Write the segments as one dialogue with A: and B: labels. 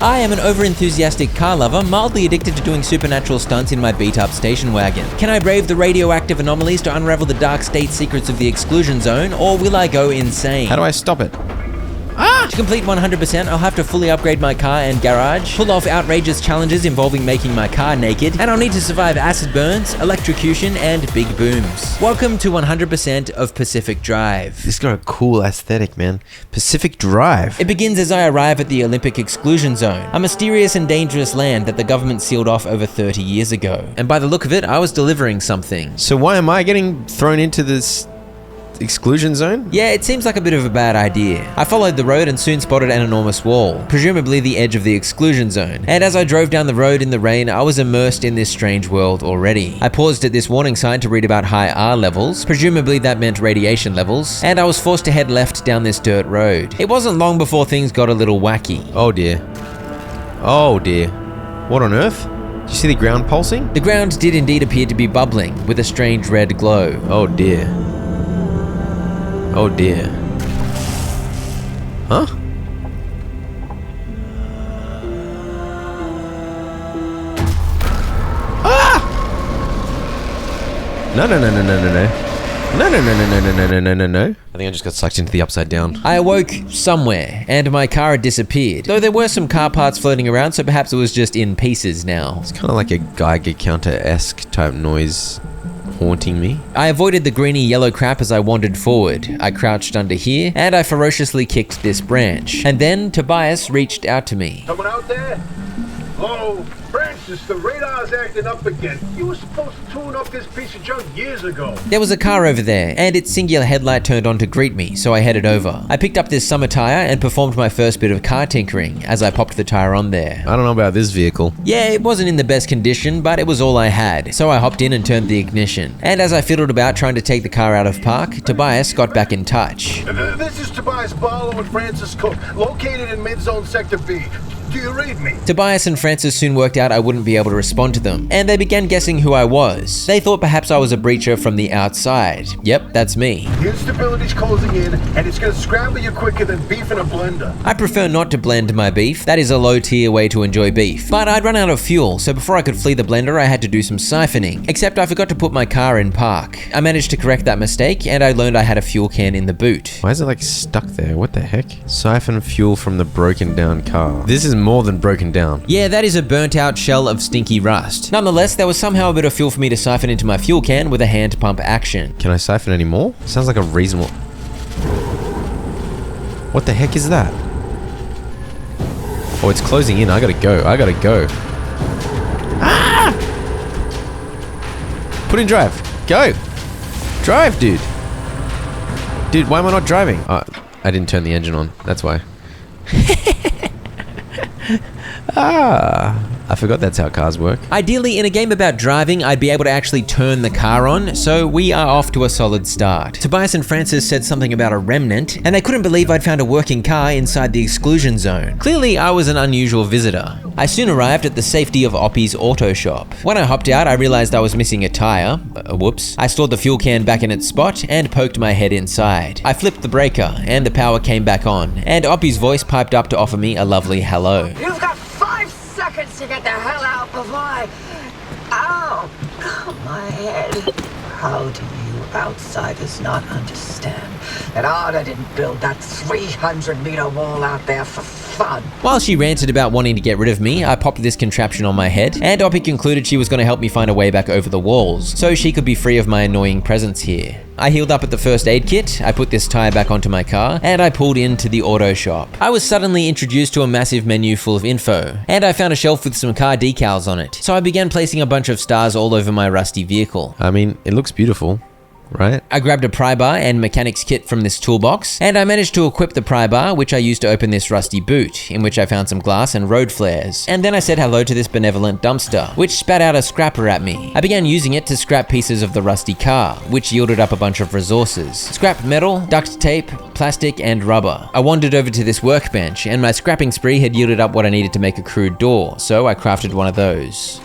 A: I am an over-enthusiastic car lover, mildly addicted to doing supernatural stunts in my beat-up station wagon. Can I brave the radioactive anomalies to unravel the dark state secrets of the exclusion zone, or will I go insane?
B: How do I stop it?
A: To complete 100%, I'll have to fully upgrade my car and garage, pull off outrageous challenges involving making my car naked, and I'll need to survive acid burns, electrocution, and big booms. Welcome to 100% of Pacific Drive.
B: This got a cool aesthetic, man. Pacific Drive.
A: It begins as I arrive at the Olympic Exclusion Zone, a mysterious and dangerous land that the government sealed off over 30 years ago. And by the look of it, I was delivering something.
B: So why am I getting thrown into this exclusion zone?
A: Yeah, it seems like a bit of a bad idea. I followed the road and soon spotted an enormous wall, presumably the edge of the exclusion zone. And as I drove down the road in the rain, I was immersed in this strange world already. I paused at this warning sign to read about high R levels, presumably that meant radiation levels, and I was forced to head left down this dirt road. It wasn't long before things got a little wacky.
B: Oh dear. Oh dear. What on earth? Did you see the ground pulsing?
A: The ground did indeed appear to be bubbling, with a strange red glow.
B: Oh dear. Oh dear. Huh? Ah! No. No. I think I just got sucked into the upside down.
A: I awoke somewhere, and my car had disappeared. Though there were some car parts floating around, so perhaps it was just in pieces now.
B: It's kind of like a Geiger counter-esque type noise haunting me.
A: I avoided the greeny yellow crap as I wandered forward. I crouched under here, and I ferociously kicked this branch. And then Tobias reached out to me.
C: Someone out there? Hello? Francis, the radar's acting up again. You were supposed to tune up this piece of junk years ago.
A: There was a car over there, and its singular headlight turned on to greet me, so I headed over. I picked up this summer tire and performed my first bit of car tinkering as I popped the tire on there.
B: I don't know about this vehicle.
A: Yeah, it wasn't in the best condition, but it was all I had, so I hopped in and turned the ignition. And as I fiddled about trying to take the car out of park, Tobias got back in touch.
C: This is Tobias Barlow and Francis Cook, located in Mid-Zone Sector B. Do you read me?
A: Tobias and Francis soon worked out I wouldn't be able to respond to them, and they began guessing who I was. They thought perhaps I was a breacher from the outside. Yep, that's me.
C: The instability's closing in, and it's gonna scramble you quicker than beef in a blender.
A: I prefer not to blend my beef. That is a low-tier way to enjoy beef. But I'd run out of fuel, so before I could flee the blender, I had to do some siphoning. Except I forgot to put my car in park. I managed to correct that mistake, and I learned I had a fuel can in the boot.
B: Why is it like stuck there? What the heck? Siphon fuel from the broken down car. This is more than broken down.
A: Yeah, that is a burnt out shell of stinky rust. Nonetheless, there was somehow a bit of fuel for me to siphon into my fuel can with a hand pump action.
B: Can I siphon any more? Sounds like a reasonable... What the heck is that? Oh, it's closing in. I gotta go. Ah! Put in drive. Go. Drive, dude. Dude, why am I not driving? Oh, I didn't turn the engine on. That's why. I forgot that's how cars work.
A: Ideally, in a game about driving, I'd be able to actually turn the car on, so we are off to a solid start. Tobias and Francis said something about a remnant, and they couldn't believe I'd found a working car inside the exclusion zone. Clearly, I was an unusual visitor. I soon arrived at the safety of Oppie's auto shop. When I hopped out, I realized I was missing a tire. Whoops. I stored the fuel can back in its spot and poked my head inside. I flipped the breaker, and the power came back on, and Oppie's voice piped up to offer me a lovely hello.
D: You've got 5 seconds to get the hell out before I... Ow! My head. How do you outsiders not understand that Arda didn't build that 300-meter wall out there for fun?
A: While she ranted about wanting to get rid of me, I popped this contraption on my head, and Oppie concluded she was going to help me find a way back over the walls, so she could be free of my annoying presence here. I healed up at the first aid kit, I put this tire back onto my car, and I pulled into the auto shop. I was suddenly introduced to a massive menu full of info, and I found a shelf with some car decals on it, so I began placing a bunch of stars all over my rusty vehicle.
B: I mean, it looks beautiful, right?
A: I grabbed a pry bar and mechanics kit from this toolbox, and I managed to equip the pry bar, which I used to open this rusty boot, in which I found some glass and road flares. And then I said hello to this benevolent dumpster, which spat out a scrapper at me. I began using it to scrap pieces of the rusty car, which yielded up a bunch of resources. Scrapped metal, duct tape, plastic, and rubber. I wandered over to this workbench, and my scrapping spree had yielded up what I needed to make a crude door, so I crafted one of those.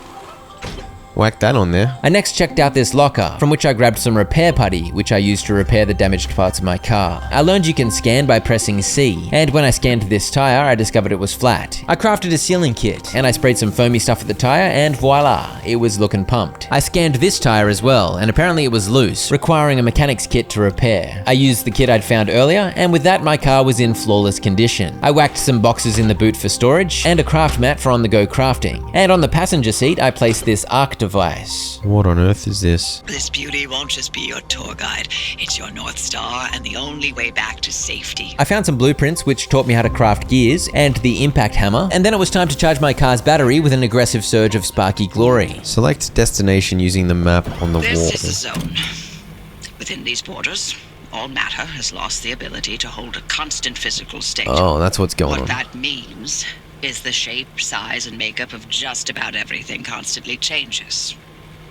B: Whack that on there.
A: I next checked out this locker, from which I grabbed some repair putty, which I used to repair the damaged parts of my car. I learned you can scan by pressing C, and when I scanned this tire, I discovered it was flat. I crafted a sealing kit, and I sprayed some foamy stuff at the tire, and voila, it was looking pumped. I scanned this tire as well, and apparently it was loose, requiring a mechanic's kit to repair. I used the kit I'd found earlier, and with that my car was in flawless condition. I whacked some boxes in the boot for storage, and a craft mat for on-the-go crafting. And on the passenger seat, I placed this arc device.
B: What on earth is this?
E: This beauty won't just be your tour guide. It's your North Star and the only way back to safety.
A: I found some blueprints which taught me how to craft gears and the impact hammer, and then it was time to charge my car's battery with an aggressive surge of sparky glory.
B: Select destination using the map on the wall.
E: This is the zone. Within these borders, all matter has lost the ability to hold a constant physical state.
B: Oh, that's what's going on.
E: What that means is the shape, size, and makeup of just about everything constantly changes.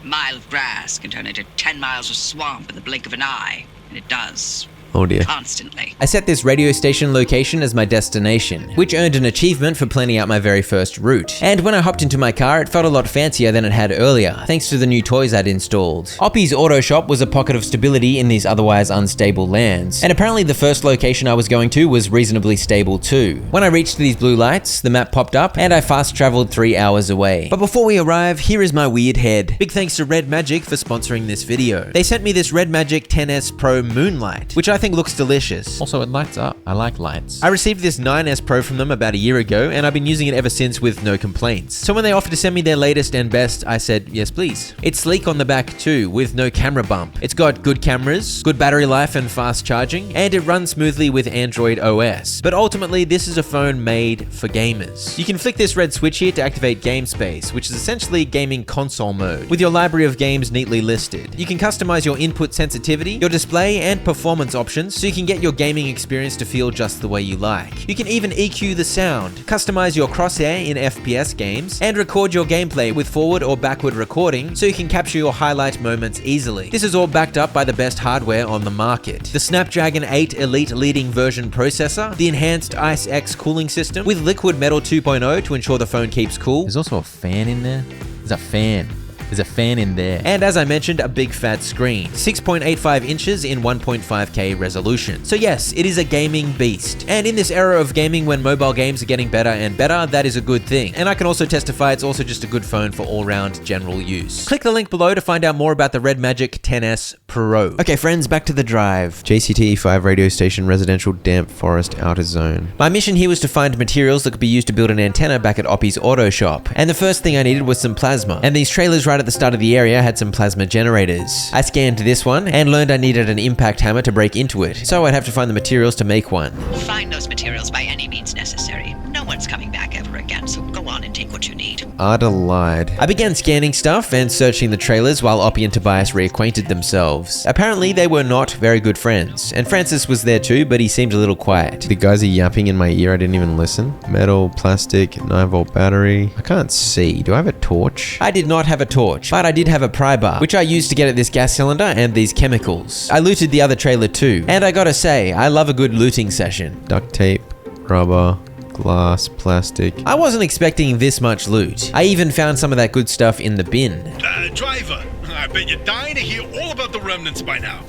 E: A mile of grass can turn into 10 miles of swamp in the blink of an eye, and it does.
B: Oh dear.
E: Constantly.
A: I set this radio station location as my destination, which earned an achievement for planning out my very first route. And when I hopped into my car, it felt a lot fancier than it had earlier, thanks to the new toys I'd installed. Oppie's Auto Shop was a pocket of stability in these otherwise unstable lands, and apparently the first location I was going to was reasonably stable too. When I reached these blue lights, the map popped up, and I fast traveled 3 hours away. But before we arrive, here is my weird head. Big thanks to Red Magic for sponsoring this video. They sent me this Red Magic 10S Pro Moonlight, which I think looks delicious.
B: Also, it lights up. I like lights.
A: I received this 9S Pro from them about a year ago, and I've been using it ever since with no complaints. So when they offered to send me their latest and best, I said, yes please. It's sleek on the back too, with no camera bump. It's got good cameras, good battery life and fast charging, and it runs smoothly with Android OS. But ultimately, this is a phone made for gamers. You can flick this red switch here to activate Game Space, which is essentially gaming console mode, with your library of games neatly listed. You can customize your input sensitivity, your display, and performance options, so you can get your gaming experience to feel just the way you like. You can even EQ the sound, customize your crosshair in FPS games, and record your gameplay with forward or backward recording so you can capture your highlight moments easily. This is all backed up by the best hardware on the market. The Snapdragon 8 Elite leading version processor, the enhanced Ice X cooling system with liquid metal 2.0 to ensure the phone keeps cool.
B: There's also a fan in there. There's a fan. There's a fan in there.
A: And as I mentioned, a big fat screen, 6.85 inches in 1.5K resolution. So yes, it is a gaming beast. And in this era of gaming when mobile games are getting better and better, that is a good thing. And I can also testify it's also just a good phone for all-round general use. Click the link below to find out more about the Red Magic 10S Pro. Okay friends, back to the drive.
B: JCTE5 radio station, residential damp forest outer zone.
A: My mission here was to find materials that could be used to build an antenna back at Oppie's Auto Shop. And the first thing I needed was some plasma. And these trailers right at the start of the area had some plasma generators. I scanned this one and learned I needed an impact hammer to break into it, so I'd have to find the materials to make one.
E: Find those materials by any means necessary. No one's coming back ever again, so go on and take what you need.
B: Ada lied.
A: I began scanning stuff and searching the trailers while Oppie and Tobias reacquainted themselves. Apparently they were not very good friends, and Francis was there too, but he seemed a little quiet.
B: The guys are yapping in my ear, I didn't even listen. Metal, plastic, 9-volt battery. I can't see. Do I have a torch?
A: I did not have a torch, but I did have a pry bar, which I used to get at this gas cylinder and these chemicals. I looted the other trailer too, and I gotta say, I love a good looting session.
B: Duct tape, rubber, glass, plastic.
A: I wasn't expecting this much loot. I even found some of that good stuff in the bin.
C: Driver, I bet you're dying to hear all about the remnants by now.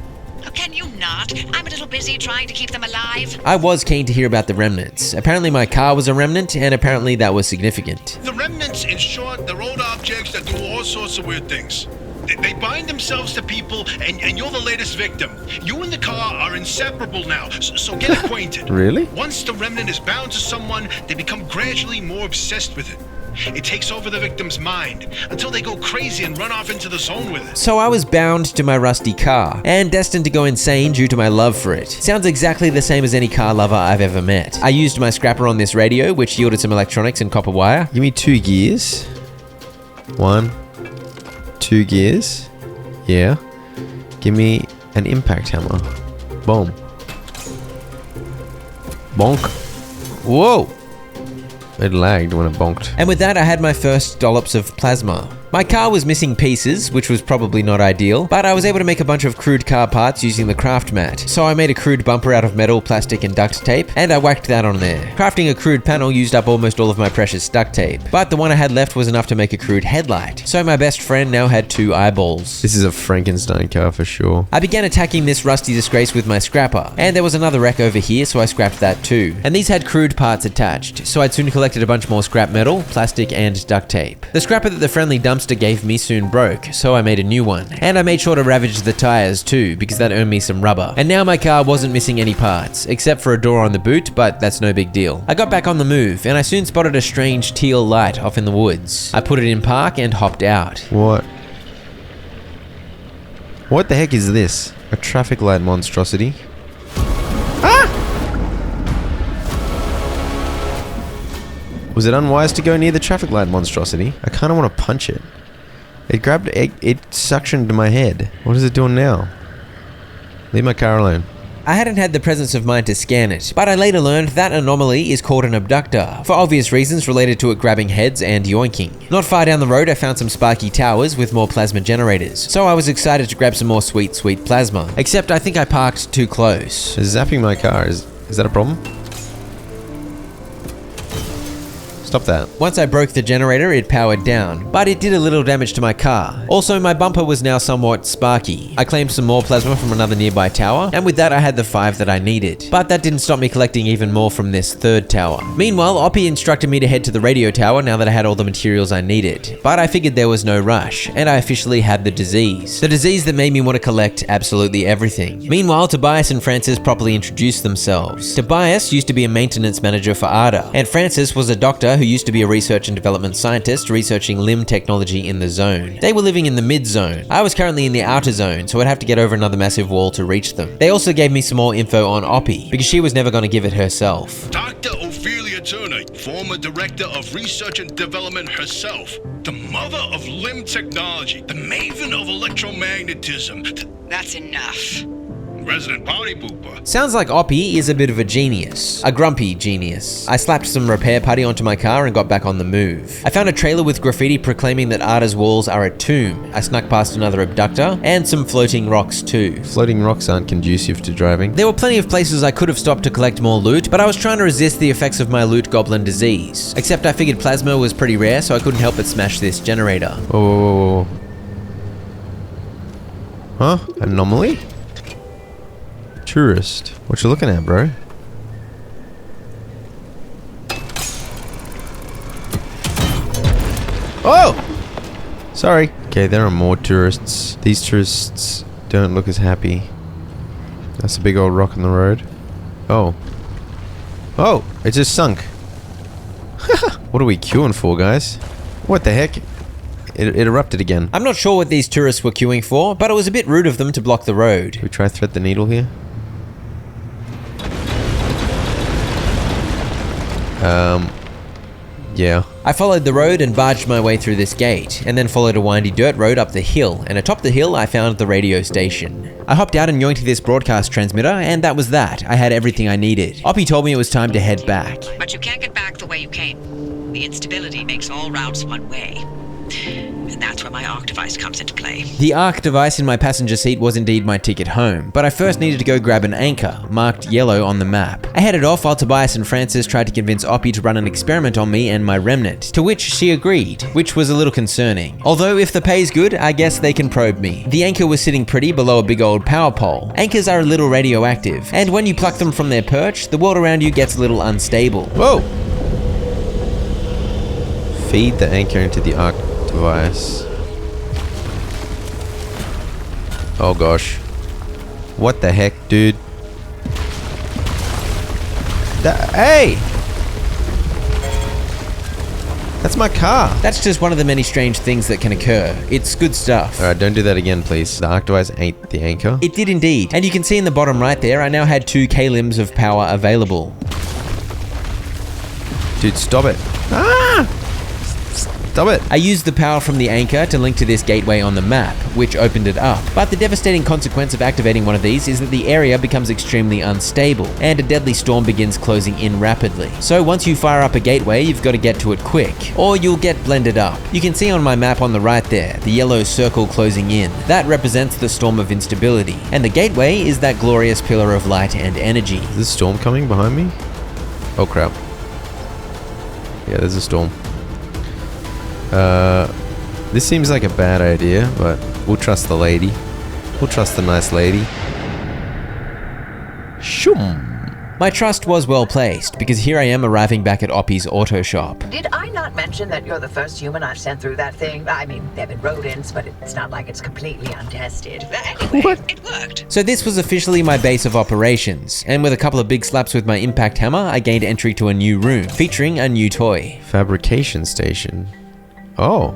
E: Oh, can you not? I'm a little busy trying to keep them alive.
A: I was keen to hear about the remnants. Apparently my car was a remnant, and apparently that was significant.
C: The remnants, in short, they're old objects that do all sorts of weird things. They bind themselves to people, and you're the latest victim. You and the car are inseparable now, so get acquainted.
B: Really?
C: Once the remnant is bound to someone, they become gradually more obsessed with it. It takes over the victim's mind until they go crazy and run off into the zone with it.
A: So I was bound to my rusty car, and destined to go insane due to my love for it. Sounds exactly the same as any car lover I've ever met. I used my scrapper on this radio, which yielded some electronics and copper wire.
B: Give me 2 gears. 1, 2 gears. Yeah. Give me an impact hammer. Boom. Bonk. Whoa! It lagged when it bonked.
A: And with that, I had my first dollops of plasma. My car was missing pieces, which was probably not ideal, but I was able to make a bunch of crude car parts using the craft mat. So I made a crude bumper out of metal, plastic, and duct tape, and I whacked that on there. Crafting a crude panel used up almost all of my precious duct tape, but the one I had left was enough to make a crude headlight. So my best friend now had 2 eyeballs.
B: This is a Frankenstein car for sure.
A: I began attacking this rusty disgrace with my scrapper, and there was another wreck over here, so I scrapped that too. And these had crude parts attached, so I'd soon collected a bunch more scrap metal, plastic, and duct tape. The scrapper that the friendly dumpster gave me soon broke, so I made a new one. And I made sure to ravage the tires too, because that earned me some rubber. And now my car wasn't missing any parts, except for a door on the boot, but that's no big deal. I got back on the move, and I soon spotted a strange teal light off in the woods. I put it in park and hopped out.
B: What? What the heck is this? A traffic light monstrosity? Ah! Was it unwise to go near the traffic light monstrosity? I kind of want to punch it. It suctioned my head. What is it doing now? Leave my car alone.
A: I hadn't had the presence of mind to scan it, but I later learned that anomaly is called an abductor, for obvious reasons related to it grabbing heads and yoinking. Not far down the road I found some sparky towers with more plasma generators, so I was excited to grab some more sweet plasma, except I think I parked too close.
B: It's zapping my car. Is that a problem? Stop that.
A: Once I broke the generator, it powered down, but it did a little damage to my car. Also, my bumper was now somewhat sparky. I claimed some more plasma from another nearby tower, and with that I had the 5 that I needed. But that didn't stop me collecting even more from this 3rd tower. Meanwhile, Oppie instructed me to head to the radio tower now that I had all the materials I needed. But I figured there was no rush, and I officially had the disease. The disease that made me want to collect absolutely everything. Meanwhile, Tobias and Francis properly introduced themselves. Tobias used to be a maintenance manager for ARDA, and Francis was a doctor who used to be a research and development scientist researching limb technology in the zone. They were living in the mid-zone. I was currently in the outer zone, so I'd have to get over another massive wall to reach them. They also gave me some more info on Oppie, because she was never going to give it herself.
C: Dr. Ophelia Turner, former director of research and development herself, the mother of limb technology, the maven of electromagnetism.
E: That's enough.
C: Resident party pooper.
A: Sounds like Oppie is a bit of a genius. A grumpy genius. I slapped some repair putty onto my car and got back on the move. I found a trailer with graffiti proclaiming that ARDA's walls are a tomb. I snuck past another abductor, and some floating rocks too.
B: Floating rocks aren't conducive to driving.
A: There were plenty of places I could have stopped to collect more loot, but I was trying to resist the effects of my loot goblin disease. Except I figured plasma was pretty rare, so I couldn't help but smash this generator.
B: Whoa. Huh? Anomaly? Tourist. What you looking at, bro? Oh! Sorry. Okay, there are more tourists. These tourists don't look as happy. That's a big old rock in the road. Oh. Oh! It just sunk. What are we queuing for, guys? What the heck? It erupted again.
A: I'm not sure what these tourists were queuing for, but it was a bit rude of them to block the road.
B: Should we try thread the needle here? Yeah.
A: I followed the road and barged my way through this gate, and then followed a windy dirt road up the hill, and atop the hill I found the radio station. I hopped out and yoinked this broadcast transmitter, and that was that. I had everything I needed. Oppie told me it was time to head back.
E: But you can't get back the way you came. The instability makes all routes one way. And that's where my arc device comes into play.
A: The arc device in my passenger seat was indeed my ticket home, but I first needed to go grab an anchor, marked yellow on the map. I headed off while Tobias and Francis tried to convince Oppie to run an experiment on me and my remnant, to which she agreed, which was a little concerning. Although if the pay's good, I guess they can probe me. The anchor was sitting pretty below a big old power pole. Anchors are a little radioactive, and when you pluck them from their perch, the world around you gets a little unstable.
B: Whoa! Feed the anchor into the arc device. Oh gosh. What the heck, dude? Hey! That's my car.
A: That's just one of the many strange things that can occur. It's good stuff.
B: Alright, don't do that again, please. The arc device ain't the anchor.
A: It did indeed. And you can see in the bottom right there, I now had 2 K-limbs of power available.
B: Dude, stop it. Ah! Stop it.
A: I used the power from the anchor to link to this gateway on the map, which opened it up. But the devastating consequence of activating one of these is that the area becomes extremely unstable, and a deadly storm begins closing in rapidly. So once you fire up a gateway, you've got to get to it quick, or you'll get blended up. You can see on my map on the right there, the yellow circle closing in. That represents the storm of instability, and the gateway is that glorious pillar of light and energy.
B: Is this storm coming behind me? Oh crap. Yeah, there's a storm. This seems like a bad idea, but we'll trust the lady. We'll trust the nice lady. Shoom.
A: My trust was well placed, because here I am arriving back at Oppie's auto shop.
D: Did I not mention that you're the first human I've sent through that thing? I mean, they've been rodents, but it's not like it's completely untested.
E: Anyway, it worked.
A: So this was officially my base of operations, and with a couple of big slaps with my impact hammer, I gained entry to a new room, featuring a new toy.
B: Fabrication station. Oh.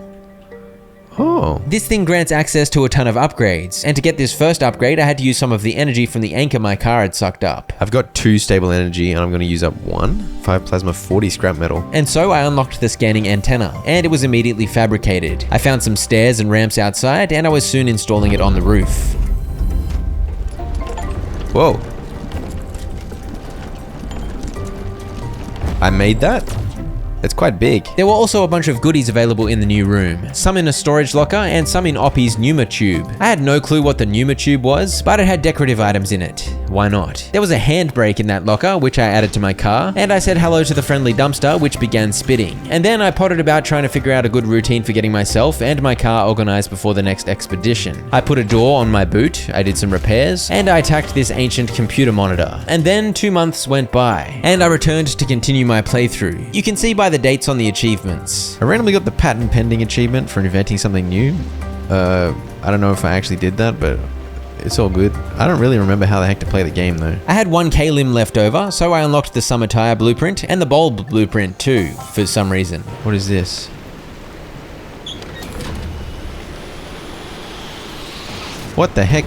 B: Oh.
A: This thing grants access to a ton of upgrades, and to get this first upgrade, I had to use some of the energy from the anchor my car had sucked up.
B: I've got 2 stable energy and I'm going to use up 1. 5 plasma, 40 scrap metal.
A: And so I unlocked the scanning antenna, and it was immediately fabricated. I found some stairs and ramps outside, and I was soon installing it on the roof.
B: Whoa. I made that? It's quite big.
A: There were also a bunch of goodies available in the new room, some in a storage locker and some in Oppie's pneuma tube. I had no clue what the pneuma tube was, but it had decorative items in it. Why not? There was a handbrake in that locker, which I added to my car, and I said hello to the friendly dumpster, which began spitting. And then I potted about trying to figure out a good routine for getting myself and my car organized before the next expedition. I put a door on my boot, I did some repairs, and I attacked this ancient computer monitor. And then 2 months went by, and I returned to continue my playthrough. You can see by the dates on the achievements.
B: I randomly got the patent pending achievement for inventing something new. I don't know if I actually did that, but it's all good. I don't really remember how the heck to play the game though.
A: I had 1 K-lim left over, so I unlocked the summer tire blueprint and the bulb blueprint too, for some reason.
B: What is this? What the heck?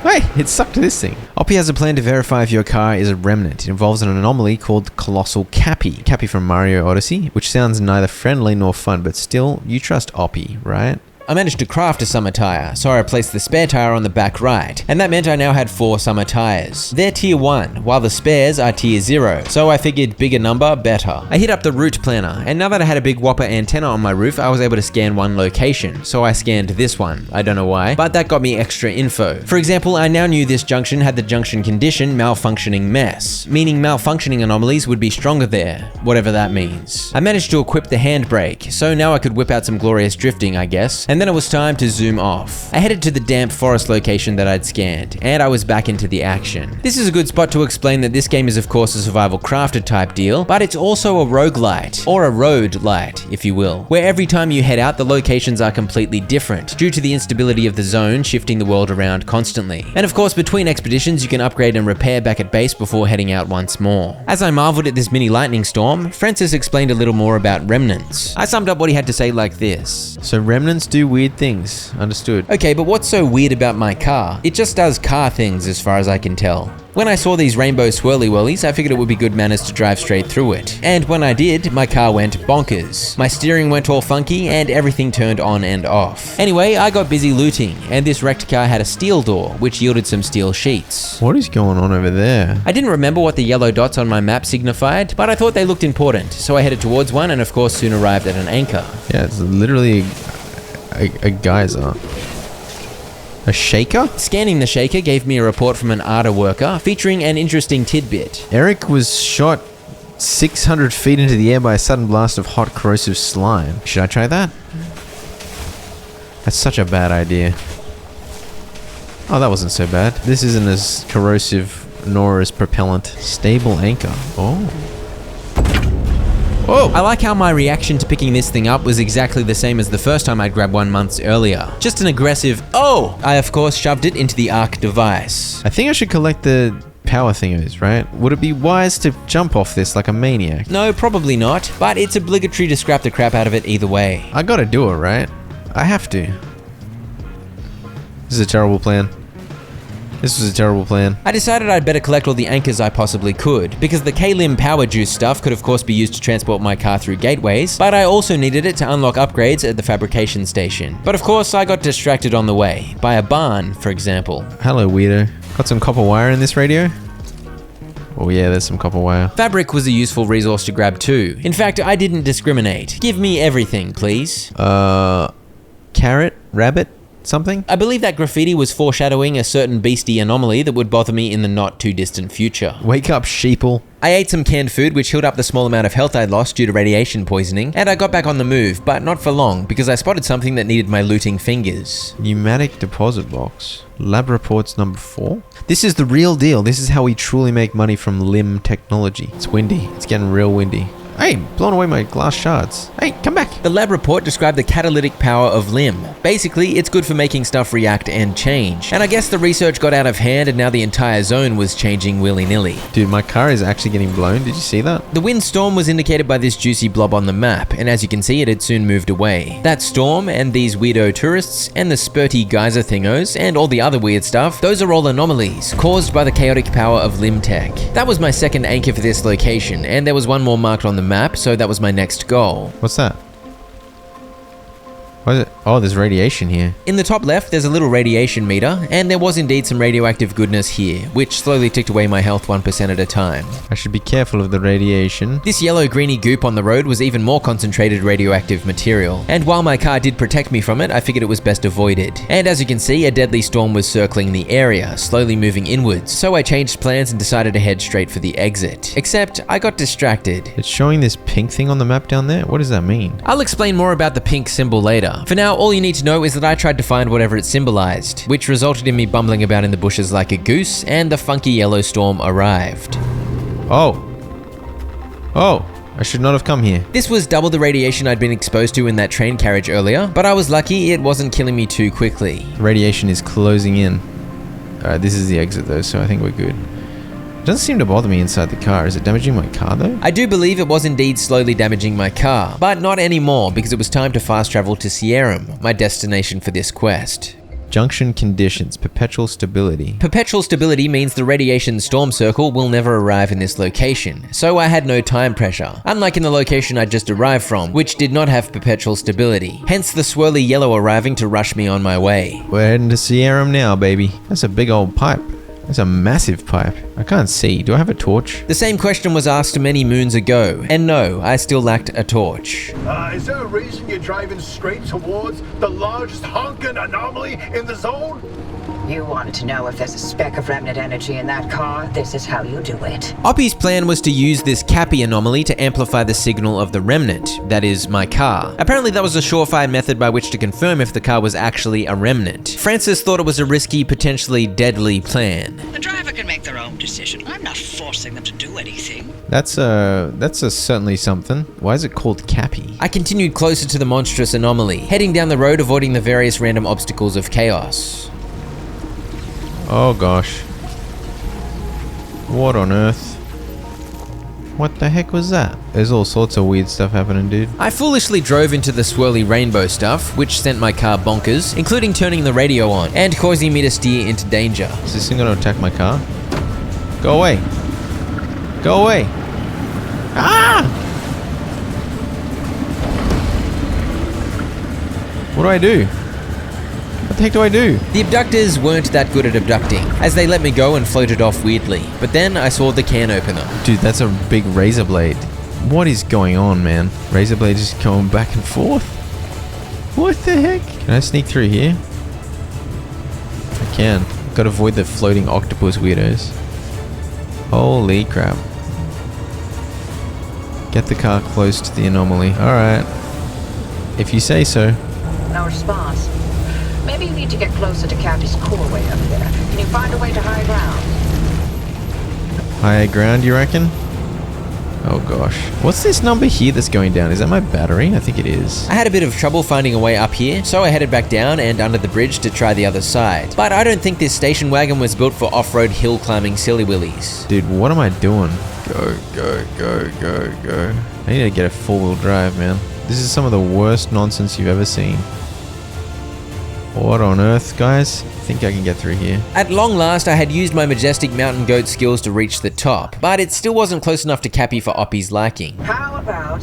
B: Hey, it sucked to this thing. Oppie has a plan to verify if your car is a remnant. It involves an anomaly called Colossal Cappy. Cappy from Mario Odyssey, which sounds neither friendly nor fun, but still, you trust Oppie, right?
A: I managed to craft a summer tire, so I replaced the spare tire on the back right, and that meant I now had 4 summer tires. They're tier 1, while the spares are tier 0, so I figured bigger number, better. I hit up the route planner, and now that I had a big whopper antenna on my roof, I was able to scan one location, so I scanned this one. I don't know why, but that got me extra info. For example, I now knew this junction had the junction condition malfunctioning mess, meaning malfunctioning anomalies would be stronger there, whatever that means. I managed to equip the handbrake, so now I could whip out some glorious drifting, I guess, and then it was time to zoom off. I headed to the damp forest location that I'd scanned, and I was back into the action. This is a good spot to explain that this game is of course a survival crafted type deal, but it's also a roguelite, or a road-lite, if you will, where every time you head out, the locations are completely different, due to the instability of the zone shifting the world around constantly. And of course, between expeditions, you can upgrade and repair back at base before heading out once more. As I marveled at this mini lightning storm, Francis explained a little more about remnants. I summed up what he had to say like this.
B: So remnants do weird things. Understood.
A: Okay, but what's so weird about my car? It just does car things as far as I can tell. When I saw these rainbow swirly whirlies, I figured it would be good manners to drive straight through it. And when I did, my car went bonkers. My steering went all funky and everything turned on and off. Anyway, I got busy looting, and this wrecked car had a steel door, which yielded some steel sheets.
B: What is going on over there?
A: I didn't remember what the yellow dots on my map signified, but I thought they looked important, so I headed towards one and of course soon arrived at an anchor.
B: Yeah, it's literally a geyser. A shaker?
A: Scanning the shaker gave me a report from an ARDA worker featuring an interesting tidbit.
B: Eric was shot 600 feet into the air by a sudden blast of hot corrosive slime. Should I try that? That's such a bad idea. Oh, that wasn't so bad. This isn't as corrosive nor as propellant. Stable anchor. Oh. Whoa!
A: I like how my reaction to picking this thing up was exactly the same as the first time I'd grabbed one months earlier. Just an aggressive, oh! I of course shoved it into the ARC device.
B: I think I should collect the power thingos, right? Would it be wise to jump off this like a maniac?
A: No, probably not, but it's obligatory to scrap the crap out of it either way.
B: I gotta do it, right? I have to. This is a terrible plan. This was a terrible plan.
A: I decided I'd better collect all the anchors I possibly could, because the K-Lim power juice stuff could of course be used to transport my car through gateways, but I also needed it to unlock upgrades at the fabrication station. But of course I got distracted on the way, by a barn, for example.
B: Hello, weirdo. Got some copper wire in this radio? Oh yeah, there's some copper wire.
A: Fabric was a useful resource to grab too. In fact, I didn't discriminate. Give me everything, please.
B: Carrot? Rabbit? Something?
A: I believe that graffiti was foreshadowing a certain beastie anomaly that would bother me in the not too distant future.
B: Wake up, sheeple.
A: I ate some canned food which healed up the small amount of health I'd lost due to radiation poisoning, and I got back on the move, but not for long because I spotted something that needed my looting fingers.
B: Pneumatic deposit box. Lab reports number 4. This is the real deal. This is how we truly make money from limb technology. It's windy. It's getting real windy. Hey, blown away my glass shards. Hey, come back.
A: The lab report described the catalytic power of limb. Basically, it's good for making stuff react and change. And I guess the research got out of hand and now the entire zone was changing willy-nilly.
B: Dude, my car is actually getting blown. Did you see that?
A: The windstorm was indicated by this juicy blob on the map, and as you can see, it had soon moved away. That storm and these weirdo tourists and the spurty geyser thingos and all the other weird stuff, those are all anomalies caused by the chaotic power of limb tech. That was my second anchor for this location, and there was one more marked on the map, so that was my next goal.
B: What's that? What is it? Oh, there's radiation here.
A: In the top left, there's a little radiation meter, and there was indeed some radioactive goodness here, which slowly ticked away my health 1% at a time.
B: I should be careful of the radiation.
A: This yellow-greeny goop on the road was even more concentrated radioactive material, and while my car did protect me from it, I figured it was best avoided. And as you can see, a deadly storm was circling the area, slowly moving inwards, so I changed plans and decided to head straight for the exit. Except, I got distracted.
B: It's showing this pink thing on the map down there? What does that mean?
A: I'll explain more about the pink symbol later. For now, all you need to know is that I tried to find whatever it symbolized, which resulted in me bumbling about in the bushes like a goose, and the funky yellow storm arrived.
B: Oh, I should not have come here.
A: This was double the radiation I'd been exposed to in that train carriage earlier, but I was lucky it wasn't killing me too quickly.
B: Radiation is closing in. Alright, this is the exit though, so I think we're good. It doesn't seem to bother me inside the car. Is it damaging my car though?
A: I do believe it was indeed slowly damaging my car, but not anymore because it was time to fast travel to Sierram, my destination for this quest.
B: Junction conditions, perpetual stability.
A: Perpetual stability means the radiation storm circle will never arrive in this location, so I had no time pressure, unlike in the location I just arrived from, which did not have perpetual stability, hence the swirly yellow arriving to rush me on my way.
B: We're heading to Sierram now, baby. That's a big old pipe. That's a massive pipe. I can't see. Do I have a torch?
A: The same question was asked many moons ago, and no, I still lacked a torch.
F: Is there a reason you're driving straight towards the largest honking anomaly in the zone?
D: You wanted to know if there's a speck of remnant energy in that car? This is how you do it.
A: Oppie's plan was to use this Cappy anomaly to amplify the signal of the remnant, that is, my car. Apparently that was a surefire method by which to confirm if the car was actually a remnant. Francis thought it was a risky, potentially deadly plan.
E: The driver can make their own decision. I'm not forcing them to do anything.
B: That's certainly something. Why is it called Cappy?
A: I continued closer to the monstrous anomaly, heading down the road avoiding the various random obstacles of chaos.
B: Oh gosh. What on earth? What the heck was that? There's all sorts of weird stuff happening, dude.
A: I foolishly drove into the swirly rainbow stuff, which sent my car bonkers, including turning the radio on and causing me to steer into danger.
B: Is this thing gonna attack my car? Go away. Go away. Ah! What do I do? What the heck do I do?
A: The abductors weren't that good at abducting, as they let me go and floated off weirdly. But then I saw the can opener.
B: Dude, that's a big razor blade. What is going on, man? Razor blade just going back and forth. What the heck? Can I sneak through here? I can. Gotta avoid the floating octopus weirdos. Holy crap. Get the car close to the anomaly. Alright. If you say so.
D: No response. Maybe you need to get closer to Cappy's core way up there. Can you find a way to high ground?
B: Higher ground, you reckon? Oh gosh. What's this number here that's going down? Is that my battery? I think it is.
A: I had a bit of trouble finding a way up here, so I headed back down and under the bridge to try the other side. But I don't think this station wagon was built for off-road hill climbing silly willies.
B: Dude, what am I doing? Go, go, go, go, go. I need to get a four-wheel drive, man. This is some of the worst nonsense you've ever seen. What on earth, guys? I think I can get through here.
A: At long last, I had used my majestic mountain goat skills to reach the top, but it still wasn't close enough to Cappy for Oppie's liking.
D: How about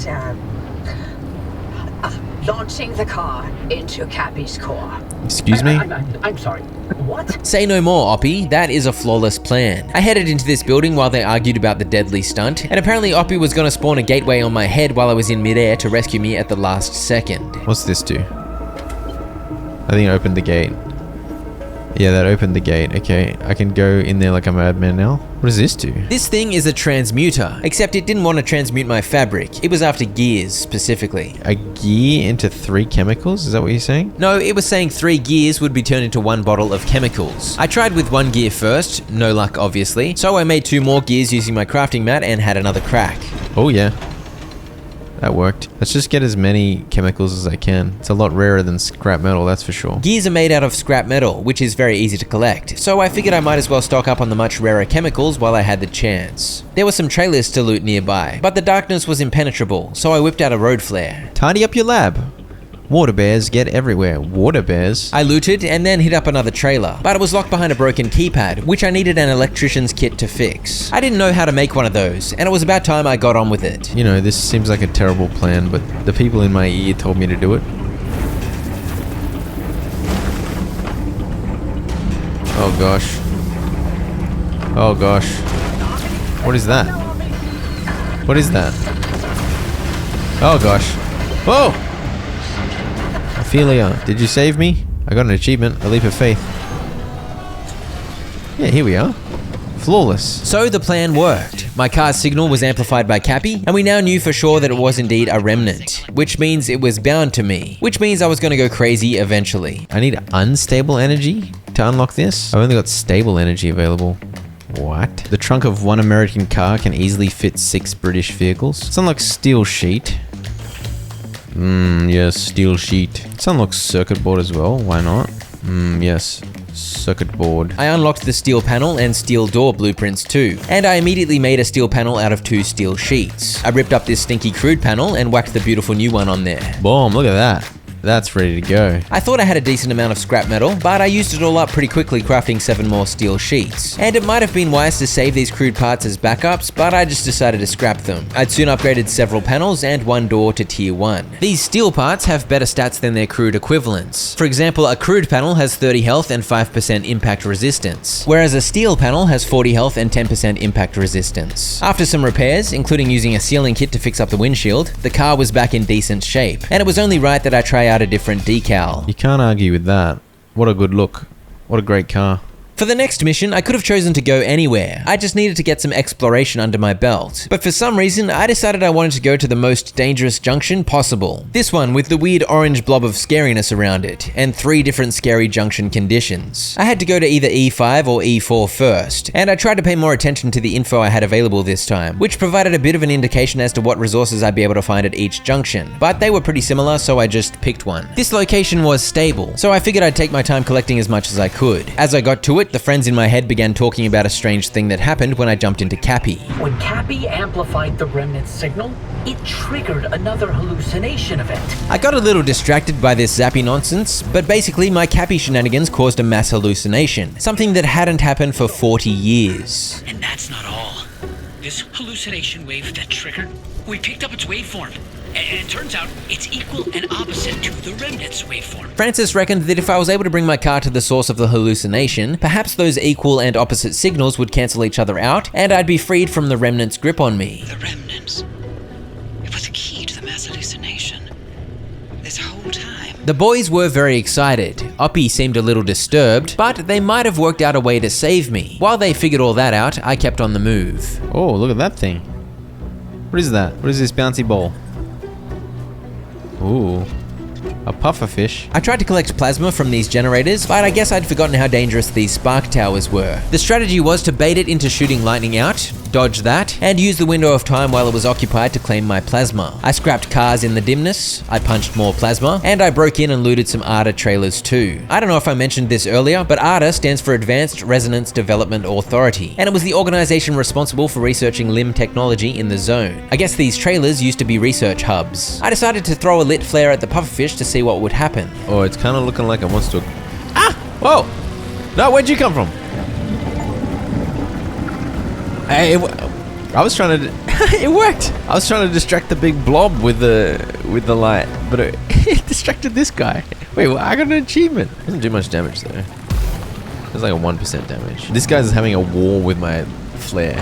D: launching the car into Cappy's core?
B: Excuse me?
F: I'm sorry. What?
A: Say no more, Oppie. That is a flawless plan. I headed into this building while they argued about the deadly stunt, and apparently Oppie was gonna spawn a gateway on my head while I was in midair to rescue me at the last second.
B: What's this do? I think it opened the gate. Yeah, that opened the gate. Okay, I can go in there like a madman now. What does this do?
A: This thing is a transmuter, except it didn't want to transmute my fabric. It was after gears, specifically.
B: A gear into 3 chemicals? Is that what you're saying?
A: No, it was saying 3 gears would be turned into 1 bottle of chemicals. I tried with 1 gear first, no luck obviously, so I made 2 more gears using my crafting mat and had another crack.
B: Oh yeah. That worked. Let's just get as many chemicals as I can. It's a lot rarer than scrap metal, that's for sure.
A: Gears are made out of scrap metal, which is very easy to collect, so I figured I might as well stock up on the much rarer chemicals while I had the chance. There were some trailers to loot nearby, but the darkness was impenetrable, so I whipped out a road flare.
B: Tidy up your lab. Water bears get everywhere. Water bears?
A: I looted and then hit up another trailer, but it was locked behind a broken keypad, which I needed an electrician's kit to fix. I didn't know how to make one of those, and it was about time I got on with it.
B: You know, this seems like a terrible plan, but the people in my ear told me to do it. Oh gosh. Oh gosh. What is that? What is that? Oh gosh. Whoa! Ophelia, did you save me? I got an achievement, a leap of faith. Yeah, here we are. Flawless.
A: So the plan worked. My car's signal was amplified by Cappy, and we now knew for sure that it was indeed a remnant, which means it was bound to me, which means I was gonna go crazy eventually.
B: I need unstable energy to unlock this? I've only got stable energy available. What? The trunk of 1 American car can easily fit 6 British vehicles. Let's unlock steel sheet. Yes, steel sheet. Let's unlock circuit board as well, why not? Yes, circuit board.
A: I unlocked the steel panel and steel door blueprints too, and I immediately made a steel panel out of 2 steel sheets. I ripped up this stinky crude panel and whacked the beautiful new one on there.
B: Boom, look at that. That's ready to go.
A: I thought I had a decent amount of scrap metal, but I used it all up pretty quickly crafting 7 more steel sheets. And it might have been wise to save these crude parts as backups, but I just decided to scrap them. I'd soon upgraded several panels and 1 door to tier 1. These steel parts have better stats than their crude equivalents. For example, a crude panel has 30 health and 5% impact resistance, whereas a steel panel has 40 health and 10% impact resistance. After some repairs, including using a sealing kit to fix up the windshield, the car was back in decent shape, and it was only right that I try out a different decal.
B: You can't argue with that. What a good look. What a great car.
A: For the next mission, I could have chosen to go anywhere. I just needed to get some exploration under my belt. But for some reason, I decided I wanted to go to the most dangerous junction possible. This one with the weird orange blob of scariness around it, and 3 different scary junction conditions. I had to go to either E5 or E4 first, and I tried to pay more attention to the info I had available this time, which provided a bit of an indication as to what resources I'd be able to find at each junction, but they were pretty similar, so I just picked one. This location was stable, so I figured I'd take my time collecting as much as I could. As I got to it, the friends in my head began talking about a strange thing that happened when I jumped into Cappy.
G: When Cappy amplified the remnant signal, it triggered another hallucination event.
A: I got a little distracted by this zappy nonsense, but basically my Cappy shenanigans caused a mass hallucination, something that hadn't happened for 40 years.
G: And that's not all. This hallucination wave that triggered, we picked up its waveform. And it turns out it's equal and opposite to the remnant's waveform.
A: Francis reckoned that if I was able to bring my car to the source of the hallucination, perhaps those equal and opposite signals would cancel each other out, and I'd be freed from the remnant's grip on me.
E: The remnants. It was a key to the mass hallucination. This whole time.
A: The boys were very excited. Oppie seemed a little disturbed, but they might have worked out a way to save me. While they figured all that out, I kept on the move.
B: Oh, look at that thing. What is that? What is this bouncy ball? Ooh, a pufferfish.
A: I tried to collect plasma from these generators, but I guess I'd forgotten how dangerous these spark towers were. The strategy was to bait it into shooting lightning out, dodge that, and use the window of time while it was occupied to claim my plasma. I scrapped cars in the dimness, I punched more plasma, and I broke in and looted some ARDA trailers too. I don't know if I mentioned this earlier, but ARDA stands for Advanced Resonance Development Authority, and it was the organization responsible for researching limb technology in the zone. I guess these trailers used to be research hubs. I decided to throw a lit flare at the pufferfish to see what would happen.
B: Oh, it's kind of looking like it wants to Oh! No, where'd you come from? I was trying to... it worked! I was trying to distract the big blob with the light, but it distracted this guy. Wait, well, I got an achievement. Doesn't do much damage though. There's like a 1% damage. This guy's having a war with my flare.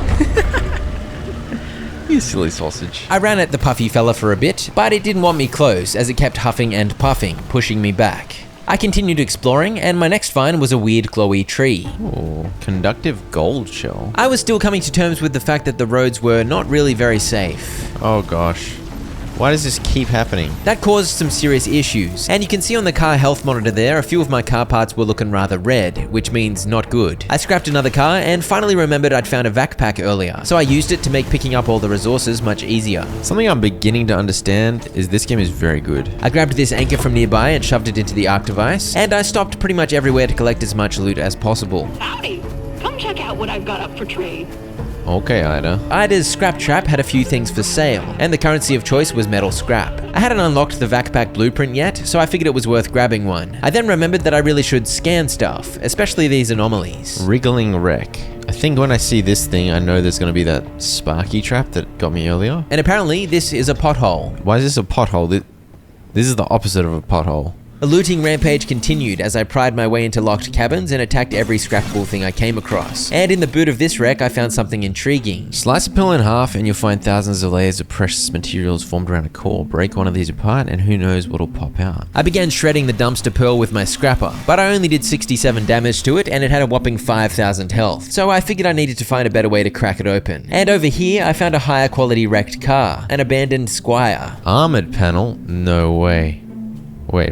B: You silly sausage.
A: I ran at the puffy fella for a bit, but it didn't want me close as it kept huffing and puffing, pushing me back. I continued exploring, and my next find was a weird glowy tree.
B: Ooh, conductive gold shell.
A: I was still coming to terms with the fact that the roads were not really very safe.
B: Oh gosh. Why does this keep happening?
A: That caused some serious issues, and you can see on the car health monitor there, a few of my car parts were looking rather red, which means not good. I scrapped another car and finally remembered I'd found a vac pack earlier, so I used it to make picking up all the resources much easier.
B: Something I'm beginning to understand is this game is very good.
A: I grabbed this anchor from nearby and shoved it into the arc device, and I stopped pretty much everywhere to collect as much loot as possible.
H: Howdy! Come check out what I've got up for trade.
B: Okay, Ida.
A: Ida's scrap trap had a few things for sale, and the currency of choice was metal scrap. I hadn't unlocked the vac-pack blueprint yet, so I figured it was worth grabbing one. I then remembered that I really should scan stuff, especially these anomalies.
B: Wriggling wreck. I think when I see this thing, I know there's gonna be that sparky trap that got me earlier.
A: And apparently, this is a pothole.
B: Why is this a pothole? This is the opposite of a pothole.
A: The looting rampage continued as I pried my way into locked cabins and attacked every scrappable thing I came across. And in the boot of this wreck, I found something intriguing.
B: Slice a pill in half and you'll find thousands of layers of precious materials formed around a core. Break one of these apart and who knows what'll pop out.
A: I began shredding the dumpster pearl with my scrapper, but I only did 67 damage to it and it had a whopping 5,000 health. So I figured I needed to find a better way to crack it open. And over here, I found a higher quality wrecked car, an abandoned Squire.
B: Armored panel? No way. Wait.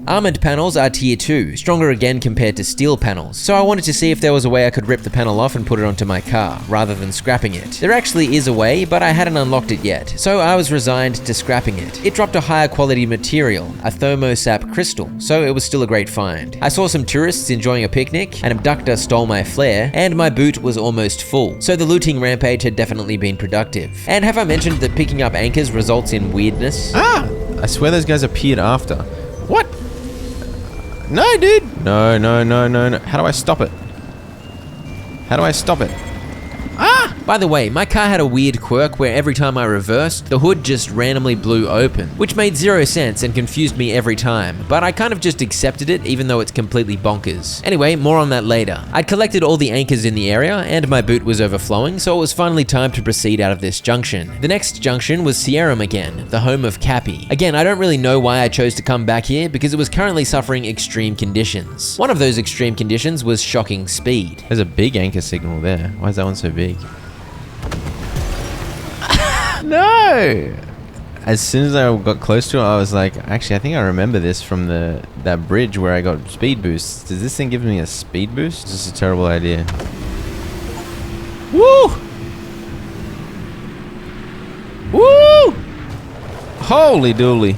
A: Armored panels are tier 2, stronger again compared to steel panels, so I wanted to see if there was a way I could rip the panel off and put it onto my car, rather than scrapping it. There actually is a way, but I hadn't unlocked it yet, so I was resigned to scrapping it. It dropped a higher quality material, a thermosap crystal, so it was still a great find. I saw some tourists enjoying a picnic, an abductor stole my flare, and my boot was almost full, so the looting rampage had definitely been productive. And have I mentioned that picking up anchors results in weirdness?
B: Ah! I swear those guys appeared after. What? No, dude. No. How do I stop it? How do I stop it? Ah!
A: By the way, my car had a weird quirk where every time I reversed, the hood just randomly blew open, which made zero sense and confused me every time, but I kind of just accepted it even though it's completely bonkers. Anyway, more on that later. I'd collected all the anchors in the area and my boot was overflowing, so it was finally time to proceed out of this junction. The next junction was Sierram again, the home of Cappy. Again, I don't really know why I chose to come back here because it was currently suffering extreme conditions. One of those extreme conditions was shocking speed.
B: There's a big anchor signal there. Why is that one so big? No! As soon as I got close to it, I was like, actually, I think I remember this from that bridge where I got speed boosts. Does this thing give me a speed boost? This is a terrible idea. Woo! Woo! Holy dooly.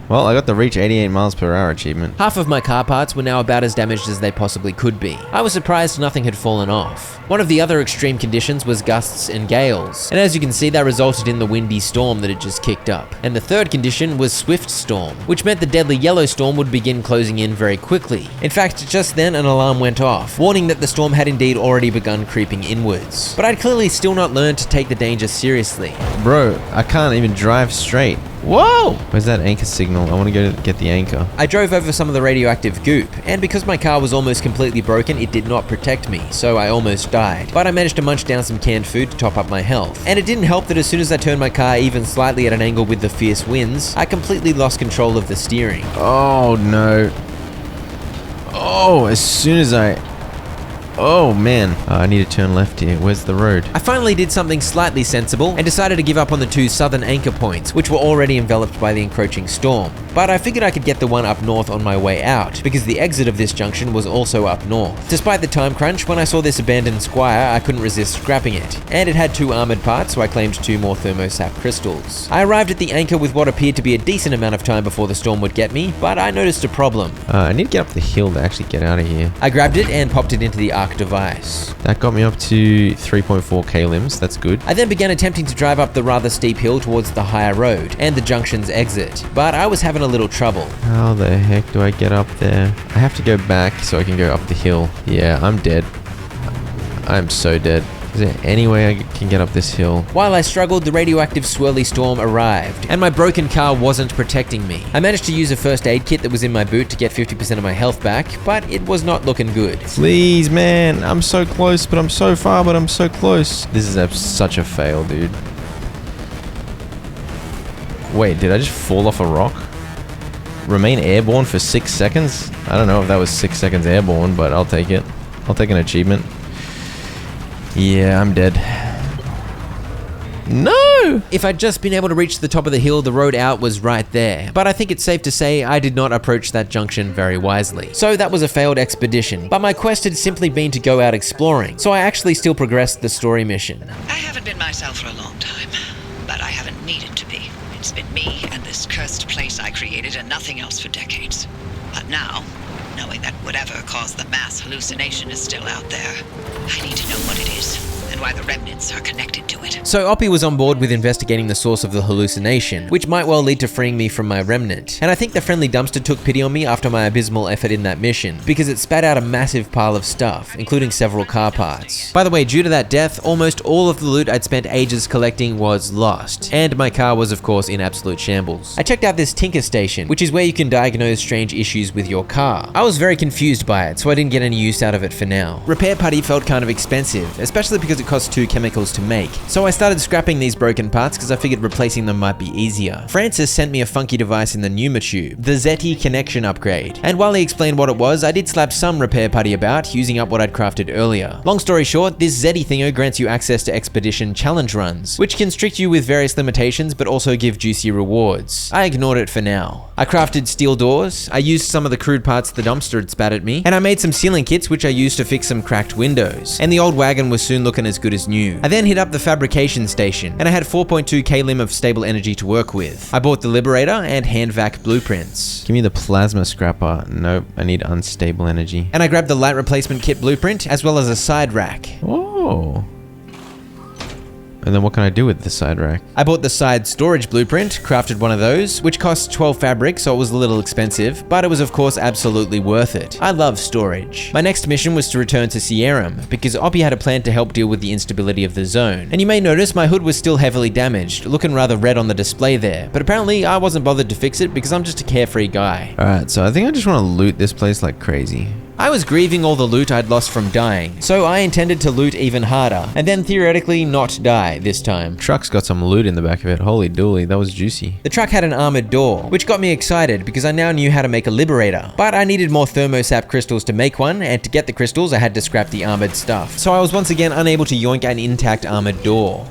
B: Well, I got the reach 88 miles per hour achievement.
A: Half of my car parts were now about as damaged as they possibly could be. I was surprised nothing had fallen off. One of the other extreme conditions was gusts and gales, and as you can see, that resulted in the windy storm that had just kicked up. And the third condition was swift storm, which meant the deadly yellow storm would begin closing in very quickly. In fact, just then an alarm went off, warning that the storm had indeed already begun creeping inwards. But I'd clearly still not learned to take the danger seriously.
B: Bro, I can't even drive straight. Whoa! Where's that anchor signal? I want to go get the anchor.
A: I drove over some of the radioactive goop, and because my car was almost completely broken, it did not protect me, so I almost died. But I managed to munch down some canned food to top up my health. And it didn't help that as soon as I turned my car even slightly at an angle with the fierce winds, I completely lost control of the steering.
B: Oh no. Oh, as soon as Oh man, I need to turn left here. Where's the road?
A: I finally did something slightly sensible and decided to give up on the two southern anchor points, which were already enveloped by the encroaching storm. But I figured I could get the one up north on my way out, because the exit of this junction was also up north. Despite the time crunch, when I saw this abandoned Squire, I couldn't resist scrapping it. And it had 2 armored parts, so I claimed 2 more thermosap crystals. I arrived at the anchor with what appeared to be a decent amount of time before the storm would get me, but I noticed a problem.
B: I need to get up the hill to actually get out of here.
A: I grabbed it and popped it into the arc device.
B: That got me up to 3.4 k-limbs, that's good.
A: I then began attempting to drive up the rather steep hill towards the higher road and the junction's exit, but I was having a little trouble.
B: How the heck do I get up there? I have to go back so I can go up the hill. Yeah, I'm dead. I'm so dead. Is there any way I can get up this hill?
A: While I struggled, the radioactive swirly storm arrived, and my broken car wasn't protecting me. I managed to use a first aid kit that was in my boot to get 50% of my health back, but it was not looking good.
B: Please, man. I'm so close, but I'm so far, but I'm so close. This is such a fail, dude. Wait, did I just fall off a rock? Remain airborne for 6 seconds? I don't know if that was 6 seconds airborne, but I'll take it. I'll take an achievement. Yeah, I'm dead. No!
A: If I'd just been able to reach the top of the hill, the road out was right there. But I think it's safe to say I did not approach that junction very wisely. So that was a failed expedition, but my quest had simply been to go out exploring, so I actually still progressed the story mission.
E: I haven't been myself for a long time, but I haven't needed to be. It's been me and this cursed place I created and nothing else for decades. But now, knowing that whatever caused the mass hallucination is still out there, I need to know what it is and why the remnants are connected to it.
A: So Oppie was on board with investigating the source of the hallucination, which might well lead to freeing me from my remnant. And I think the friendly dumpster took pity on me after my abysmal effort in that mission, because it spat out a massive pile of stuff, including several car parts. By the way, due to that death, almost all of the loot I'd spent ages collecting was lost, and my car was of course in absolute shambles. I checked out this Tinker Station, which is where you can diagnose strange issues with your car. I was very confused by it, so I didn't get any use out of it for now. Repair putty felt kind of expensive, especially because it costs 2 chemicals to make, so I started scrapping these broken parts because I figured replacing them might be easier. Francis sent me a funky device in the pneumatube, the Zeti connection upgrade, and while he explained what it was, I did slap some repair putty about, using up what I'd crafted earlier. Long story short, this Zeti thingo grants you access to expedition challenge runs, which can strict you with various limitations but also give juicy rewards. I ignored it for now. I crafted steel doors, I used some of the crude parts the dumpster had spat at me, and I made some ceiling kits which I used to fix some cracked windows, and the old wagon was soon looking as good as new. I then hit up the fabrication station, and I had 4.2 k-lim of stable energy to work with. I bought the Liberator and hand vac blueprints.
B: Give me the plasma scrapper. Nope, I need unstable energy.
A: And I grabbed the light replacement kit blueprint, as well as a side rack.
B: Oh. And then what can I do with the side rack?
A: I bought the side storage blueprint, crafted one of those, which cost 12 fabric, so it was a little expensive, but it was of course absolutely worth it. I love storage. My next mission was to return to Sierram, because Oppie had a plan to help deal with the instability of the zone. And you may notice my hood was still heavily damaged, looking rather red on the display there, but apparently I wasn't bothered to fix it because I'm just a carefree guy.
B: Alright, so I think I just want to loot this place like crazy.
A: I was grieving all the loot I'd lost from dying, so I intended to loot even harder, and then theoretically not die this time.
B: Truck's got some loot in the back of it. Holy dooly, that was juicy.
A: The truck had an armored door, which got me excited because I now knew how to make a Liberator, but I needed more thermosap crystals to make one, and to get the crystals I had to scrap the armored stuff. So I was once again unable to yoink an intact armored door.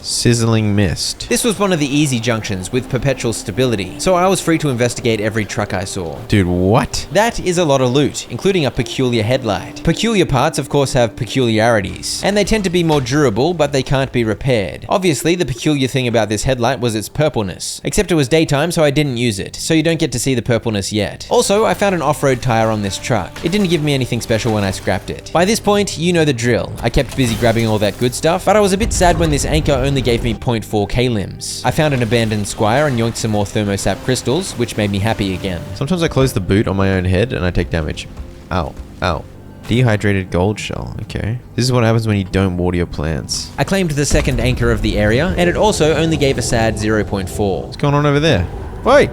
B: Sizzling mist.
A: This was one of the easy junctions with perpetual stability, so I was free to investigate every truck I saw.
B: Dude, what?
A: That is a lot of loot, including a peculiar headlight. Peculiar parts of course have peculiarities, and they tend to be more durable, but they can't be repaired. Obviously, the peculiar thing about this headlight was its purpleness, except it was daytime so I didn't use it, so you don't get to see the purpleness yet. Also, I found an off-road tire on this truck. It didn't give me anything special when I scrapped it. By this point, you know the drill. I kept busy grabbing all that good stuff, but I was a bit sad when this anchor only gave me 0.4 k-limbs. I found an abandoned squire and yoinked some more thermosap crystals, which made me happy again.
B: Sometimes I close the boot on my own head and I take damage. Ow, ow. Dehydrated gold shell, okay. This is what happens when you don't water your plants.
A: I claimed the second anchor of the area, and it also only gave a sad 0.4.
B: What's going on over there? Wait!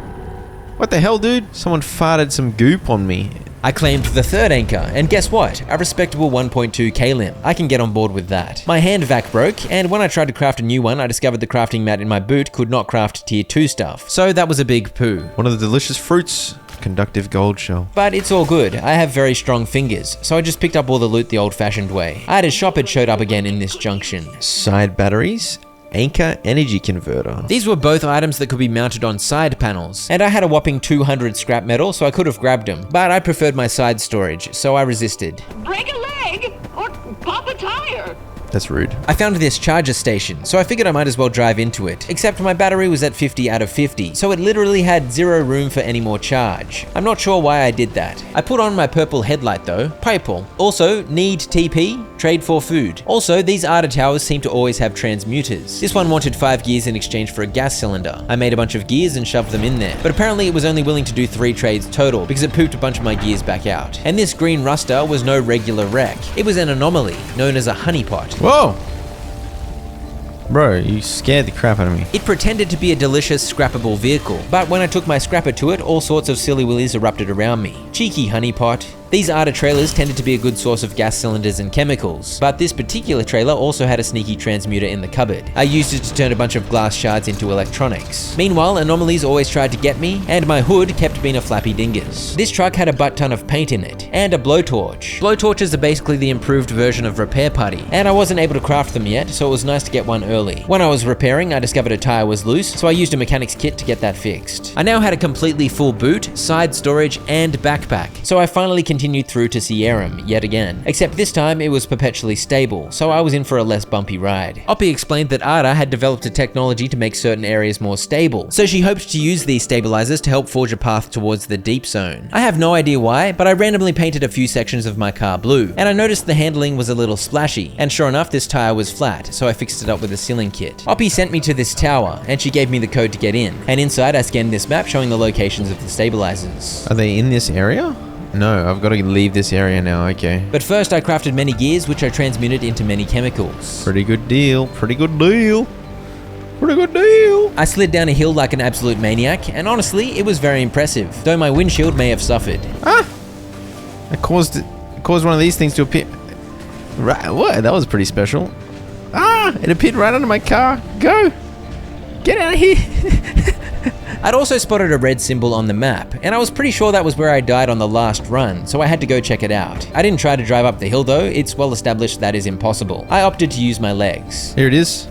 B: What the hell, dude? Someone farted some goop on me.
A: I claimed the third anchor, and guess what? A respectable 1.2 k-lim. I can get on board with that. My hand vac broke, and when I tried to craft a new one, I discovered the crafting mat in my boot could not craft tier 2 stuff. So that was a big poo.
B: One of the delicious fruits. Conductive gold shell.
A: But it's all good. I have very strong fingers, so I just picked up all the loot the old-fashioned way. I had a shop had showed up again in this junction.
B: Side batteries? Anchor energy converter.
A: These were both items that could be mounted on side panels, and I had a whopping 200 scrap metal, so I could have grabbed them, but I preferred my side storage, so I resisted.
H: Break a leg or pop a tire.
B: That's rude.
A: I found this charger station, so I figured I might as well drive into it, except my battery was at 50 out of 50, so it literally had zero room for any more charge. I'm not sure why I did that. I put on my purple headlight though. Purple. Also, need TP, trade for food. Also, these ARDA towers seem to always have transmuters. This one wanted 5 gears in exchange for a gas cylinder. I made a bunch of gears and shoved them in there, but apparently it was only willing to do 3 trades total because it pooped a bunch of my gears back out. And this green ruster was no regular wreck. It was an anomaly, known as a honeypot.
B: Whoa! Bro, you scared the crap out of me.
A: It pretended to be a delicious, scrappable vehicle, but when I took my scrapper to it, all sorts of silly willies erupted around me. Cheeky honeypot. These ARDA trailers tended to be a good source of gas cylinders and chemicals, but this particular trailer also had a sneaky transmuter in the cupboard. I used it to turn a bunch of glass shards into electronics. Meanwhile, anomalies always tried to get me, and my hood kept being a flappy dingus. This truck had a butt ton of paint in it, and a blowtorch. Blowtorches are basically the improved version of Repair Putty, and I wasn't able to craft them yet, so it was nice to get one early. When I was repairing, I discovered a tire was loose, so I used a mechanic's kit to get that fixed. I now had a completely full boot, side storage, and backpack, so I finally continued through to Sierram yet again, except this time it was perpetually stable, so I was in for a less bumpy ride. Oppie explained that ARDA had developed a technology to make certain areas more stable, so she hoped to use these stabilizers to help forge a path towards the deep zone. I have no idea why, but I randomly painted a few sections of my car blue, and I noticed the handling was a little splashy, and sure enough this tire was flat, so I fixed it up with a sealing kit. Oppie sent me to this tower, and she gave me the code to get in, and inside I scanned this map showing the locations of the stabilizers.
B: Are they in this area? No, I've got to leave this area now, okay.
A: But first I crafted many gears which I transmuted into many chemicals.
B: Pretty good deal, pretty good deal. Pretty good deal.
A: I slid down a hill like an absolute maniac, and honestly, it was very impressive, though my windshield may have suffered.
B: Ah! It caused one of these things to appear. Right, what? That was pretty special. Ah! It appeared right under my car. Go! Get out of here!
A: I'd also spotted a red symbol on the map, and I was pretty sure that was where I died on the last run, so I had to go check it out. I didn't try to drive up the hill though, it's well established that is impossible. I opted to use my legs.
B: Here it is.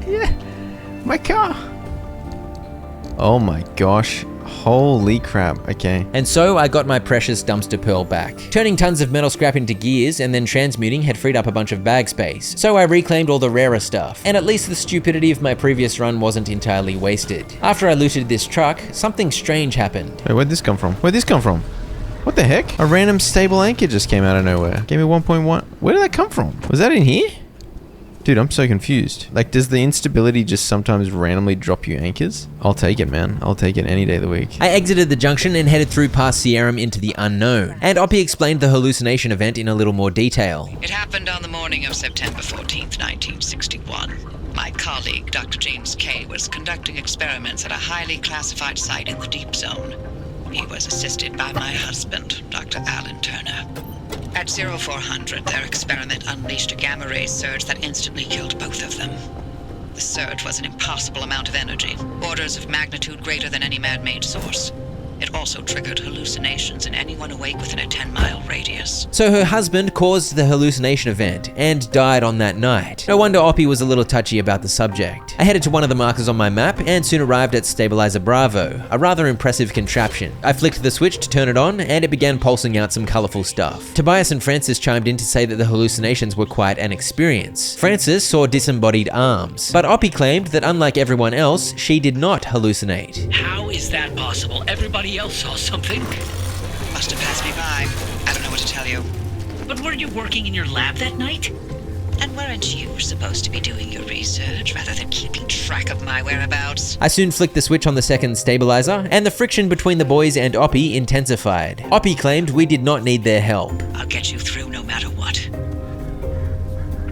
B: Yeah, my car. Oh my gosh. Holy crap, okay.
A: And so I got my precious dumpster pearl back. Turning tons of metal scrap into gears and then transmuting had freed up a bunch of bag space, so I reclaimed all the rarer stuff, and at least the stupidity of my previous run wasn't entirely wasted. After I looted this truck, something strange happened.
B: Wait, where'd this come from? Where'd this come from? What the heck? A random stable anchor just came out of nowhere. Gave me 1.1. Where did that come from? Was that in here? Dude, I'm so confused. Like, does the instability just sometimes randomly drop you anchors? I'll take it, man. I'll take it any day of the week.
A: I exited the junction and headed through past Sierram into the unknown, and Oppie explained the hallucination event in a little more detail.
E: It happened on the morning of September 14th, 1961. My colleague, Dr. James Kay, was conducting experiments at a highly classified site in the deep zone. He was assisted by my husband, Dr. Alan Turner. At 0400, their experiment unleashed a gamma-ray surge that instantly killed both of them. The surge was an impossible amount of energy, orders of magnitude greater than any man-made source. It also triggered hallucinations in anyone awake within a 10-mile radius.
A: So her husband caused the hallucination event and died on that night. No wonder Oppie was a little touchy about the subject. I headed to one of the markers on my map and soon arrived at Stabilizer Bravo, a rather impressive contraption. I flicked the switch to turn it on and it began pulsing out some colorful stuff. Tobias and Francis chimed in to say that the hallucinations were quite an experience. Francis saw disembodied arms, but Oppie claimed that unlike everyone else, she did not hallucinate.
G: How is that possible? Everybody else saw something.
E: Must have passed me by. I don't know what to tell you.
G: But weren't you working in your lab that night?
E: And weren't you supposed to be doing your research rather than keeping track of my whereabouts?
A: I soon flicked the switch on the second stabilizer, and the friction between the boys and Oppie intensified. Oppie claimed we did not need their help.
E: I'll get you through no matter what.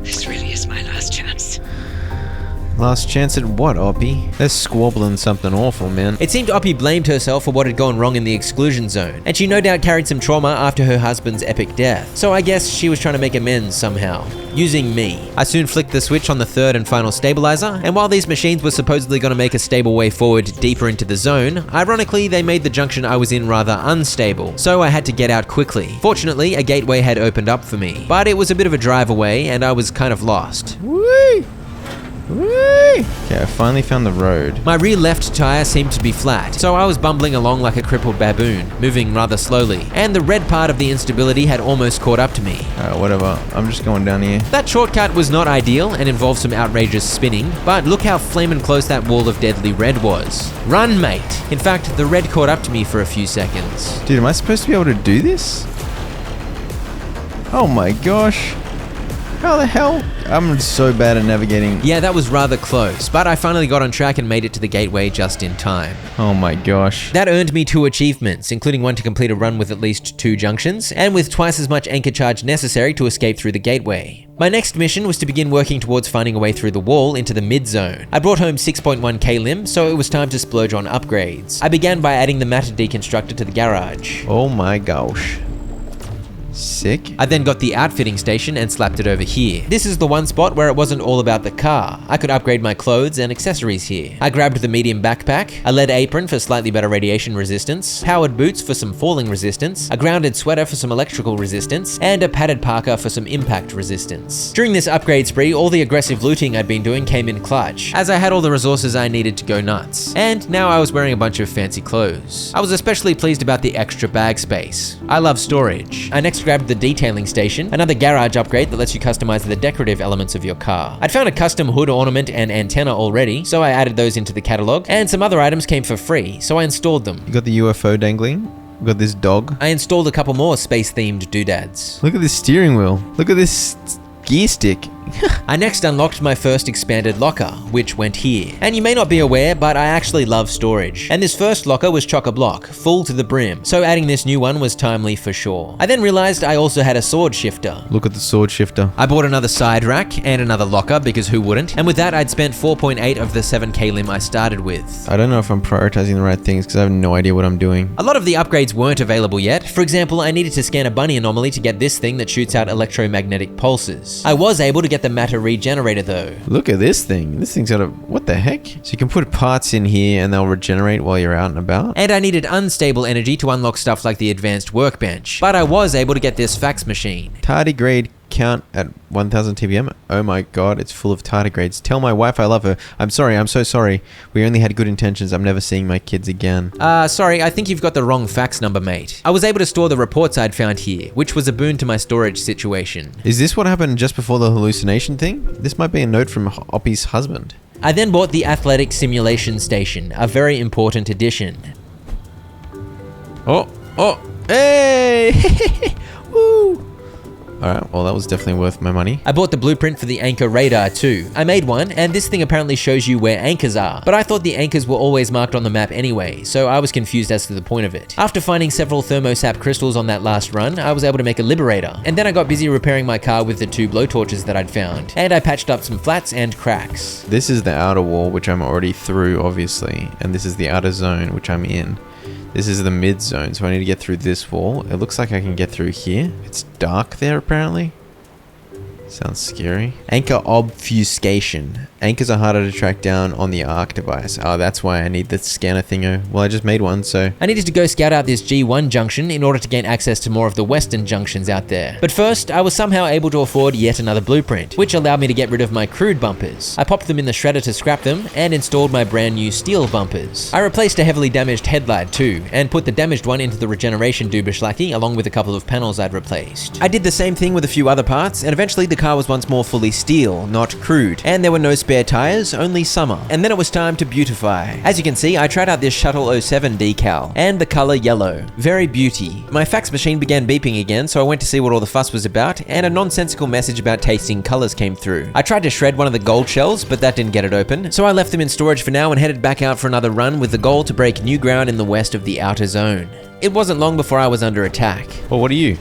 E: This really is my last chance.
B: Last chance at what, Oppie? They're squabbling something awful, man.
A: It seemed Oppie blamed herself for what had gone wrong in the exclusion zone, and she no doubt carried some trauma after her husband's epic death. So I guess she was trying to make amends somehow, using me. I soon flicked the switch on the third and final stabilizer, and while these machines were supposedly going to make a stable way forward deeper into the zone, ironically they made the junction I was in rather unstable, so I had to get out quickly. Fortunately, a gateway had opened up for me, but it was a bit of a drive away and I was kind of lost.
B: Whee! Whee! Okay, I finally found the road.
A: My rear left tire seemed to be flat, so I was bumbling along like a crippled baboon, moving rather slowly, and the red part of the instability had almost caught up to me.
B: Alright, whatever. I'm just going down here.
A: That shortcut was not ideal and involved some outrageous spinning, but look how flaming close that wall of deadly red was. Run, mate! In fact, the red caught up to me for a few seconds.
B: Dude, am I supposed to be able to do this? Oh my gosh. How the hell? I'm so bad at navigating.
A: Yeah, that was rather close, but I finally got on track and made it to the gateway just in time.
B: Oh my gosh.
A: That earned me 2 achievements, including one to complete a run with at least 2 junctions, and with twice as much anchor charge necessary to escape through the gateway. My next mission was to begin working towards finding a way through the wall into the mid-zone. I brought home 6.1k limb, so it was time to splurge on upgrades. I began by adding the matter deconstructor to the garage.
B: Oh my gosh. Sick.
A: I then got the outfitting station and slapped it over here. This is the one spot where it wasn't all about the car. I could upgrade my clothes and accessories here. I grabbed the medium backpack, a lead apron for slightly better radiation resistance, powered boots for some falling resistance, a grounded sweater for some electrical resistance, and a padded parka for some impact resistance. During this upgrade spree, all the aggressive looting I'd been doing came in clutch, as I had all the resources I needed to go nuts. And now I was wearing a bunch of fancy clothes. I was especially pleased about the extra bag space. I love storage. I next grabbed the detailing station, another garage upgrade that lets you customize the decorative elements of your car. I'd found a custom hood ornament and antenna already, so I added those into the catalog, and some other items came for free, so I installed them.
B: You got the UFO dangling? You got this dog?
A: I installed a couple more space-themed doodads.
B: Look at this steering wheel. Look at this gear stick.
A: I next unlocked my first expanded locker, which went here. And you may not be aware, but I actually love storage. And this first locker was chock-a-block, full to the brim, so adding this new one was timely for sure. I then realized I also had a sword shifter.
B: Look at the sword shifter.
A: I bought another side rack and another locker, because who wouldn't? And with that, I'd spent 4.8 of the 7k limb I started with.
B: I don't know if I'm prioritizing the right things because I have no idea what I'm doing.
A: A lot of the upgrades weren't available yet. For example, I needed to scan a bunny anomaly to get this thing that shoots out electromagnetic pulses. I was able to get the matter regenerator though.
B: Look at this thing. This thing's got a... what the heck? So you can put parts in here and they'll regenerate while you're out and about?
A: And I needed unstable energy to unlock stuff like the advanced workbench. But I was able to get this fax machine.
B: Tardigrade count at 1000 TBM. Oh my god, it's full of tardigrades. Tell my wife I love her. I'm sorry, I'm so sorry. We only had good intentions. I'm never seeing my kids again.
A: Sorry, I think you've got the wrong fax number, mate. I was able to store the reports I'd found here, which was a boon to my storage situation.
B: Is this what happened just before the hallucination thing? This might be a note from Oppie's husband.
A: I then bought the athletic simulation station, a very important addition.
B: Oh, hey! Woo! Alright, well that was definitely worth my money.
A: I bought the blueprint for the anchor radar too. I made one, and this thing apparently shows you where anchors are, but I thought the anchors were always marked on the map anyway, so I was confused as to the point of it. After finding several thermosap crystals on that last run, I was able to make a liberator, and then I got busy repairing my car with the 2 blowtorches that I'd found, and I patched up some flats and cracks.
B: This is the outer wall, which I'm already through, obviously, and this is the outer zone, which I'm in. This is the mid zone, so I need to get through this wall. It looks like I can get through here. It's dark there, apparently. Sounds scary. Anchor obfuscation. Anchors are harder to track down on the ARC device. Oh, that's why I need the scanner thingo. Well, I just made one, so...
A: I needed to go scout out this G1 junction in order to gain access to more of the western junctions out there. But first, I was somehow able to afford yet another blueprint, which allowed me to get rid of my crude bumpers. I popped them in the shredder to scrap them, and installed my brand new steel bumpers. I replaced a heavily damaged headlight too, and put the damaged one into the regeneration dubishlaki along with a couple of panels I'd replaced. I did the same thing with a few other parts, and eventually the car was once more fully steel, not crude, and there were no spare tires, only summer. And then it was time to beautify. As you can see, I tried out this Shuttle 07 decal, and the color yellow. Very beauty. My fax machine began beeping again, so I went to see what all the fuss was about, and a nonsensical message about tasting colors came through. I tried to shred one of the gold shells, but that didn't get it open, so I left them in storage for now and headed back out for another run with the goal to break new ground in the west of the outer zone. It wasn't long before I was under attack.
B: Well, what are you?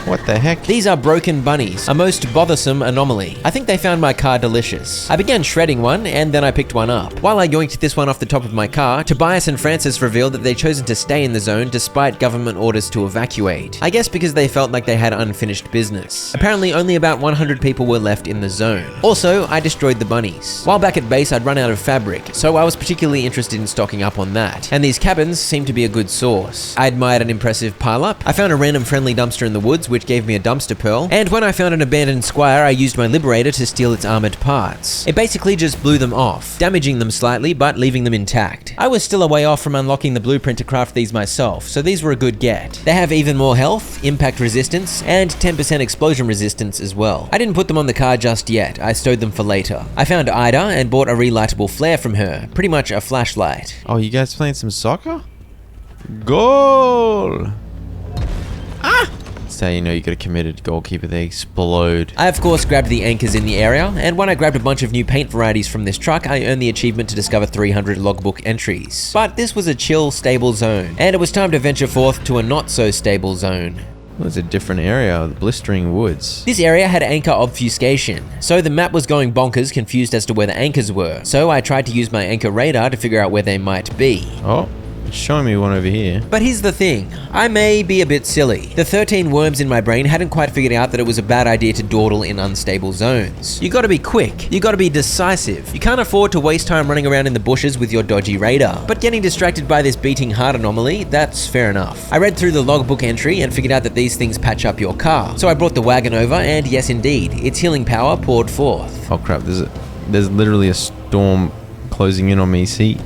B: What the heck?
A: These are broken bunnies, a most bothersome anomaly. I think they found my car delicious. I began shredding one, and then I picked one up. While I yoinked this one off the top of my car, Tobias and Francis revealed that they'd chosen to stay in the zone despite government orders to evacuate. I guess because they felt like they had unfinished business. Apparently only about 100 people were left in the zone. Also, I destroyed the bunnies. While back at base, I'd run out of fabric, so I was particularly interested in stocking up on that. And these cabins seemed to be a good source. I admired an impressive pile-up. I found a random friendly dumpster in the woods which gave me a dumpster pearl, and when I found an abandoned squire, I used my liberator to steal its armored parts. It basically just blew them off, damaging them slightly but leaving them intact. I was still a way off from unlocking the blueprint to craft these myself, so these were a good get. They have even more health, impact resistance, and 10% explosion resistance as well. I didn't put them on the car just yet, I stowed them for later. I found Ida and bought a relightable flare from her, pretty much a flashlight.
B: Oh, you guys playing some soccer? Goal! That's how you know you got a committed goalkeeper. They explode.
A: I of course grabbed the anchors in the area, and when I grabbed a bunch of new paint varieties from this truck, I earned the achievement to discover 300 logbook entries. But this was a chill, stable zone, and it was time to venture forth to a not so stable zone.
B: Well, it's a different area of the blistering woods.
A: This area had anchor obfuscation, so the map was going bonkers, confused as to where the anchors were. So I tried to use my anchor radar to figure out where they might be.
B: Oh, it's showing me one over here.
A: But here's the thing, I may be a bit silly. The 13 worms in my brain hadn't quite figured out that it was a bad idea to dawdle in unstable zones. You gotta be quick, you gotta be decisive. You can't afford to waste time running around in the bushes with your dodgy radar. But getting distracted by this beating heart anomaly, that's fair enough. I read through the logbook entry and figured out that these things patch up your car. So I brought the wagon over, and yes indeed, its healing power poured forth.
B: Oh crap, there's literally a storm closing in on me. See?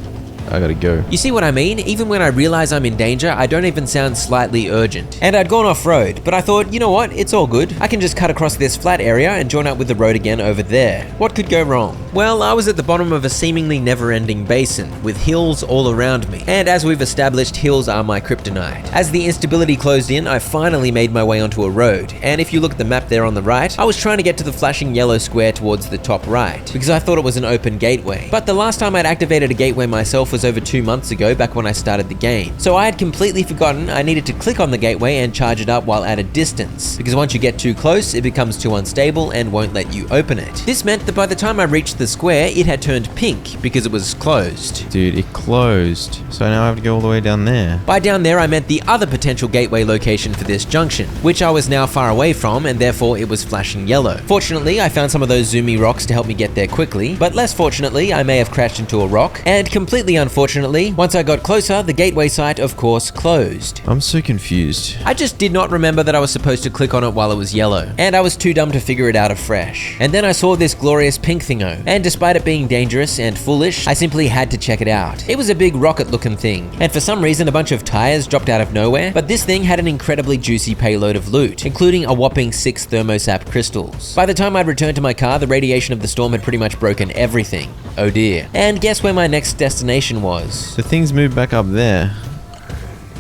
B: I gotta go.
A: You see what I mean? Even when I realize I'm in danger, I don't even sound slightly urgent. And I'd gone off-road, but I thought, you know what, it's all good. I can just cut across this flat area and join up with the road again over there. What could go wrong? Well, I was at the bottom of a seemingly never-ending basin, with hills all around me. And as we've established, hills are my kryptonite. As the instability closed in, I finally made my way onto a road. And if you look at the map there on the right, I was trying to get to the flashing yellow square towards the top right, because I thought it was an open gateway. But the last time I'd activated a gateway myself was over 2 months ago, back when I started the game. So I had completely forgotten I needed to click on the gateway and charge it up while at a distance, because once you get too close, it becomes too unstable and won't let you open it. This meant that by the time I reached the square, it had turned pink because it was closed.
B: Dude, it closed. So now I have to go all the way down there.
A: By down there, I meant the other potential gateway location for this junction, which I was now far away from, and therefore it was flashing yellow. Fortunately, I found some of those zoomy rocks to help me get there quickly, but less fortunately, I may have crashed into a rock, and completely unfortunately, once I got closer, the gateway site of course closed.
B: I'm so confused.
A: I just did not remember that I was supposed to click on it while it was yellow, and I was too dumb to figure it out afresh. And then I saw this glorious pink thingo, and despite it being dangerous and foolish, I simply had to check it out. It was a big rocket looking thing, and for some reason a bunch of tires dropped out of nowhere, but this thing had an incredibly juicy payload of loot, including a whopping 6 thermosap crystals. By the time I'd returned to my car, the radiation of the storm had pretty much broken everything. Oh dear. And guess where my next destination was?
B: The things moved back up there.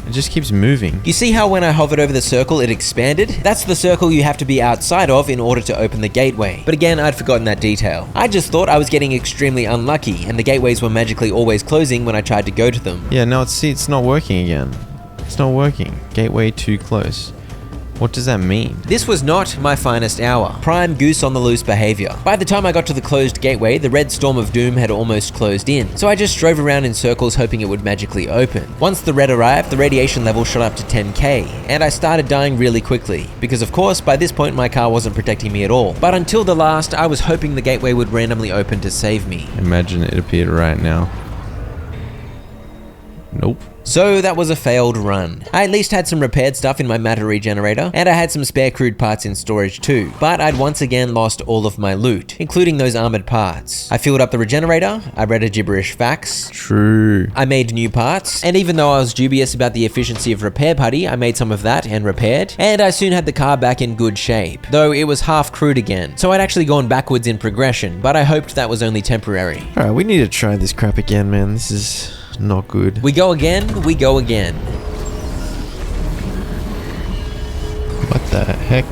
B: It just keeps moving.
A: You see how when I hovered over the circle, it expanded? That's the circle you have to be outside of in order to open the gateway. But again, I'd forgotten that detail. I just thought I was getting extremely unlucky, and the gateways were magically always closing when I tried to go to them.
B: Yeah, no, it's not working again. It's not working. Gateway too close. What does that mean?
A: This was not my finest hour. Prime goose on the loose behavior. By the time I got to the closed gateway, the red storm of doom had almost closed in, so I just drove around in circles hoping it would magically open. Once the red arrived, the radiation level shot up to 10k, and I started dying really quickly, because of course, by this point my car wasn't protecting me at all. But until the last, I was hoping the gateway would randomly open to save me.
B: Imagine it appeared right now. Nope.
A: So that was a failed run. I at least had some repaired stuff in my matter regenerator, and I had some spare crude parts in storage too, but I'd once again lost all of my loot, including those armored parts. I filled up the regenerator, I read a gibberish fax.
B: True.
A: I made new parts, and even though I was dubious about the efficiency of Repair Putty, I made some of that and repaired, and I soon had the car back in good shape, though it was half crude again, so I'd actually gone backwards in progression, but I hoped that was only temporary.
B: Alright, we need to try this crap again, man. This is not good.
A: We go again, we go again.
B: What the heck?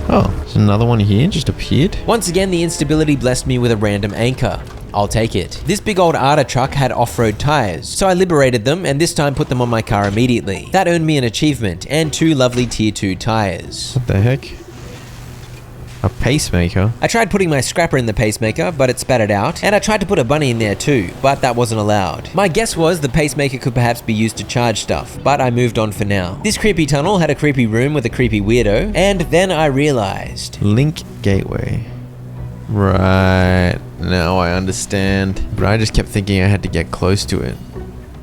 B: Oh, there's another one here, just appeared.
A: Once again, the instability blessed me with a random anchor. I'll take it. This big old Arda truck had off-road tires, so I liberated them and this time put them on my car immediately. That earned me an achievement and 2 lovely tier 2 tires.
B: What the heck? A pacemaker?
A: I tried putting my scrapper in the pacemaker, but it spat it out, and I tried to put a bunny in there too, but that wasn't allowed. My guess was the pacemaker could perhaps be used to charge stuff, but I moved on for now. This creepy tunnel had a creepy room with a creepy weirdo, and then I realized.
B: Link gateway. Right, now I understand. But I just kept thinking I had to get close to it.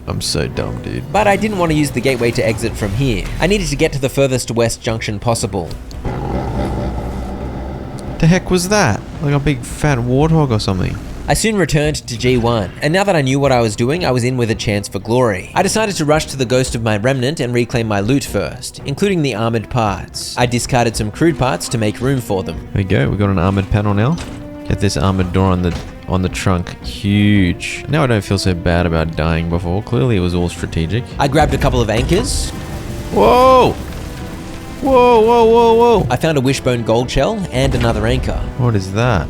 B: I'm so dumb, dude.
A: But I didn't want to use the gateway to exit from here. I needed to get to the furthest west junction possible.
B: The heck was that? Like a big fat warthog or something.
A: I soon returned to G1, and now that I knew what I was doing, I was in with a chance for glory. I decided to rush to the ghost of my remnant and reclaim my loot first, including the armored parts. I discarded some crude parts to make room for them.
B: There we go, we got an armored panel now. Get this armored door on the trunk. Huge. Now I don't feel so bad about dying before. Clearly it was all strategic.
A: I grabbed a couple of anchors.
B: Whoa! Whoa, whoa, whoa, whoa!
A: I found a wishbone gold shell and another anchor.
B: What is that?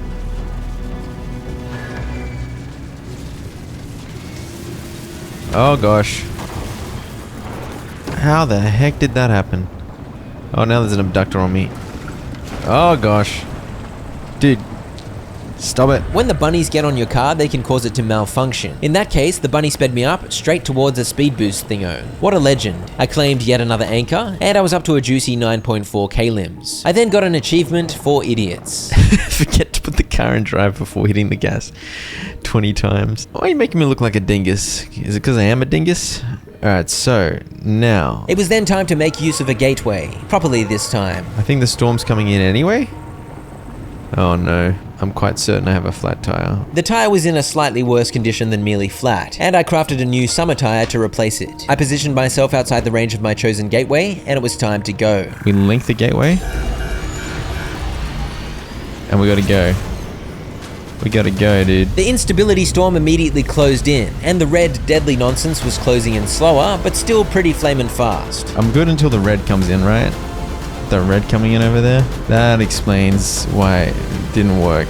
B: Oh gosh. How the heck did that happen? Oh, now there's an abductor on me. Oh gosh. Dude. Stop it.
A: When the bunnies get on your car, they can cause it to malfunction. In that case, the bunny sped me up straight towards a speed boost thingo. What a legend. I claimed yet another anchor, and I was up to a juicy 9.4 K-limbs. I then got an achievement for idiots.
B: Forget to put the car in drive before hitting the gas 20 times. Why are you making me look like a dingus? Is it because I am a dingus? Alright, so now.
A: It was then time to make use of a gateway. Properly this time.
B: I think the storm's coming in anyway? Oh no. I'm quite certain I have a flat tire.
A: The tire was in a slightly worse condition than merely flat, and I crafted a new summer tire to replace it. I positioned myself outside the range of my chosen gateway, and it was time to go.
B: We link the gateway. And we gotta go. We gotta go, dude.
A: The instability storm immediately closed in, and the red deadly nonsense was closing in slower, but still pretty flamin' fast.
B: I'm good until the red comes in, right? The red coming in over there. That explains why it didn't work.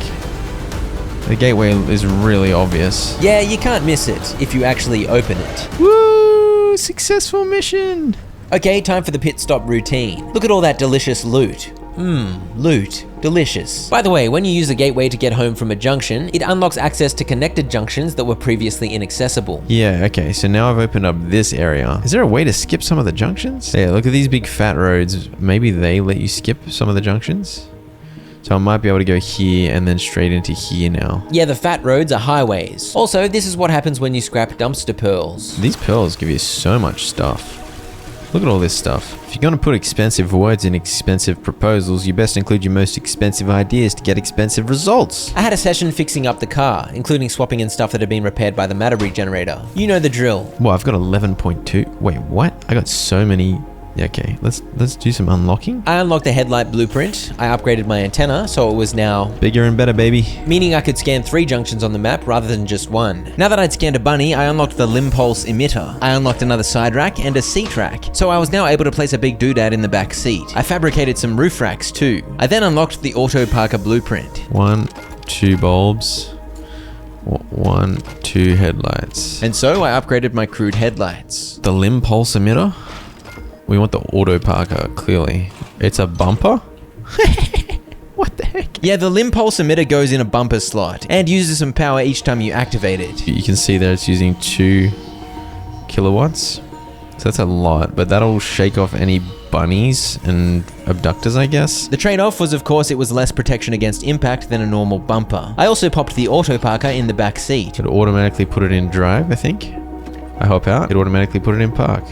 B: The gateway is really obvious.
A: Yeah, you can't miss it if you actually open it.
B: Woo! Successful mission!
A: Okay, time for the pit stop routine. Look at all that delicious loot. Loot. Delicious. By the way, when you use a gateway to get home from a junction, it unlocks access to connected junctions that were previously inaccessible.
B: Yeah, okay, so now I've opened up this area. Is there a way to skip some of the junctions? Yeah, look at these big fat roads. Maybe they let you skip some of the junctions? So I might be able to go here and then straight into here now.
A: Yeah, the fat roads are highways. Also, this is what happens when you scrap dumpster pearls.
B: These pearls give you so much stuff. Look at all this stuff. If you're going to put expensive words in expensive proposals, you best include your most expensive ideas to get expensive results.
A: I had a session fixing up the car, including swapping in stuff that had been repaired by the matter regenerator. You know the drill.
B: Well, I've got 11.2. Wait, what? I got so many. Yeah, okay, let's do some unlocking.
A: I unlocked the headlight blueprint. I upgraded my antenna, so it was now
B: bigger and better, baby.
A: Meaning I could scan 3 junctions on the map rather than just 1. Now that I'd scanned a bunny, I unlocked the limb pulse emitter. I unlocked another side rack and a seat rack, so I was now able to place a big doodad in the back seat. I fabricated some roof racks too. I then unlocked the auto parker blueprint.
B: 1, 2 bulbs. 1, 2 headlights.
A: And so I upgraded my crude headlights.
B: The limb pulse emitter? We want the auto parker, clearly. It's a bumper? What the heck?
A: Yeah, the limb pulse emitter goes in a bumper slot and uses some power each time you activate it.
B: You can see there it's using 2 kilowatts. So that's a lot, but that'll shake off any bunnies and abductors, I guess.
A: The trade-off was, of course, it was less protection against impact than a normal bumper. I also popped the auto parker in the back seat.
B: It automatically put it in drive, I think. I hop out, it automatically put it in park.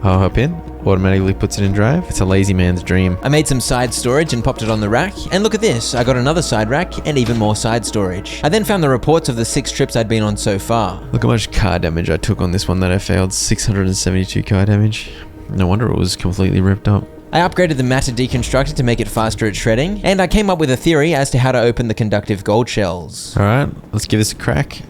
B: I'll hop in, automatically puts it in drive. It's a lazy man's dream.
A: I made some side storage and popped it on the rack, and look at this, I got another side rack and even more side storage. I then found the reports of the 6 trips I'd been on so far.
B: Look how much car damage I took on this one that I failed. 672 car damage. No wonder it was completely ripped up.
A: I upgraded the matter deconstructor to make it faster at shredding, and I came up with a theory as to how to open the conductive gold shells.
B: Alright, let's give this a crack.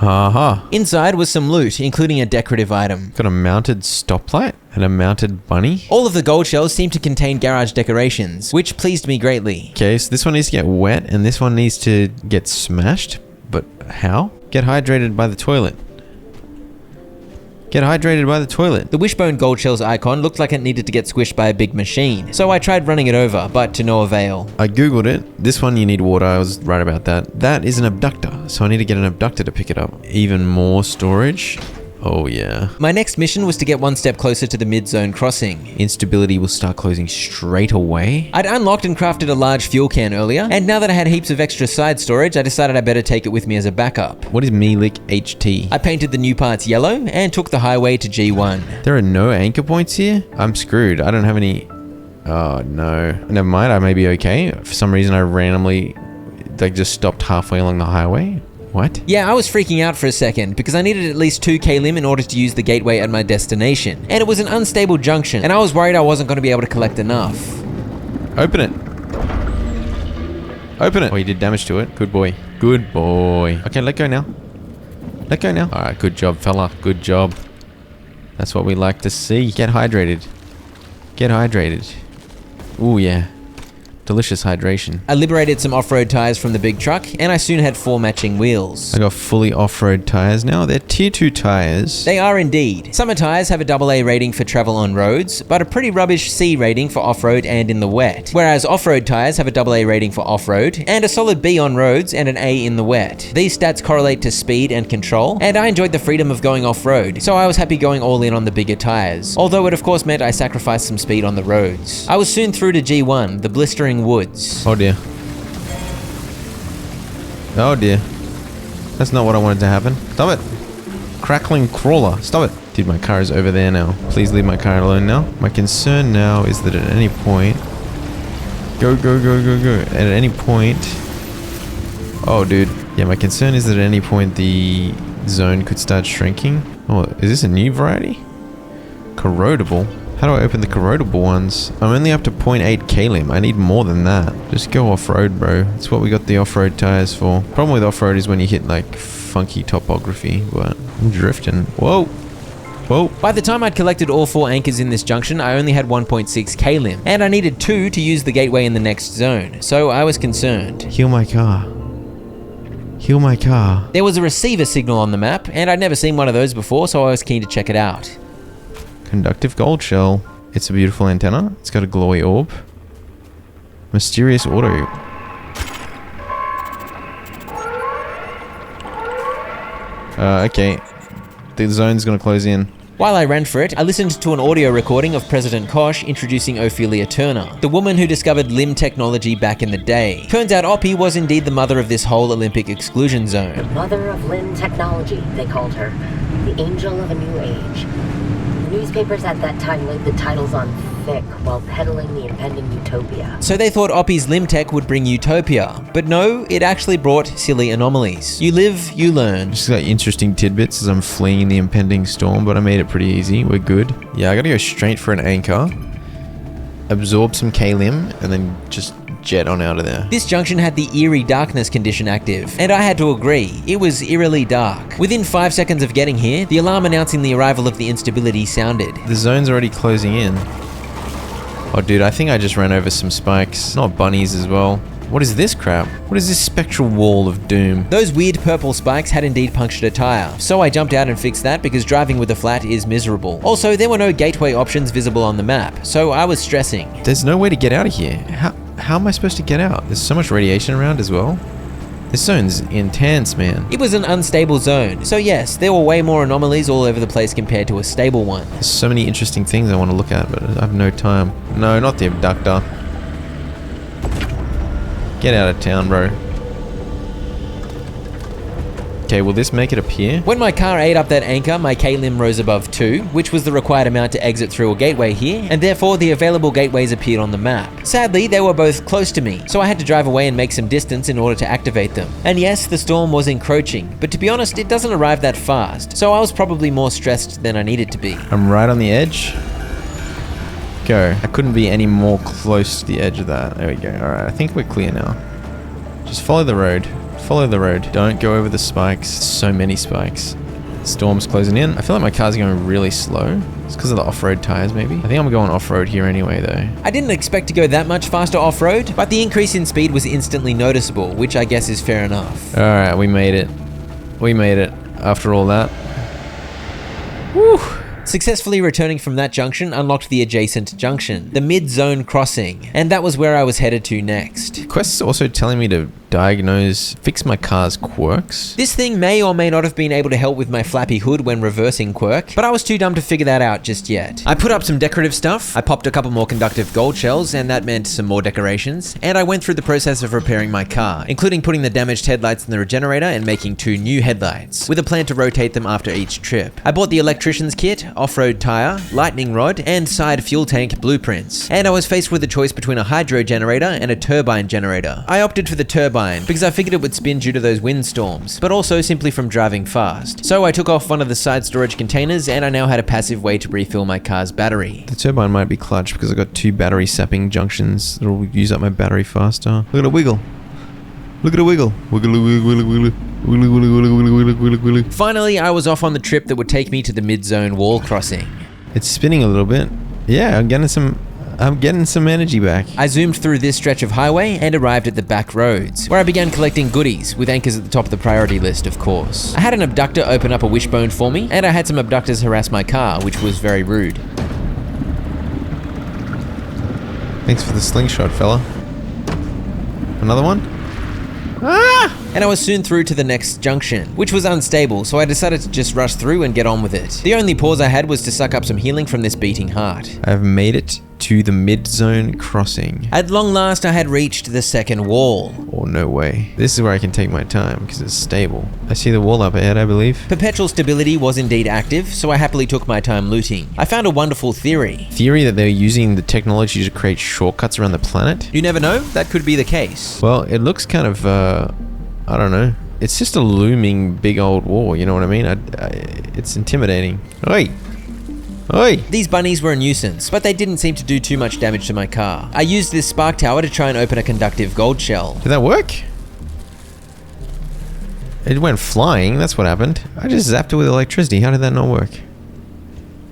B: Aha.
A: Inside was some loot, including a decorative item.
B: Got a mounted stoplight and a mounted bunny.
A: All of the gold shells seemed to contain garage decorations, which pleased me greatly.
B: Okay, so this one needs to get wet and this one needs to get smashed. But how? Get hydrated by the toilet. Get hydrated by the toilet.
A: The wishbone gold shells icon looked like it needed to get squished by a big machine, so I tried running it over, but to no avail.
B: I googled it. This one you need water, I was right about that. That is an abductor, so I need to get an abductor to pick it up. Even more storage. Oh yeah.
A: My next mission was to get one step closer to the mid-zone crossing.
B: Instability will start closing straight away.
A: I'd unlocked and crafted a large fuel can earlier, and now that I had heaps of extra side storage, I decided I better take it with me as a backup.
B: What is Melik HT?
A: I painted the new parts yellow and took the highway to G1.
B: There are no anchor points here? I'm screwed. I don't have any... Oh no. Never mind, I may be okay. For some reason I randomly just stopped halfway along the highway. What?
A: Yeah, I was freaking out for a second because I needed at least 2 klim in order to use the gateway at my destination. And it was an unstable junction, and I was worried I wasn't going to be able to collect enough.
B: Open it. Open it. Oh, you did damage to it. Good boy. Good boy. Okay, let go now. Let go now. Alright, good job, fella. Good job. That's what we like to see. Get hydrated. Get hydrated. Ooh, yeah. Delicious hydration.
A: I liberated some off-road tires from the big truck, and I soon had 4 matching wheels.
B: I got fully off-road tires now. They're tier 2 tires.
A: They are indeed. Summer tires have a AA rating for travel on roads, but a pretty rubbish C rating for off-road and in the wet. Whereas off-road tires have a AA rating for off-road, and a solid B on roads and an A in the wet. These stats correlate to speed and control, and I enjoyed the freedom of going off-road, so I was happy going all in on the bigger tires. Although it of course meant I sacrificed some speed on the roads. I was soon through to G1, the blistering woods.
B: Oh dear. Oh dear. That's not what I wanted to happen. Stop it. Crackling crawler. Stop it. Dude, my car is over there now. Please leave my car alone now. My concern now is that at any point... Go, go, go, go, go. And at any point... Oh, dude. Yeah, my concern is that at any point the zone could start shrinking. Oh, is this a new variety? Corrodable. How do I open the corrodable ones? I'm only up to 0.8 klim. I need more than that. Just go off-road, bro. That's what we got the off-road tires for. Problem with off-road is when you hit like funky topography, but I'm drifting. Whoa. Whoa.
A: By the time I'd collected all 4 anchors in this junction, I only had 1.6 klim, and I needed 2 to use the gateway in the next zone, so I was concerned.
B: Heal my car. Heal my car.
A: There was a receiver signal on the map, and I'd never seen one of those before, so I was keen to check it out.
B: Conductive gold shell. It's a beautiful antenna. It's got a glowy orb. Mysterious auto. Okay. The zone's gonna close in.
A: While I ran for it, I listened to an audio recording of President Koch introducing Ophelia Turner, the woman who discovered limb technology back in the day. Turns out Oppie was indeed the mother of this whole Olympic exclusion zone.
I: Mother of limb technology, they called her. The angel of a new age. The newspapers at that time laid the titles on thick while peddling the impending utopia.
A: So they thought Oppie's limb tech would bring utopia, but no, it actually brought silly anomalies. You live, you learn.
B: Just got interesting tidbits as I'm fleeing the impending storm, but I made it pretty easy. We're good. Yeah, I gotta go straight for an anchor, absorb some klim, and then just jet on out of there.
A: This junction had the eerie darkness condition active, and I had to agree, it was eerily dark. Within 5 seconds of getting here, the alarm announcing the arrival of the instability sounded.
B: The zone's already closing in. Oh dude, I think I just ran over some spikes. Not bunnies as well. What is this crap? What is this spectral wall of doom?
A: Those weird purple spikes had indeed punctured a tire, so I jumped out and fixed that because driving with a flat is miserable. Also, there were no gateway options visible on the map, so I was stressing.
B: There's no way to get out of here. How am I supposed to get out? There's so much radiation around as well. This zone's intense, man.
A: It was an unstable zone, so yes, there were way more anomalies all over the place compared to a stable one.
B: There's so many interesting things I want to look at, but I have no time. No, not the abductor. Get out of town, bro. Okay, will this make it appear?
A: When my car ate up that anchor, my klim rose above 2, which was the required amount to exit through a gateway here, and therefore the available gateways appeared on the map. Sadly, they were both close to me, so I had to drive away and make some distance in order to activate them. And yes, the storm was encroaching, but to be honest, it doesn't arrive that fast, so I was probably more stressed than I needed to be.
B: I'm right on the edge. Go. I couldn't be any more close to the edge of that. There we go. Alright, I think we're clear now. Just follow the road. Follow the road. Don't go over the spikes. So many spikes. Storm's closing in. I feel like my car's going really slow. It's because of the off-road tires, maybe. I think I'm going off-road here anyway, though.
A: I didn't expect to go that much faster off-road, but the increase in speed was instantly noticeable, which I guess is fair enough.
B: Alright, we made it. We made it. After all that. Woo!
A: Successfully returning from that junction unlocked the adjacent junction, the mid-zone crossing, and that was where I was headed to next.
B: Quest is also telling me to fix my car's quirks.
A: This thing may or may not have been able to help with my flappy hood when reversing quirk, but I was too dumb to figure that out just yet. I put up some decorative stuff, I popped a couple more conductive gold shells, and that meant some more decorations, and I went through the process of repairing my car, including putting the damaged headlights in the regenerator and making 2 new headlights, with a plan to rotate them after each trip. I bought the electrician's kit, off-road tire, lightning rod, and side fuel tank blueprints, and I was faced with a choice between a hydro generator and a turbine generator. I opted for the turbine because I figured it would spin due to those windstorms, but also simply from driving fast. So I took off one of the side storage containers, and I now had a passive way to refill my car's battery.
B: The turbine might be clutch because I've got 2 battery sapping junctions that'll use up my battery faster. Look at it wiggle. Look at it wiggle. Wiggle, wiggle, wiggle, wiggle. Wiggle, wiggle, wiggle, wiggle, wiggle, wiggle.
A: Finally, I was off on the trip that would take me to the mid-zone wall crossing.
B: It's spinning a little bit. Yeah, I'm getting some energy back.
A: I zoomed through this stretch of highway and arrived at the back roads, where I began collecting goodies, with anchors at the top of the priority list, of course. I had an abductor open up a wishbone for me, and I had some abductors harass my car, which was very rude.
B: Thanks for the slingshot, fella. Another one?
A: Ah! And I was soon through to the next junction, which was unstable, so I decided to just rush through and get on with it. The only pause I had was to suck up some healing from this beating heart.
B: I've made it to the mid-zone crossing.
A: At long last, I had reached the second wall.
B: Oh, no way. This is where I can take my time, because it's stable. I see the wall up ahead, I believe.
A: Perpetual stability was indeed active, so I happily took my time looting. I found a wonderful theory.
B: Theory that they're using the technology to create shortcuts around the planet?
A: You never know, that could be the case.
B: Well, it looks kind of, I don't know. It's just a looming big old wall, you know what I mean? It's intimidating. Oi! Oi!
A: These bunnies were a nuisance, but they didn't seem to do too much damage to my car. I used this spark tower to try and open a conductive gold shell.
B: Did that work? It went flying, that's what happened. I just zapped it with electricity. How did that not work?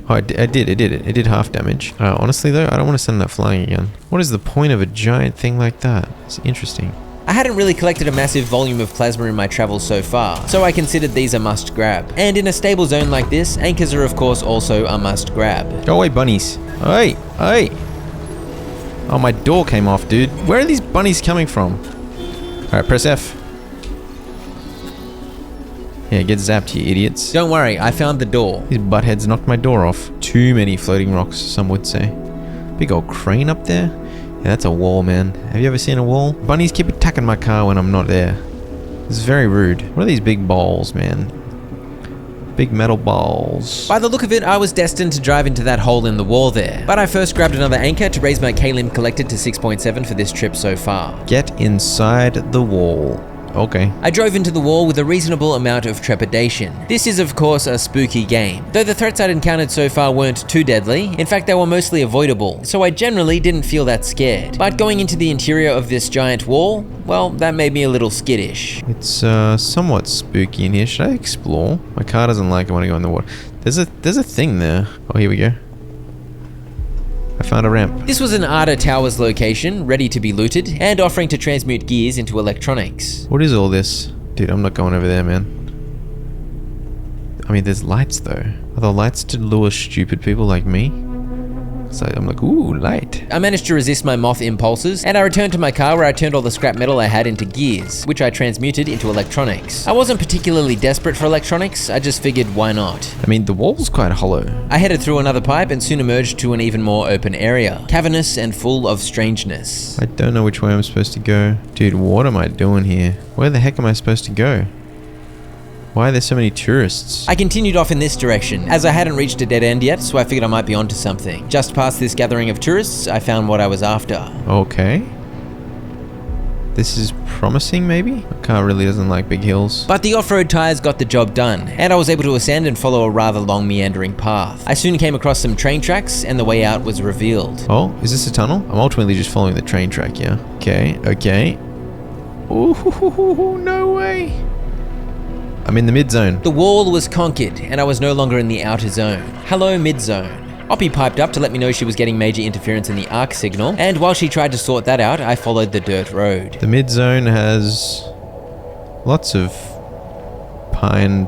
B: Oh, it did. It did half damage. Honestly though, I don't want to send that flying again. What is the point of a giant thing like that? It's interesting.
A: I hadn't really collected a massive volume of plasma in my travels so far, so I considered these a must grab. And in a stable zone like this, anchors are of course also a must grab.
B: Go away, bunnies. Oi! Oi! Oh, my door came off, dude. Where are these bunnies coming from? Alright, press F. Yeah, get zapped, you idiots.
A: Don't worry, I found the door.
B: These buttheads knocked my door off. Too many floating rocks, some would say. Big old crane up there. Yeah, that's a wall, man. Have you ever seen a wall? Bunnies keep attacking my car when I'm not there. This is very rude. What are these big balls, man? Big metal balls.
A: By the look of it, I was destined to drive into that hole in the wall there. But I first grabbed another anchor to raise my K-limb collected to 6.7 for this trip so far.
B: Get inside the wall. Okay.
A: I drove into the wall with a reasonable amount of trepidation. This is of course a spooky game, though the threats I'd encountered so far weren't too deadly. In fact, they were mostly avoidable, so I generally didn't feel that scared. But going into the interior of this giant wall, well, that made me a little skittish.
B: It's somewhat spooky in here. Should I explore? My car doesn't like it when I go in the water. There's a thing there. Oh, here we go. I found a ramp.
A: This was an Arda Towers location, ready to be looted, and offering to transmute gears into electronics.
B: What is all this? Dude, I'm not going over there, man. I mean, there's lights, though. Are the lights to lure stupid people like me? So I'm like, ooh, light.
A: I managed to resist my moth impulses, and I returned to my car where I turned all the scrap metal I had into gears, which I transmuted into electronics. I wasn't particularly desperate for electronics, I just figured why not.
B: I mean, the wall's quite hollow.
A: I headed through another pipe and soon emerged to an even more open area, cavernous and full of strangeness.
B: I don't know which way I'm supposed to go. Dude, what am I doing here? Where the heck am I supposed to go? Why are there so many tourists?
A: I continued off in this direction, as I hadn't reached a dead end yet, so I figured I might be onto something. Just past this gathering of tourists, I found what I was after.
B: Okay. This is promising, maybe? My car really doesn't like big hills.
A: But the off-road tires got the job done, and I was able to ascend and follow a rather long meandering path. I soon came across some train tracks, and the way out was revealed.
B: Oh, is this a tunnel? I'm ultimately just following the train track, yeah? Okay, okay. Ooh, no way. I'm in the mid-zone.
A: The wall was conquered, and I was no longer in the outer zone. Hello, mid-zone. Oppie piped up to let me know she was getting major interference in the arc signal, and while she tried to sort that out, I followed the dirt road.
B: The mid-zone has lots of pine,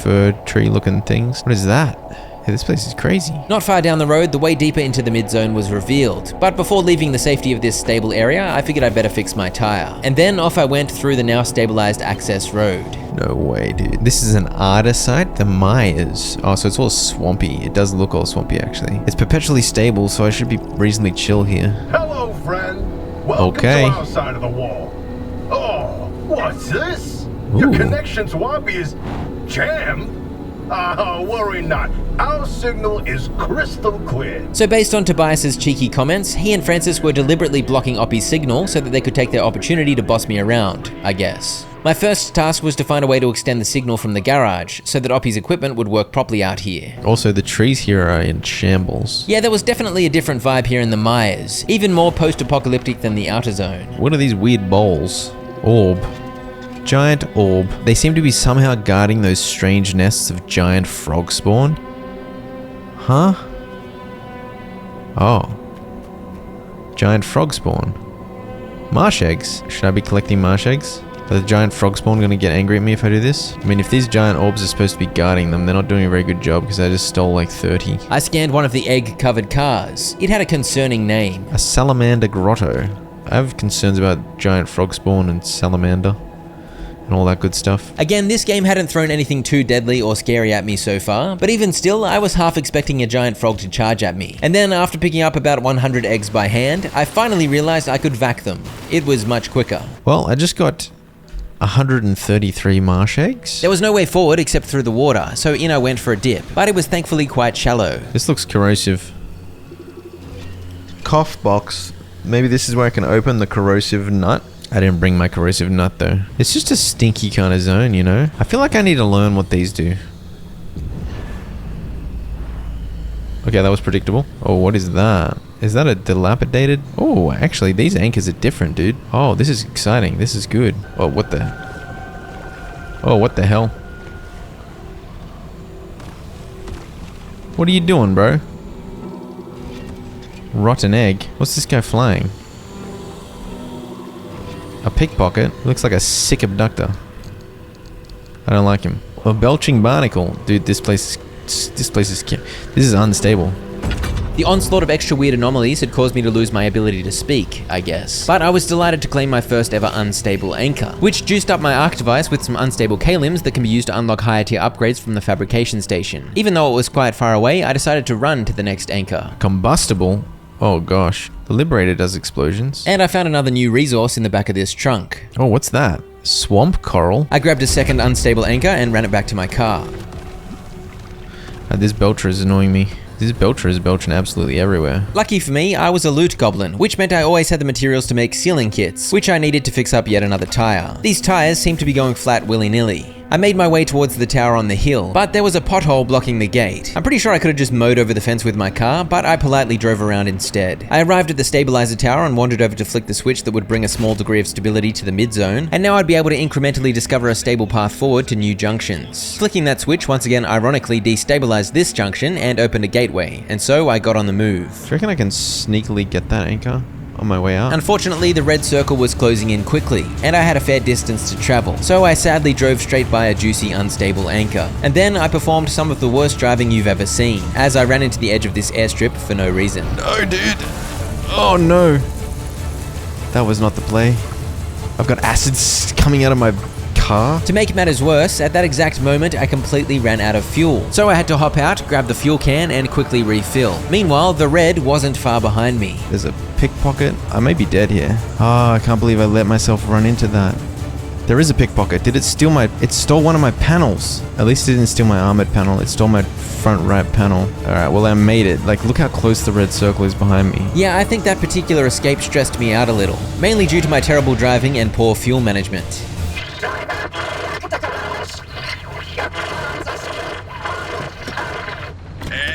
B: fir tree looking things. What is that? Hey, this place is crazy.
A: Not far down the road, the way deeper into the mid-zone was revealed, but before leaving the safety of this stable area, I figured I'd better fix my tire. And then off I went through the now stabilized access road.
B: No way, dude. This is an ARDA site? The Myers. Oh, so it's all swampy. It does look all swampy, actually. It's perpetually stable, so I should be reasonably chill here.
F: Hello, friend. Welcome to our side of the wall. Oh, what's this? Your connection to Wabi is jammed? Worry not. Our signal is crystal clear.
A: So based on Tobias's cheeky comments, he and Francis were deliberately blocking Oppie's signal so that they could take their opportunity to boss me around, I guess. My first task was to find a way to extend the signal from the garage so that Oppie's equipment would work properly out here.
B: Also, the trees here are in shambles.
A: Yeah, there was definitely a different vibe here in the Myers, even more post-apocalyptic than the outer zone.
B: What are these weird bowls? Orb. Giant orb. They seem to be somehow guarding those strange nests of giant frog spawn. Huh? Oh. Giant frog spawn. Marsh eggs. Should I be collecting marsh eggs? Are the giant frog spawn going to get angry at me if I do this? I mean, if these giant orbs are supposed to be guarding them, they're not doing a very good job because I just stole like 30.
A: I scanned one of the egg-covered cars. It had a concerning name.
B: A salamander grotto. I have concerns about giant frog spawn and salamander and all that good stuff.
A: Again, this game hadn't thrown anything too deadly or scary at me so far, but even still, I was half expecting a giant frog to charge at me. And then after picking up about 100 eggs by hand, I finally realized I could vac them. It was much quicker.
B: Well, I just got 133 marsh eggs.
A: There was no way forward except through the water, so in I went for a dip, but it was thankfully quite shallow.
B: This looks corrosive. Cough box. Maybe this is where I can open the corrosive nut. I didn't bring my corrosive nut though. It's just a stinky kind of zone, you know? I feel like I need to learn what these do. Okay, that was predictable. Oh, what is that? Is that a dilapidated? Oh, actually, these anchors are different, dude. Oh, this is exciting. This is good. Oh, what the? Oh, what the hell? What are you doing, bro? Rotten egg. What's this guy flying? A pickpocket. Looks like a sick abductor. I don't like him. A belching barnacle. Dude, this place is unstable.
A: The onslaught of extra weird anomalies had caused me to lose my ability to speak, I guess. But I was delighted to claim my first ever unstable anchor, which juiced up my arc device with some unstable K-limbs that can be used to unlock higher tier upgrades from the fabrication station. Even though it was quite far away, I decided to run to the next anchor.
B: Combustible? Oh gosh. The Liberator does explosions.
A: And I found another new resource in the back of this trunk.
B: Oh, what's that? Swamp coral?
A: I grabbed a second unstable anchor and ran it back to my car.
B: This belcher is annoying me. This belcher is belching absolutely everywhere.
A: Lucky for me, I was a loot goblin, which meant I always had the materials to make sealing kits, which I needed to fix up yet another tire. These tires seemed to be going flat willy-nilly. I made my way towards the tower on the hill, but there was a pothole blocking the gate. I'm pretty sure I could have just mowed over the fence with my car, but I politely drove around instead. I arrived at the stabilizer tower and wandered over to flick the switch that would bring a small degree of stability to the mid-zone, and now I'd be able to incrementally discover a stable path forward to new junctions. Flicking that switch once again ironically destabilized this junction and opened a gateway, and so I got on the move.
B: Do you reckon I can sneakily get that anchor on my way out?
A: Unfortunately, the red circle was closing in quickly, and I had a fair distance to travel, so I sadly drove straight by a juicy, unstable anchor. And then I performed some of the worst driving you've ever seen, as I ran into the edge of this airstrip for no reason.
B: No, dude. Oh no. That was not the play. I've got acids coming out of my car.
A: To make matters worse, at that exact moment, I completely ran out of fuel. So I had to hop out, grab the fuel can, and quickly refill. Meanwhile, the red wasn't far behind me.
B: There's a pickpocket. I may be dead here. Oh, I can't believe I let myself run into that. There is a pickpocket. Did it steal it stole one of my panels. At least it didn't steal my armored panel. It stole my front right panel. Alright, well I made it. Like, look how close the red circle is behind me.
A: Yeah, I think that particular escape stressed me out a little. Mainly due to my terrible driving and poor fuel management.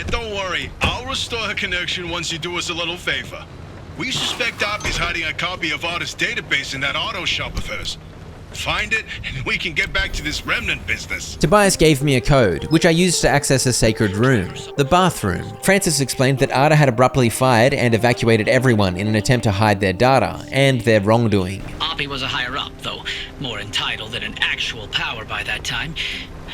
C: Don't worry, I'll restore her connection once you do us a little favor. We suspect Oppie's hiding a copy of Arda's database in that auto shop of hers. Find it, and we can get back to this remnant business.
A: Tobias gave me a code, which I used to access a sacred room, the bathroom. Francis explained that Arda had abruptly fired and evacuated everyone in an attempt to hide their data and their wrongdoing.
G: Oppie was a higher-up, though more entitled than an actual power by that time.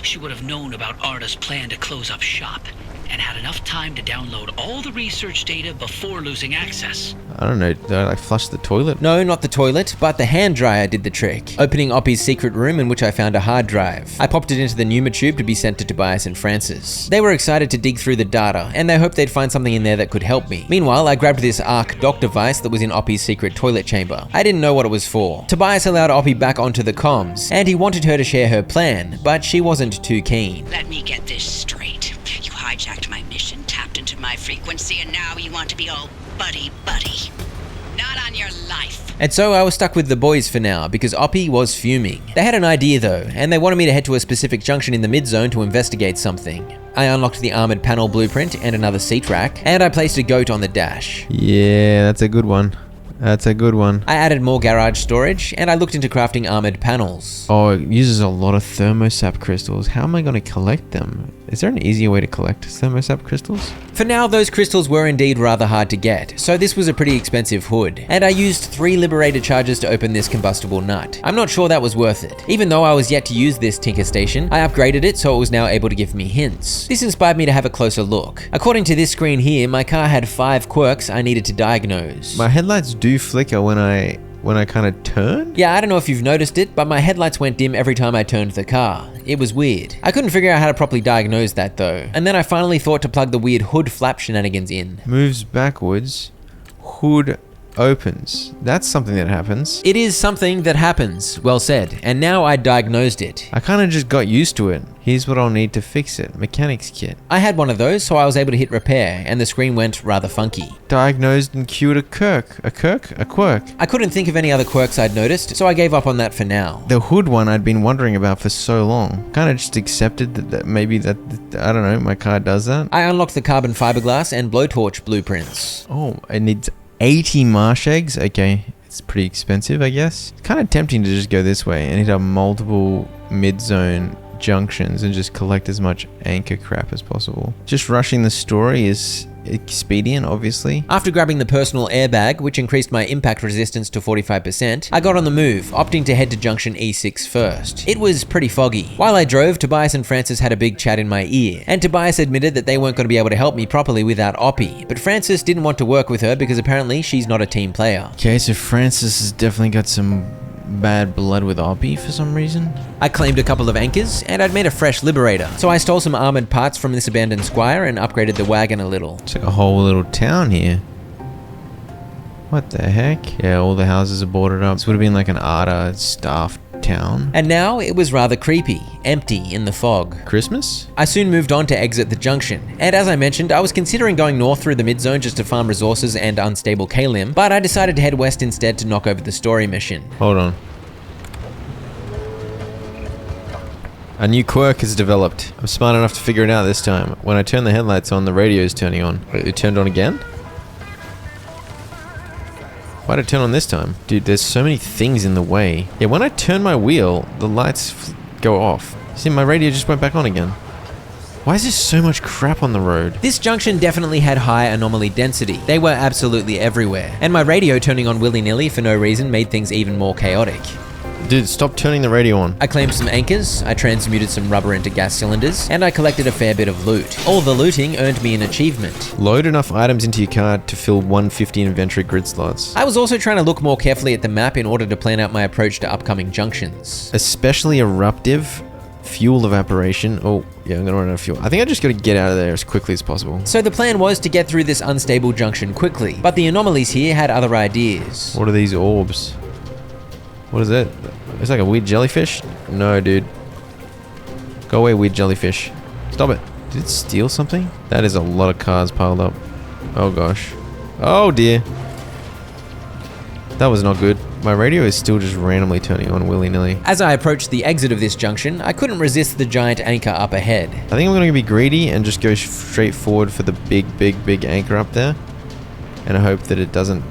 G: She would have known about Arda's plan to close up shop. and had enough time to download all the research data before losing access.
B: I don't know, did I like flush the toilet?
A: No, not the toilet, but the hand dryer did the trick, opening Oppie's secret room in which I found a hard drive. I popped it into the pneuma tube to be sent to Tobias and Francis. They were excited to dig through the data, and they hoped they'd find something in there that could help me. Meanwhile, I grabbed this Arc dock device that was in Oppie's secret toilet chamber. I didn't know what it was for. Tobias allowed Oppie back onto the comms, and he wanted her to share her plan, but she wasn't too keen.
E: Let me get this straight. You hijacked my mission, tapped into my frequency, and now you want to be all buddy-buddy. Not on your life.
A: And so I was stuck with the boys for now, because Oppie was fuming. They had an idea though, and they wanted me to head to a specific junction in the mid-zone to investigate something. I unlocked the armored panel blueprint and another seat rack, and I placed a goat on the dash.
B: Yeah, that's a good one. That's a good one.
A: I added more garage storage, and I looked into crafting armored panels.
B: Oh, it uses a lot of thermosap crystals. How am I going to collect them? Is there an easier way to collect thermosap crystals?
A: For now, those crystals were indeed rather hard to get, so this was a pretty expensive hood, and I used 3 liberator charges to open this combustible nut. I'm not sure that was worth it. Even though I was yet to use this Tinker Station, I upgraded it so it was now able to give me hints. This inspired me to have a closer look. According to this screen here, my car had 5 quirks I needed to diagnose.
B: My headlights do flicker when I kind of turn?
A: Yeah, I don't know if you've noticed it, but my headlights went dim every time I turned the car. It was weird. I couldn't figure out how to properly diagnose that though, and then I finally thought to plug the weird hood flap shenanigans in.
B: Moves backwards, hood opens. That's something that happens.
A: It is something that happens, well said, and now I diagnosed it.
B: I kind of just got used to it. Here's what I'll need to fix it. Mechanics kit.
A: I had one of those, so I was able to hit repair, and the screen went rather funky.
B: Diagnosed and cured a quirk. A quirk?
A: I couldn't think of any other quirks I'd noticed, so I gave up on that for now.
B: The hood one I'd been wondering about for so long. Kind of just accepted that maybe that, I don't know, my car does that.
A: I unlocked the carbon fiberglass and blowtorch blueprints.
B: Oh, it needs 80 marsh eggs? Okay, it's pretty expensive, I guess. It's kind of tempting to just go this way and hit up multiple mid-zone junctions and just collect as much anchor crap as possible. Just rushing the story is expedient, obviously.
A: After grabbing the personal airbag, which increased my impact resistance to 45%, I got on the move, opting to head to junction E6 first. It was pretty foggy. While I drove, Tobias and Francis had a big chat in my ear, and Tobias admitted that they weren't going to be able to help me properly without Oppie, but Francis didn't want to work with her because apparently she's not a team player.
B: Okay, so Francis has definitely got some bad blood with Oppie for some reason.
A: I claimed a couple of anchors, and I'd made a fresh liberator, so I stole some armored parts from this abandoned squire and upgraded the wagon a little.
B: It's like a whole little town here. What the heck? Yeah, all the houses are boarded up. This would have been like an ARDA staff town.
A: And now it was rather creepy, empty in the fog.
B: Christmas?
A: I soon moved on to exit the junction, and as I mentioned, I was considering going north through the mid-zone just to farm resources and unstable K-Lim, but I decided to head west instead to knock over the story mission.
B: Hold on. A new quirk is developed. I'm smart enough to figure it out this time. When I turn the headlights on, the radio is turning on. It turned on again? Why'd it turn on this time? Dude, there's so many things in the way. Yeah, when I turn my wheel, the lights go off. See, my radio just went back on again. Why is there so much crap on the road?
A: This junction definitely had high anomaly density. They were absolutely everywhere. And my radio turning on willy-nilly for no reason made things even more chaotic.
B: Dude, stop turning the radio on.
A: I claimed some anchors, I transmuted some rubber into gas cylinders, and I collected a fair bit of loot. All the looting earned me an achievement.
B: Load enough items into your car to fill 150 inventory grid slots.
A: I was also trying to look more carefully at the map in order to plan out my approach to upcoming junctions.
B: Especially eruptive, fuel evaporation. Oh, yeah, I'm gonna run out of fuel. I think I just gotta get out of there as quickly as possible.
A: So the plan was to get through this unstable junction quickly, but the anomalies here had other ideas.
B: What are these orbs? What is it? It's like a weird jellyfish? No, dude. Go away, weird jellyfish. Stop it. Did it steal something? That is a lot of cars piled up. Oh gosh. Oh dear. That was not good. My radio is still just randomly turning on willy-nilly.
A: As I approached the exit of this junction, I couldn't resist the giant anchor up ahead.
B: I think I'm gonna be greedy and just go straight forward for the big anchor up there. And I hope that it doesn't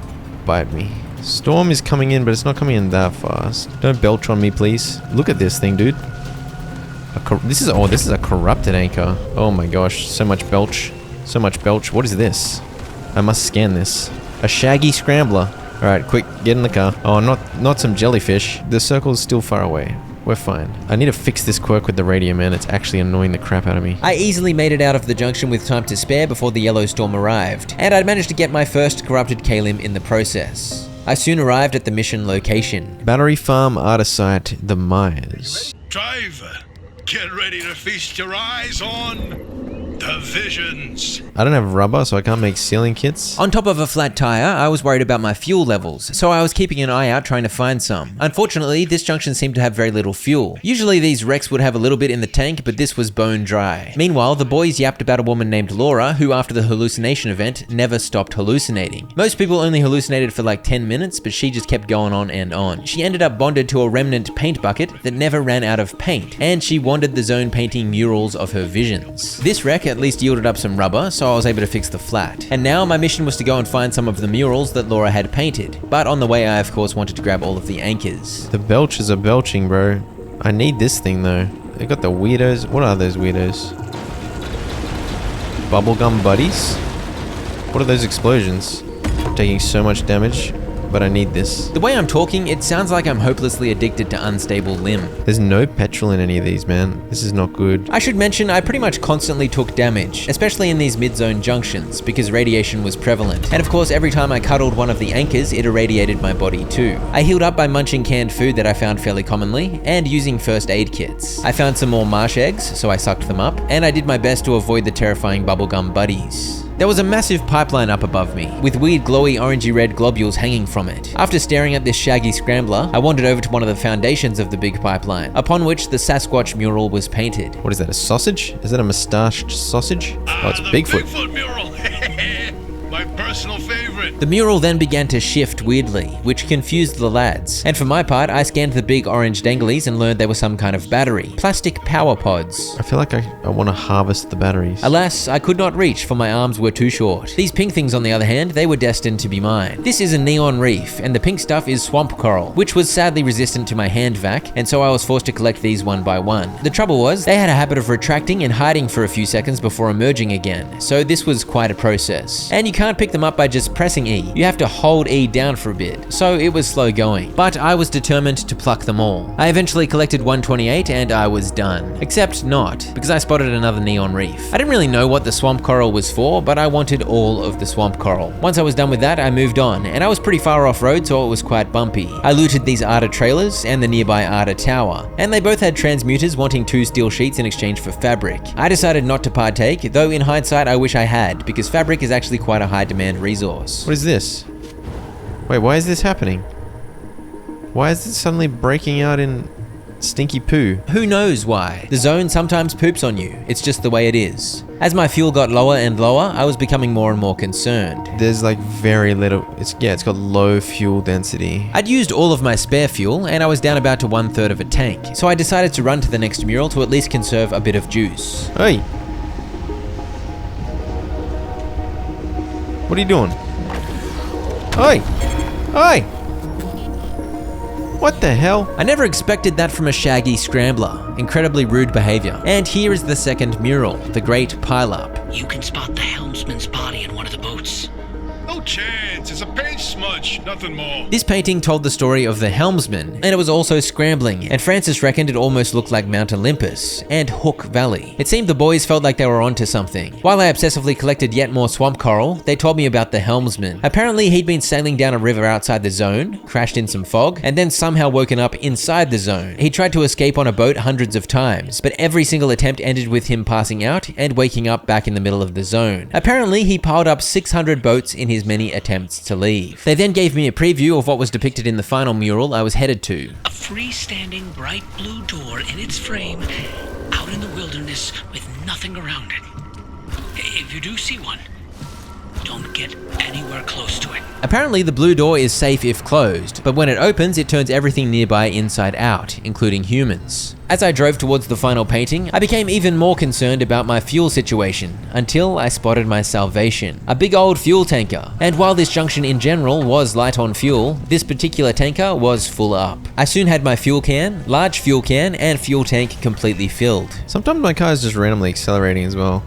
B: bite me. Storm is coming in, but it's not coming in that fast. Don't belch on me, please. Look at this thing, dude. This is a corrupted anchor. Oh my gosh, so much belch. So much belch. What is this? I must scan this. A shaggy scrambler. Alright, quick, get in the car. Oh, not some jellyfish. The circle is still far away. We're fine. I need to fix this quirk with the radio, man. It's actually annoying the crap out of me.
A: I easily made it out of the junction with time to spare before the yellow storm arrived, and I'd managed to get my first corrupted Kalim in the process. I soon arrived at the mission location.
B: Battery farm out of sight, the Myers.
C: Driver, get ready to feast your eyes on the visions.
B: I don't have rubber, so I can't make sealing kits.
A: On top of a flat tire, I was worried about my fuel levels, so I was keeping an eye out trying to find some. Unfortunately, this junction seemed to have very little fuel. Usually these wrecks would have a little bit in the tank, but this was bone dry. Meanwhile, the boys yapped about a woman named Laura, who after the hallucination event, never stopped hallucinating. Most people only hallucinated for like 10 minutes, but she just kept going on and on. She ended up bonded to a remnant paint bucket that never ran out of paint, and she wandered the zone painting murals of her visions. This wreck at least yielded up some rubber, so I was able to fix the flat. And now my mission was to go and find some of the murals that Laura had painted, but on the way I of course wanted to grab all of the anchors.
B: The belchers are belching, bro. I need this thing though. They got the weirdos. What are those weirdos? Bubblegum buddies? What are those explosions? I'm taking so much damage, but I need this.
A: The way I'm talking, it sounds like I'm hopelessly addicted to unstable limb.
B: There's no petrol in any of these, man. This is not good.
A: I should mention I pretty much constantly took damage, especially in these mid-zone junctions, because radiation was prevalent. And of course, every time I cuddled one of the anchors, it irradiated my body too. I healed up by munching canned food that I found fairly commonly, and using first aid kits. I found some more marsh eggs, so I sucked them up, and I did my best to avoid the terrifying bubblegum buddies. There was a massive pipeline up above me, with weird glowy orangey red globules hanging from it. After staring at this shaggy scrambler, I wandered over to one of the foundations of the big pipeline, upon which the Sasquatch mural was painted.
B: What is that, a sausage? Is that a mustached sausage? Oh, it's Bigfoot.
C: Bigfoot mural. My personal favorite.
A: The mural then began to shift weirdly, which confused the lads. And for my part, I scanned the big orange danglies and learned they were some kind of battery. Plastic power pods.
B: I feel like I want to harvest the batteries.
A: Alas, I could not reach, for my arms were too short. These pink things, on the other hand, they were destined to be mine. This is a neon reef, and the pink stuff is swamp coral, which was sadly resistant to my hand vac, and so I was forced to collect these one by one. The trouble was, they had a habit of retracting and hiding for a few seconds before emerging again, so this was quite a process. And you can't pick them up by just pressing E. You have to hold E down for a bit, so it was slow going. But I was determined to pluck them all. I eventually collected 128 and I was done. Except not, because I spotted another neon reef. I didn't really know what the swamp coral was for, but I wanted all of the swamp coral. Once I was done with that, I moved on, and I was pretty far off road, so it was quite bumpy. I looted these Arda trailers and the nearby Arda tower, and they both had transmuters wanting 2 steel sheets in exchange for fabric. I decided not to partake, though in hindsight I wish I had, because fabric is actually quite a high demand resource.
B: What is this? Wait, why is this happening? Why is it suddenly breaking out in stinky poo?
A: Who knows why? The zone sometimes poops on you. It's just the way it is. As my fuel got lower and lower, I was becoming more and more concerned.
B: There's like very little, it's got low fuel density.
A: I'd used all of my spare fuel and I was down about to 1/3 of a tank, so I decided to run to the next mural to at least conserve a bit of juice.
B: Hey! What are you doing? Oi! Oi! What the hell?
A: I never expected that from a shaggy scrambler. Incredibly rude behavior. And here is the second mural, the Great Pileup.
G: You can spot the helmsman's body in one of the boats.
C: No chance. It's a paint smudge. Nothing more.
A: This painting told the story of the helmsman, and it was also scrambling, and Francis reckoned it almost looked like Mount Olympus and Hook Valley. It seemed the boys felt like they were onto something. While I obsessively collected yet more swamp coral, they told me about the helmsman. Apparently he'd been sailing down a river outside the zone, crashed in some fog, and then somehow woken up inside the zone. He tried to escape on a boat hundreds of times, but every single attempt ended with him passing out and waking up back in the middle of the zone. Apparently he piled up 600 boats in his many attempts to leave. They then gave me a preview of what was depicted in the final mural I was headed to.
G: A freestanding bright blue door in its frame, out in the wilderness with nothing around it. If you do see one, don't get anywhere close to it.
A: Apparently the blue door is safe if closed, but when it opens it turns everything nearby inside out, including humans. As I drove towards the final painting, I became even more concerned about my fuel situation, until I spotted my salvation, a big old fuel tanker. And while this junction in general was light on fuel, this particular tanker was full up. I soon had my fuel can, large fuel can, and fuel tank completely filled.
B: Sometimes my car is just randomly accelerating as well.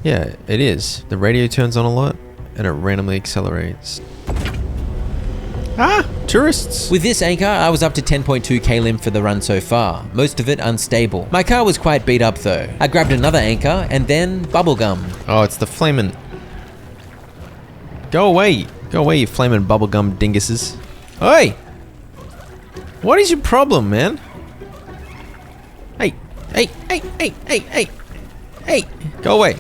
B: Yeah, it is. The radio turns on a lot, and it randomly accelerates. Ah, tourists.
A: With this anchor, I was up to 10.2 klim for the run so far, most of it unstable. My car was quite beat up though. I grabbed another anchor and then bubblegum.
B: Oh, it's the flamin'. Go away. Go away, you flamin' bubblegum dinguses. Oi! What is your problem, man? Hey, hey, hey, hey, hey, hey. Hey, go away.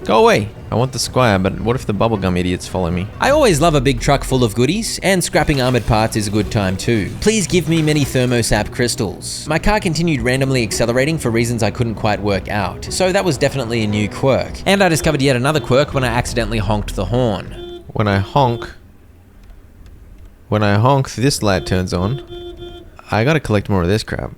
B: Go away. I want the Squire, but what if the bubblegum idiots follow me?
A: I always love a big truck full of goodies, and scrapping armored parts is a good time too. Please give me many thermosap crystals. My car continued randomly accelerating for reasons I couldn't quite work out, so that was definitely a new quirk. And I discovered yet another quirk when I accidentally honked the horn.
B: When I honk, this light turns on. I gotta collect more of this crap.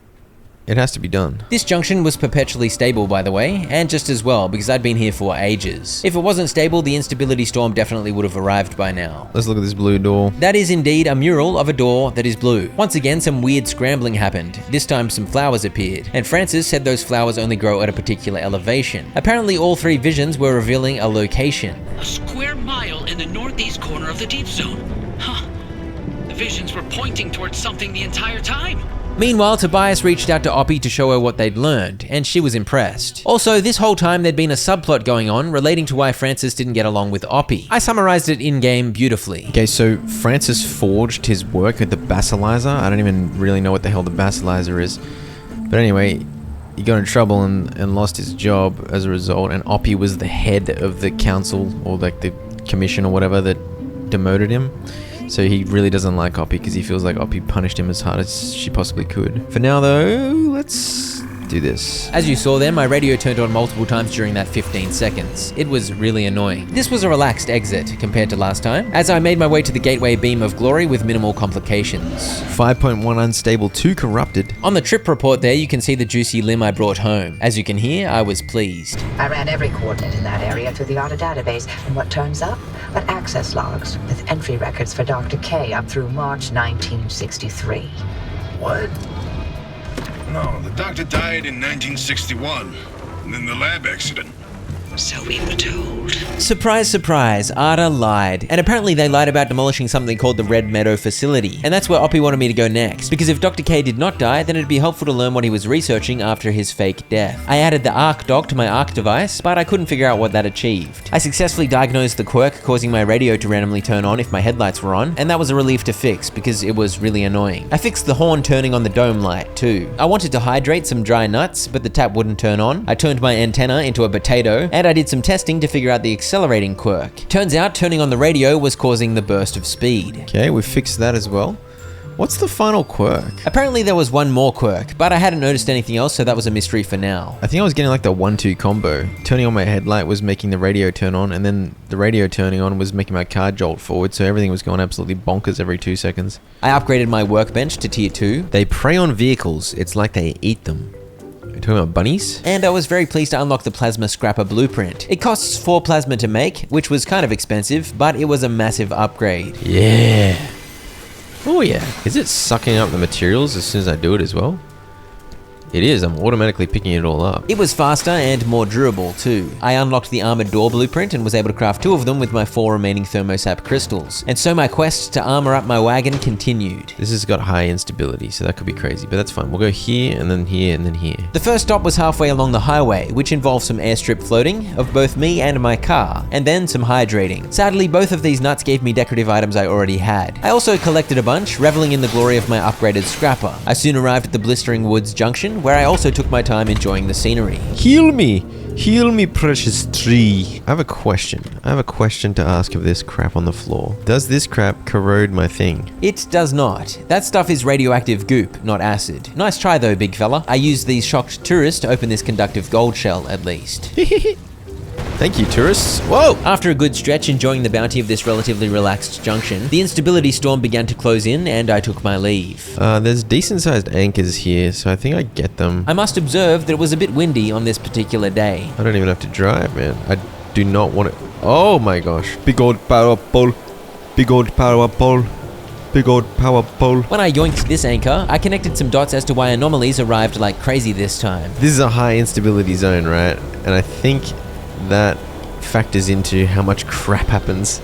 B: It has to be done.
A: This junction was perpetually stable, by the way, and just as well, because I'd been here for ages. If it wasn't stable, the instability storm definitely would have arrived by now.
B: Let's look at this blue door.
A: That is indeed a mural of a door that is blue. Once again, some weird scrambling happened. This time some flowers appeared, and Francis said those flowers only grow at a particular elevation. Apparently all three visions were revealing a location.
G: A square mile in the northeast corner of the deep zone. Huh. The visions were pointing towards something the entire time.
A: Meanwhile, Tobias reached out to Oppie to show her what they'd learned, and she was impressed. Also, this whole time there'd been a subplot going on relating to why Francis didn't get along with Oppie. I summarized it in-game beautifully.
B: Okay, so Francis forged his work with the basilizer. I don't even really know what the hell the basilizer is. But anyway, he got in trouble and lost his job as a result, and Oppie was the head of the council, or like the commission or whatever, that demoted him. So he really doesn't like Oppie because he feels like Oppie punished him as hard as she possibly could. For now though, let's do this.
A: As you saw there, my radio turned on multiple times during that 15 seconds. It was really annoying. This was a relaxed exit compared to last time, as I made my way to the gateway beam of glory with minimal complications.
B: 5.1 unstable, 2 corrupted.
A: On the trip report there, you can see the juicy limb I brought home. As you can hear, I was pleased.
D: I ran every coordinate in that area through the auto database, and what turns up? But access logs with entry records for Dr. K up through March 1963.
F: What?
C: No, the doctor died in 1961, and then the lab accident.
E: So we were told.
A: Surprise, surprise, Ada lied. And apparently they lied about demolishing something called the Red Meadow facility. And that's where Oppie wanted me to go next, because if Dr. K did not die, then it'd be helpful to learn what he was researching after his fake death. I added the ARC dog to my ARC device, but I couldn't figure out what that achieved. I successfully diagnosed the quirk causing my radio to randomly turn on if my headlights were on, and that was a relief to fix because it was really annoying. I fixed the horn turning on the dome light too. I wanted to hydrate some dry nuts, but the tap wouldn't turn on. I turned my antenna into a potato, and I did some testing to figure out the accelerating quirk. Turns out turning on the radio was causing the burst of speed.
B: Okay, we fixed that as well. What's the final quirk?
A: Apparently there was one more quirk, but I hadn't noticed anything else, so that was a mystery for now.
B: I think I was getting like the 1-2 combo. Turning on my headlight was making the radio turn on, and then the radio turning on was making my car jolt forward, so everything was going absolutely bonkers every 2 seconds.
A: I upgraded my workbench to tier 2.
B: They prey on vehicles. It's like they eat them. Are you talking about bunnies?
A: And I was very pleased to unlock the plasma scrapper blueprint. It costs 4 plasma to make, which was kind of expensive, but it was a massive upgrade.
B: Yeah. Oh yeah. Is it sucking up the materials as soon as I do it as well? It is. I'm automatically picking it all up.
A: It was faster and more durable too. I unlocked the armored door blueprint and was able to craft 2 of them with my 4 remaining thermosap crystals. And so my quest to armor up my wagon continued.
B: This has got high instability, so that could be crazy, but that's fine. We'll go here and then here and then here.
A: The first stop was halfway along the highway, which involved some airstrip floating of both me and my car, and then some hydrating. Sadly, both of these nuts gave me decorative items I already had. I also collected a bunch, reveling in the glory of my upgraded scrapper. I soon arrived at the Blistering Woods Junction, where I also took my time enjoying the scenery.
B: Heal me, precious tree. I have a question to ask of this crap on the floor. Does this crap corrode my thing?
A: It does not. That stuff is radioactive goop, not acid. Nice try though, big fella. I used these shocked tourists to open this conductive gold shell, at least.
B: Thank you, tourists. Whoa!
A: After a good stretch enjoying the bounty of this relatively relaxed junction, the instability storm began to close in and I took my leave.
B: There's decent-sized anchors here, so I think I get them.
A: I must observe that it was a bit windy on this particular day.
B: I don't even have to drive, man. I do not want it. Oh my gosh. Big old power pole. Big old power pole. Big old power pole.
A: When I yoinked this anchor, I connected some dots as to why anomalies arrived like crazy this time.
B: This is a high instability zone, right? And I think that factors into how much crap happens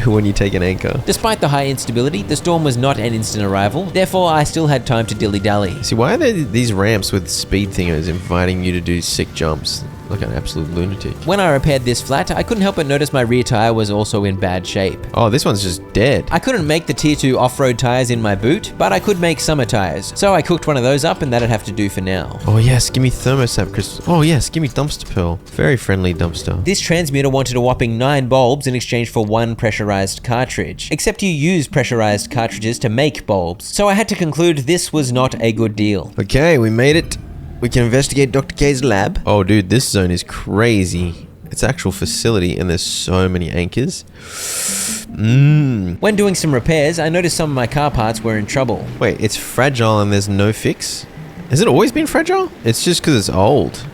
B: when you take an anchor.
A: Despite the high instability, the storm was not an instant arrival, therefore I still had time to dilly-dally.
B: See, why are there these ramps with speed thingers inviting you to do sick jumps? Like an absolute lunatic.
A: When I repaired this flat, I couldn't help but notice my rear tire was also in bad shape.
B: Oh, this one's just dead.
A: I couldn't make the tier 2 off-road tires in my boot, but I could make summer tires, so I cooked one of those up and that'd have to do for now.
B: Oh yes, give me thermostat crystal. Oh yes, give me dumpster pearl. Very friendly dumpster.
A: This transmuter wanted a whopping 9 bulbs in exchange for 1 pressurized cartridge, except you use pressurized cartridges to make bulbs, so I had to conclude this was not a good deal.
B: Okay, we made it. We can investigate Dr. K's lab. Oh dude, this zone is crazy. It's an actual facility and there's so many anchors.
A: When doing some repairs, I noticed some of my car parts were in trouble.
B: Wait, it's fragile and there's no fix? Has it always been fragile? It's just because it's old.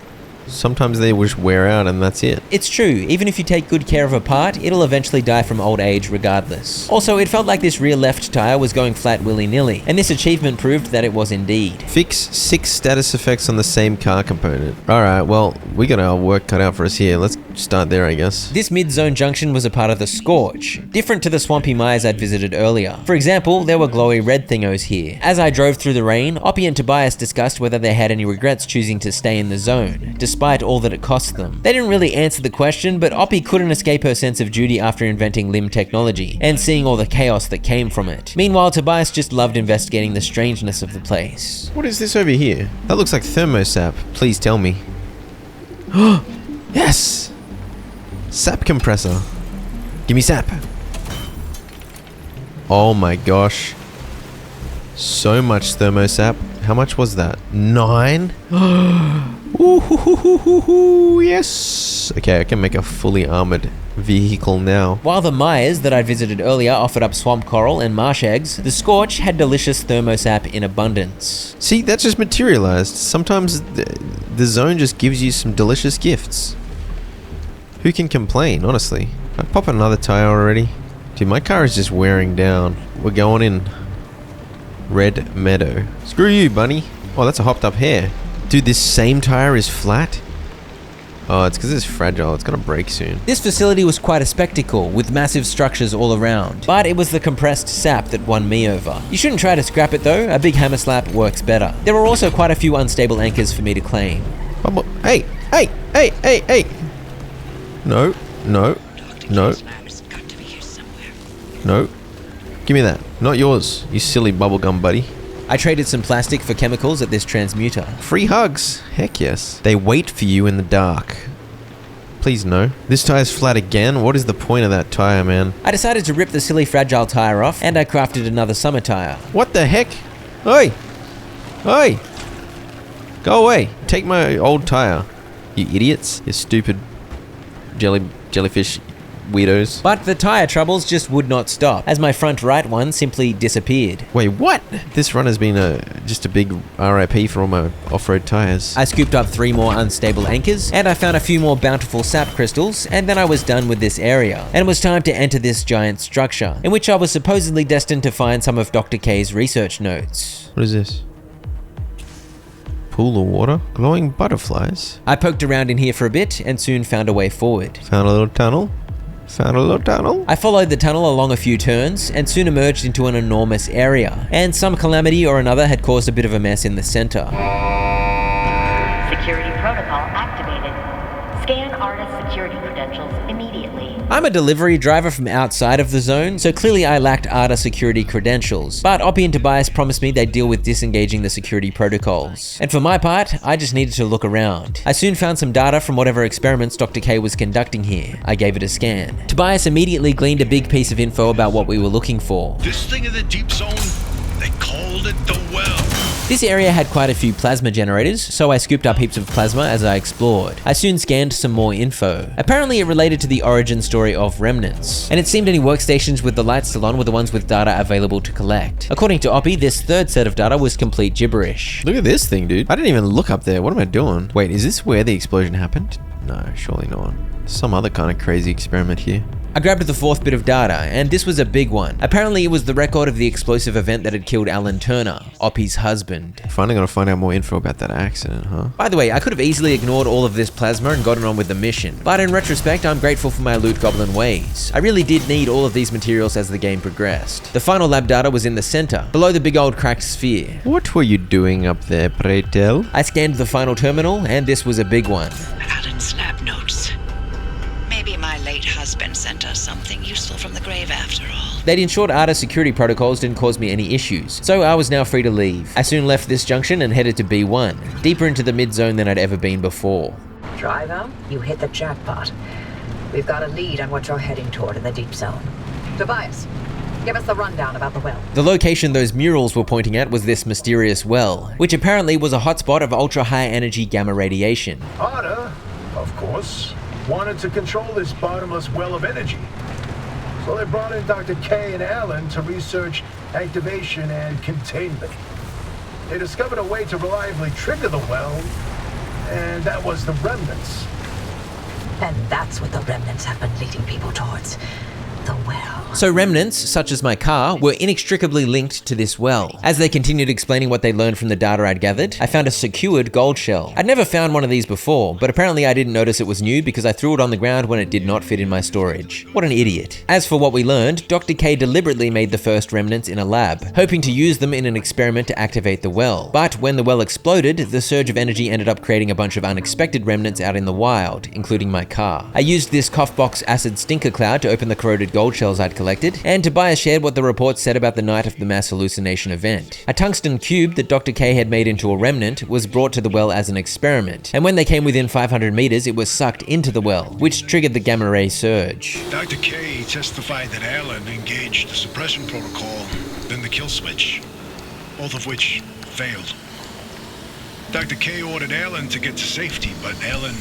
B: Sometimes they just wear out and that's it.
A: It's true, even if you take good care of a part, it'll eventually die from old age regardless. Also, it felt like this rear left tire was going flat willy-nilly, and this achievement proved that it was indeed.
B: Fix 6 status effects on the same car component. Alright, well, we got our work cut out for us here. Let's start there, I guess.
A: This mid-zone junction was a part of the Scorch, different to the swampy mires I'd visited earlier. For example, there were glowy red thingos here. As I drove through the rain, Oppie and Tobias discussed whether they had any regrets choosing to stay in the zone, despite all that it cost them. They didn't really answer the question, but Oppie couldn't escape her sense of duty after inventing limb technology, and seeing all the chaos that came from it. Meanwhile, Tobias just loved investigating the strangeness of the place.
B: What is this over here? That looks like thermosap. Please tell me. Yes! Sap compressor. Give me sap. Oh my gosh. So much thermosap. How much was that? 9? Ooh, yes. Okay, I can make a fully armored vehicle now.
A: While the mires that I'd visited earlier offered up swamp coral and marsh eggs, the Scorch had delicious thermosap in abundance.
B: See, that just materialized. Sometimes the zone just gives you some delicious gifts. Who can complain, honestly? I pop another tire already. Dude, my car is just wearing down. We're going in Red Meadow. Screw you, bunny. Oh, that's a hopped up hair. Dude, this same tire is flat? Oh, it's because it's fragile. It's gonna break soon.
A: This facility was quite a spectacle, with massive structures all around. But it was the compressed sap that won me over. You shouldn't try to scrap it though, a big hammer slap works better. There were also quite a few unstable anchors for me to claim.
B: Hey! No, no, no. No. Give me that. Not yours, you silly bubblegum buddy.
A: I traded some plastic for chemicals at this transmuter.
B: Free hugs. Heck yes. They wait for you in the dark. Please no. This tire's flat again? What is the point of that tire, man?
A: I decided to rip the silly fragile tire off, and I crafted another summer tire.
B: What the heck? Oi! Oi! Go away. Take my old tire. You idiots. You stupid jellyfish weirdos.
A: But the tire troubles just would not stop, as my front right one simply disappeared.
B: Wait, what? This run has been just a big RIP for all my off-road tires.
A: I scooped up 3 more unstable anchors, and I found a few more bountiful sap crystals, and then I was done with this area, and it was time to enter this giant structure, in which I was supposedly destined to find some of Dr. K's research notes.
B: What is this? Pool of water? Glowing butterflies?
A: I poked around in here for a bit, and soon found a way forward.
B: Found a little tunnel? Found a little tunnel?
A: I followed the tunnel along a few turns and soon emerged into an enormous area, and some calamity or another had caused a bit of a mess in the center.
I: Security protocol activated. Scan artist security credentials immediately.
A: I'm a delivery driver from outside of the zone, so clearly I lacked ARDA security credentials, but Oppie and Tobias promised me they'd deal with disengaging the security protocols. And for my part, I just needed to look around. I soon found some data from whatever experiments Dr. K was conducting here. I gave it a scan. Tobias immediately gleaned a big piece of info about what we were looking for.
C: This thing in the deep zone, they called it the well.
A: This area had quite a few plasma generators, so I scooped up heaps of plasma as I explored. I soon scanned some more info. Apparently it related to the origin story of remnants, and it seemed any workstations with the lights still on were the ones with data available to collect. According to Oppie, this third set of data was complete gibberish.
B: Look at this thing, dude. I didn't even look up there. What am I doing? Wait, is this where the explosion happened? No, surely not. Some other kind of crazy experiment here.
A: I grabbed the fourth bit of data, and this was a big one. Apparently it was the record of the explosive event that had killed Alan Turner, Oppie's husband.
B: Finally gonna find out more info about that accident, huh?
A: By the way, I could have easily ignored all of this plasma and gotten on with the mission, but in retrospect, I'm grateful for my loot goblin ways. I really did need all of these materials as the game progressed. The final lab data was in the center, below the big old cracked sphere.
B: What were you doing up there, pray tell?
A: I scanned the final terminal, and this was a big one.
E: Alan's lab notes. Maybe my late husband sent us something useful from the grave after all.
A: They'd ensured ARDA security protocols didn't cause me any issues, so I was now free to leave. I soon left this junction and headed to B1, deeper into the mid-zone than I'd ever been before.
D: Driver, you hit the jackpot. We've got a lead on what you're heading toward in the deep zone. Tobias, give us the rundown about the well.
A: The location those murals were pointing at was this mysterious well, which apparently was a hotspot of ultra-high energy gamma radiation.
F: Ada, of course, wanted to control this bottomless well of energy. So they brought in Dr. K and Alan to research activation and containment. They discovered a way to reliably trigger the well, and that was the remnants.
D: And that's what the remnants have been leading people towards. The well.
A: So remnants, such as my car, were inextricably linked to this well. As they continued explaining what they learned from the data I'd gathered, I found a secured gold shell. I'd never found one of these before, but apparently I didn't notice it was new because I threw it on the ground when it did not fit in my storage. What an idiot. As for what we learned, Dr. K deliberately made the first remnants in a lab, hoping to use them in an experiment to activate the well. But when the well exploded, the surge of energy ended up creating a bunch of unexpected remnants out in the wild, including my car. I used this cough box acid stinker cloud to open the corroded gold shells I'd collected, and Tobias shared what the report said about the night of the mass hallucination event. A tungsten cube that Dr. K had made into a remnant was brought to the well as an experiment, and when they came within 500 meters, it was sucked into the well, which triggered the gamma ray surge.
C: Dr. K testified that Alan engaged the suppression protocol, then the kill switch, both of which failed. Dr. K ordered Alan to get to safety, but Alan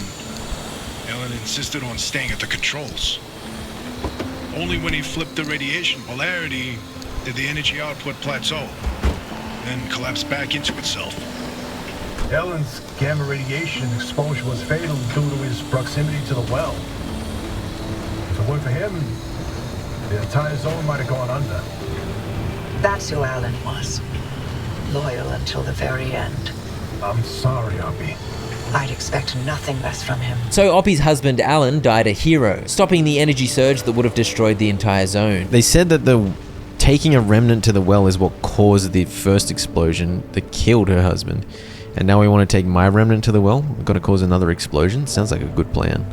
C: insisted on staying at the controls. Only when he flipped the radiation polarity did the energy output plateau, then collapse back into itself.
F: Alan's gamma radiation exposure was fatal due to his proximity to the well. If it weren't for him, the entire zone might have gone under.
D: That's who Alan was. Loyal until the very end.
F: I'm sorry, Oppie.
D: I'd expect nothing less from him.
A: So Oppie's husband Alan died a hero, stopping the energy surge that would have destroyed the entire zone.
B: They said that taking a remnant to the well is what caused the first explosion that killed her husband. And now we want to take my remnant to the well? We've got to cause another explosion? Sounds like a good plan.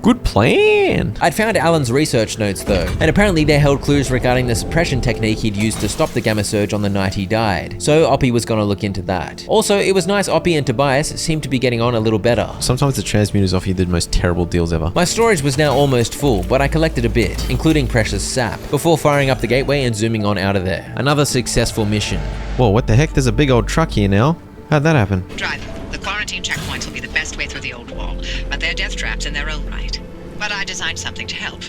B: Good plan!
A: I'd found Alan's research notes though, and apparently they held clues regarding the suppression technique he'd used to stop the gamma surge on the night he died. So Oppie was gonna look into that. Also, it was nice Oppie and Tobias seemed to be getting on a little better.
B: Sometimes the transmuters offer you the most terrible deals ever.
A: My storage was now almost full, but I collected a bit, including precious sap, before firing up the gateway and zooming on out of there. Another successful mission.
B: Whoa, what the heck? There's a big old truck here now. How'd that happen?
E: Driver, the quarantine checkpoints will be the best way through the old wall, but they're death traps in their own right. But I designed something to help.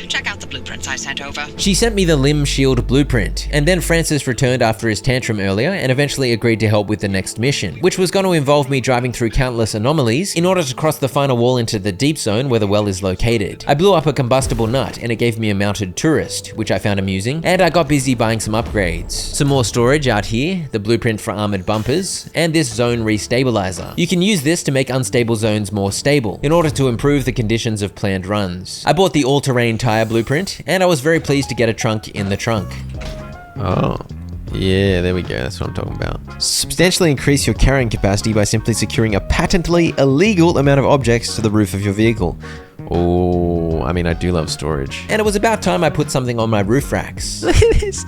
E: Check out the blueprints I sent over.
A: She sent me the limb shield blueprint, and then Francis returned after his tantrum earlier and eventually agreed to help with the next mission, which was going to involve me driving through countless anomalies in order to cross the final wall into the deep zone where the well is located. I blew up a combustible nut and it gave me a mounted tourist, which I found amusing, and I got busy buying some upgrades. Some more storage out here, the blueprint for armored bumpers, and this zone restabilizer. You can use this to make unstable zones more stable in order to improve the conditions of planned runs. I bought the all-terrain tire blueprint, and I was very pleased to get a trunk in the trunk.
B: Oh, yeah, there we go. That's what I'm talking about. Substantially increase your carrying capacity by simply securing a patently illegal amount of objects to the roof of your vehicle. Oh, I mean, I do love storage.
A: And it was about time I put something on my roof racks.
B: Look at this.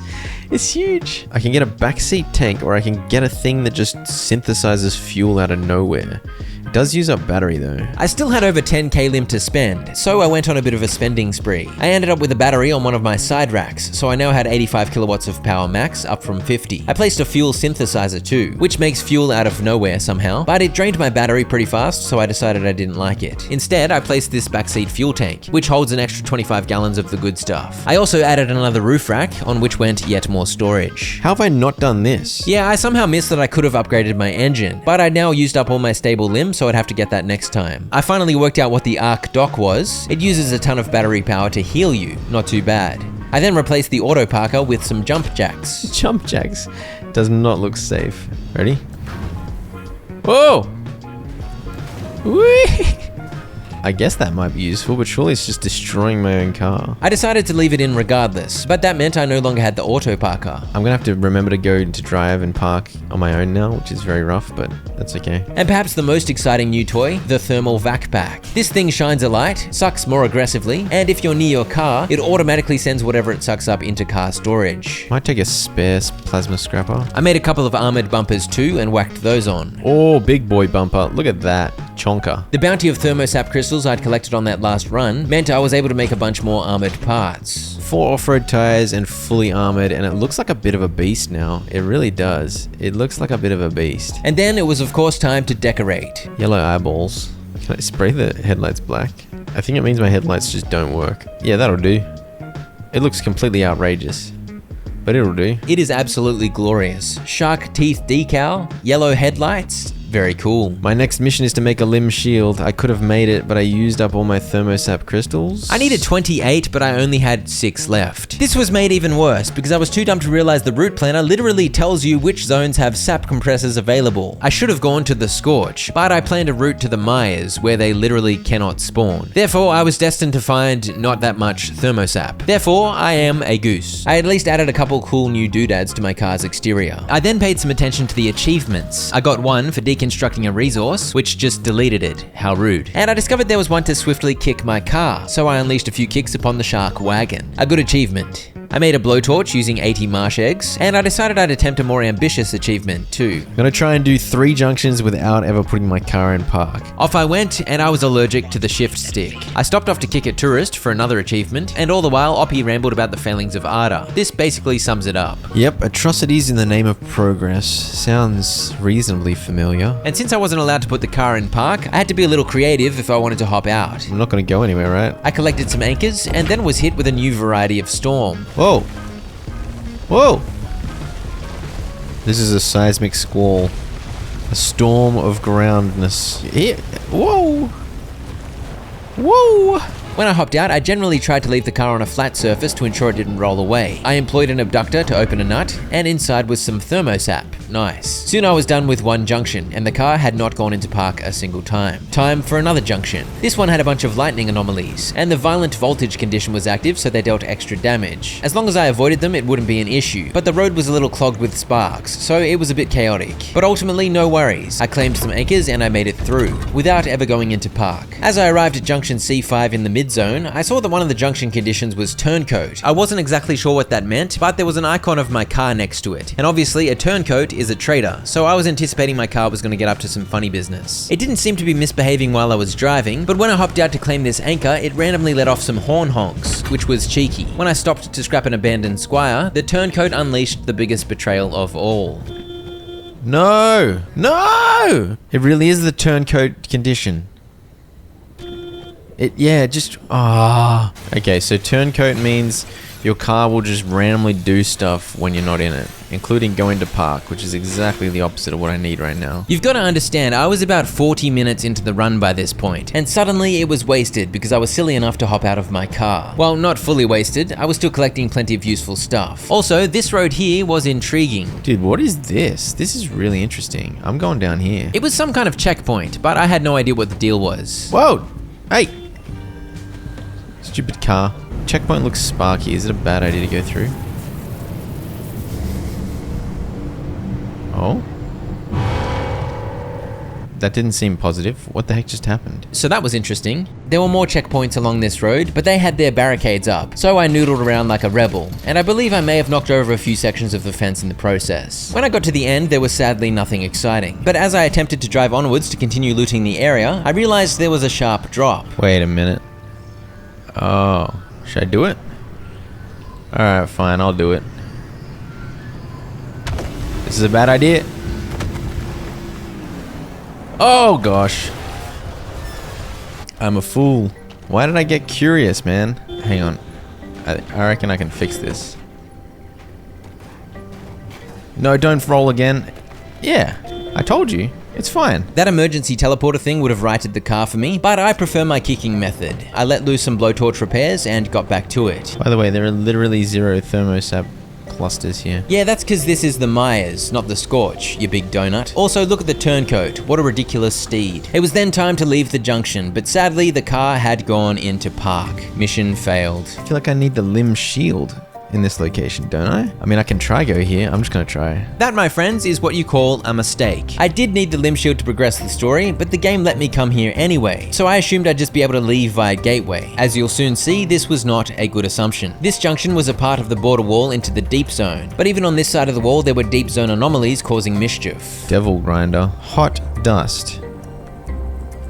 B: It's huge. I can get a backseat tank, or I can get a thing that just synthesizes fuel out of nowhere. It does use up battery though.
A: I still had over 10k limb to spend, so I went on a bit of a spending spree. I ended up with a battery on one of my side racks, so I now had 85 kilowatts of power max, up from 50. I placed a fuel synthesizer too, which makes fuel out of nowhere somehow, but it drained my battery pretty fast, so I decided I didn't like it. Instead, I placed this backseat fuel tank, which holds an extra 25 gallons of the good stuff. I also added another roof rack, on which went yet more storage.
B: How have I not done this?
A: Yeah, I somehow missed that I could have upgraded my engine, but I'd now used up all my stable limbs, so I'd have to get that next time. I finally worked out what the Arc Dock was. It uses a ton of battery power to heal you, not too bad. I then replaced the auto parker with some jump jacks.
B: Jump jacks does not look safe. Ready? Whoa! Whee! I guess that might be useful, but surely it's just destroying my own car.
A: I decided to leave it in regardless, but that meant I no longer had the auto parker.
B: I'm gonna have to remember to go to drive and park on my own now, which is very rough, but that's okay.
A: And perhaps the most exciting new toy, the thermal vac pack. This thing shines a light, sucks more aggressively, and if you're near your car, it automatically sends whatever it sucks up into car storage.
B: Might take a spare plasma scrapper.
A: I made a couple of armored bumpers too and whacked those on.
B: Oh, big boy bumper. Look at that. Chonker.
A: The bounty of thermosap crystals I'd collected on that last run meant I was able to make a bunch more armored parts.
B: 4 off-road tires and fully armored, and it looks like a bit of a beast now. It really does. It looks like a bit of a beast.
A: And then it was of course time to decorate.
B: Yellow eyeballs. Can I spray the headlights black? I think it means my headlights just don't work. Yeah, that'll do. It looks completely outrageous, but it'll do.
A: It is absolutely glorious. Shark teeth decal, yellow headlights. Very cool.
B: My next mission is to make a limb shield. I could have made it, but I used up all my thermosap crystals.
A: I needed 28, but I only had 6 left. This was made even worse because I was too dumb to realize the route planner literally tells you which zones have sap compressors available. I should have gone to the Scorch, but I planned a route to the Myers where they literally cannot spawn. Therefore, I was destined to find not that much thermosap. Therefore, I am a goose. I at least added a couple cool new doodads to my car's exterior. I then paid some attention to the achievements. I got one for deconstructing a resource, which just deleted it. How rude. And I discovered there was one to swiftly kick my car, so I unleashed a few kicks upon the shark wagon. A good achievement. I made a blowtorch using 80 marsh eggs, and I decided I'd attempt a more ambitious achievement too.
B: I'm gonna try and do 3 junctions without ever putting my car in park.
A: Off I went, and I was allergic to the shift stick. I stopped off to kick a tourist for another achievement, and all the while Oppie rambled about the failings of Arda. This basically sums it up.
B: Yep, atrocities in the name of progress. Sounds reasonably familiar.
A: And since I wasn't allowed to put the car in park, I had to be a little creative if I wanted to hop out.
B: I'm not gonna go anywhere, right?
A: I collected some anchors, and then was hit with a new variety of storm.
B: Whoa! Whoa! This is a seismic squall. A storm of groundness. Whoa! Whoa!
A: When I hopped out, I generally tried to leave the car on a flat surface to ensure it didn't roll away. I employed an abductor to open a nut, and inside was some thermosap. Nice. Soon I was done with one junction, and the car had not gone into park a single time. Time for another junction. This one had a bunch of lightning anomalies, and the violent voltage condition was active, so they dealt extra damage. As long as I avoided them, it wouldn't be an issue, but the road was a little clogged with sparks, so it was a bit chaotic. But ultimately, no worries. I claimed some anchors and I made it through, without ever going into park. As I arrived at junction C5 in the mid-zone, I saw that one of the junction conditions was turncoat. I wasn't exactly sure what that meant, but there was an icon of my car next to it. And obviously a turncoat is a traitor, so I was anticipating my car was going to get up to some funny business. It didn't seem to be misbehaving while I was driving, but when I hopped out to claim this anchor, it randomly let off some horn honks, which was cheeky. When I stopped to scrap an abandoned Squire, the turncoat unleashed the biggest betrayal of all.
B: No! No! It really is the turncoat condition. Okay, so turncoat means your car will just randomly do stuff when you're not in it, including going to park, which is exactly the opposite of what I need right now.
A: You've got to understand, I was about 40 minutes into the run by this point, and suddenly it was wasted because I was silly enough to hop out of my car. Well, not fully wasted, I was still collecting plenty of useful stuff. Also, this road here was intriguing.
B: Dude, what is this? This is really interesting. I'm going down here.
A: It was some kind of checkpoint, but I had no idea what the deal was.
B: Whoa! Hey! Stupid car. Checkpoint looks sparky. Is it a bad idea to go through? Oh? That didn't seem positive. What the heck just happened?
A: So that was interesting. There were more checkpoints along this road, but they had their barricades up, so I noodled around like a rebel, and I believe I may have knocked over a few sections of the fence in the process. When I got to the end, there was sadly nothing exciting, but as I attempted to drive onwards to continue looting the area, I realized there was a sharp drop.
B: Wait a minute. Oh, should I do it? Alright, fine, I'll do it. This is a bad idea. Oh gosh. I'm a fool. Why did I get curious, man? Hang on. I reckon I can fix this. No, don't roll again. Yeah, I told you. It's fine.
A: That emergency teleporter thing would have righted the car for me, but I prefer my kicking method. I let loose some blowtorch repairs and got back to it.
B: By the way, there are literally 0 thermosap clusters here.
A: Yeah, that's because this is the Myers, not the Scorch, you big donut. Also, look at the turncoat. What a ridiculous steed. It was then time to leave the junction, but sadly, the car had gone into park. Mission failed.
B: I feel like I need the limb shield in this location, don't I? I mean, I can try go here. I'm just gonna try.
A: That, my friends, is what you call a mistake. I did need the limb shield to progress the story, but the game let me come here anyway, so I assumed I'd just be able to leave via gateway. As you'll soon see, this was not a good assumption. This junction was a part of the border wall into the deep zone, but even on this side of the wall, there were deep zone anomalies causing mischief.
B: Devil grinder. Hot dust.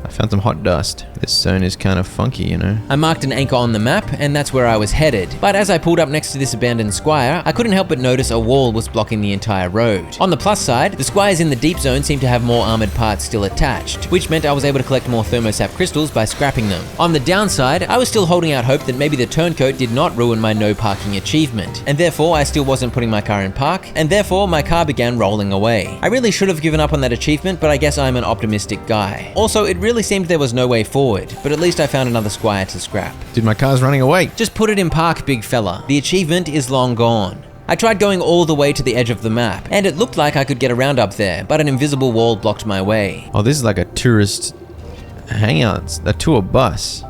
B: I found some hot dust. This zone is kind of funky, you know.
A: I marked an anchor on the map, and that's where I was headed. But as I pulled up next to this abandoned squire, I couldn't help but notice a wall was blocking the entire road. On the plus side, the squires in the deep zone seemed to have more armored parts still attached, which meant I was able to collect more thermosap crystals by scrapping them. On the downside, I was still holding out hope that maybe the turncoat did not ruin my no parking achievement, and therefore I still wasn't putting my car in park, and therefore my car began rolling away. I really should have given up on that achievement, but I guess I'm an optimistic guy. Also, it really seemed there was no way forward, but at least I found another squire to scrap.
B: Dude, my car's running away.
A: Just put it in park, big fella. The achievement is long gone. I tried going all the way to the edge of the map, and it looked like I could get around up there, but an invisible wall blocked my way.
B: Oh, this is like a tourist hangout, a tour bus.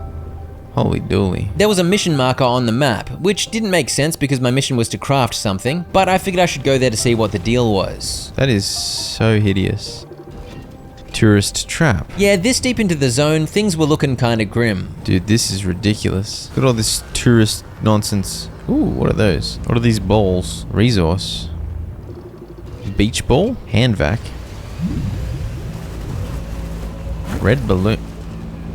B: Holy dooly.
A: There was a mission marker on the map, which didn't make sense because my mission was to craft something, but I figured I should go there to see what the deal was.
B: That is so hideous. Tourist trap.
A: Yeah, this deep into the zone, things were looking kinda grim.
B: Dude, this is ridiculous. Look at all this tourist nonsense. Ooh, what are those? What are these balls? Resource. Beach ball? Hand vac. Red balloon.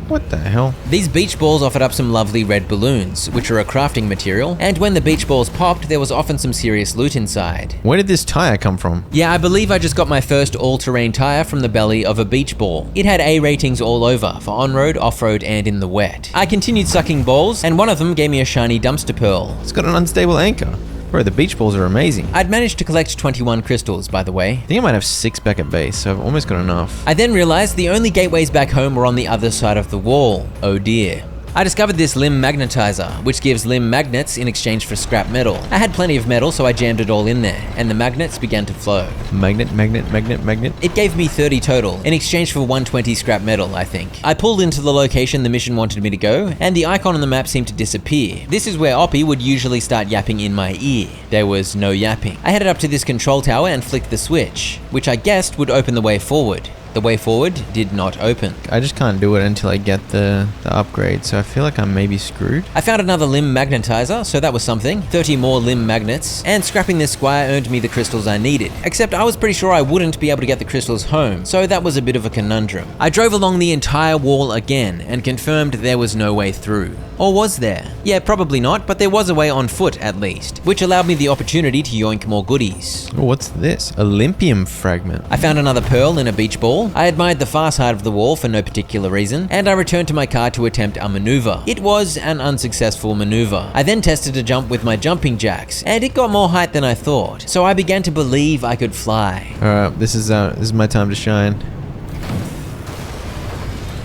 B: What the hell?
A: These beach balls offered up some lovely red balloons, which are a crafting material, and when the beach balls popped, there was often some serious loot inside.
B: Where did this tire come from?
A: Yeah, I believe I just got my first all-terrain tire from the belly of a beach ball. It had A ratings all over, for on-road, off-road, and in the wet. I continued sucking balls, and one of them gave me a shiny dumpster pearl.
B: It's got an unstable anchor. Bro, the beach balls are amazing.
A: I'd managed to collect 21 crystals, by the way.
B: I think I might have 6 back at base, so I've almost got enough.
A: I then realized the only gateways back home were on the other side of the wall. Oh dear. I discovered this limb magnetizer, which gives limb magnets in exchange for scrap metal. I had plenty of metal, so I jammed it all in there, and the magnets began to flow.
B: Magnet, magnet, magnet, magnet.
A: It gave me 30 total, in exchange for 120 scrap metal, I think. I pulled into the location the mission wanted me to go, and the icon on the map seemed to disappear. This is where Oppie would usually start yapping in my ear. There was no yapping. I headed up to this control tower and flicked the switch, which I guessed would open the way forward. The way forward did not open.
B: I just can't do it until I get the upgrade, so I feel like I'm maybe screwed.
A: I found another limb magnetizer, so that was something. 30 more limb magnets, and scrapping this squire earned me the crystals I needed. Except I was pretty sure I wouldn't be able to get the crystals home, so that was a bit of a conundrum. I drove along the entire wall again and confirmed there was no way through. Or was there? Yeah, probably not, but there was a way on foot at least, which allowed me the opportunity to yoink more goodies.
B: Oh, what's this? Olympium fragment.
A: I found another pearl in a beach ball. I admired the far side of the wall for no particular reason, and I returned to my car to attempt a maneuver. It was an unsuccessful maneuver. I then tested a jump with my jumping jacks, and it got more height than I thought, so I began to believe I could fly.
B: Alright, this is my time to shine.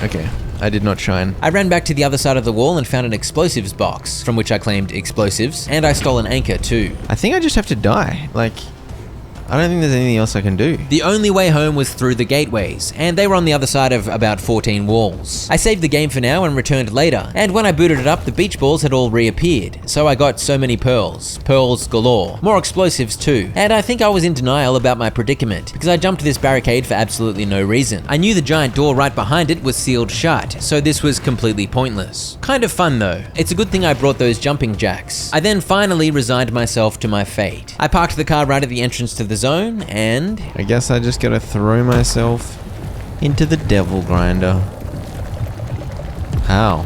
B: Okay. I did not shine.
A: I ran back to the other side of the wall and found an explosives box, from which I claimed explosives, and I stole an anchor too.
B: I think I just have to die. Like, I don't think there's anything else I can do.
A: The only way home was through the gateways, and they were on the other side of about 14 walls. I saved the game for now and returned later, and when I booted it up, the beach balls had all reappeared, so I got so many pearls. Pearls galore. More explosives too. And I think I was in denial about my predicament, because I jumped this barricade for absolutely no reason. I knew the giant door right behind it was sealed shut, so this was completely pointless. Kind of fun though. It's a good thing I brought those jumping jacks. I then finally resigned myself to my fate. I parked the car right at the entrance to the zone, and
B: I guess I just gotta throw myself into the devil grinder. Ow.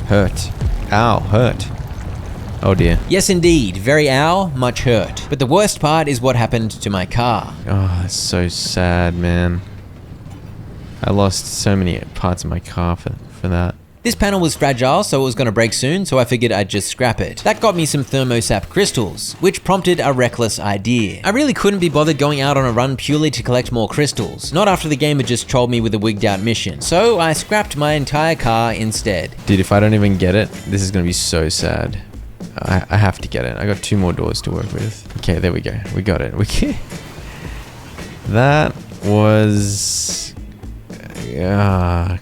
B: Hurt. Ow, hurt. Oh dear.
A: Yes indeed, very ow, much hurt. But the worst part is what happened to my car.
B: Oh, that's so sad, man. I lost so many parts of my car for that.
A: This panel was fragile, so it was going to break soon, so I figured I'd just scrap it. That got me some thermosap crystals, which prompted a reckless idea. I really couldn't be bothered going out on a run purely to collect more crystals, not after the game had just trolled me with a wigged out mission, so I scrapped my entire car instead.
B: Dude, if I don't even get it, this is going to be so sad. I have to get it. I got 2 more doors to work with. Okay, there we go. We got it. That was...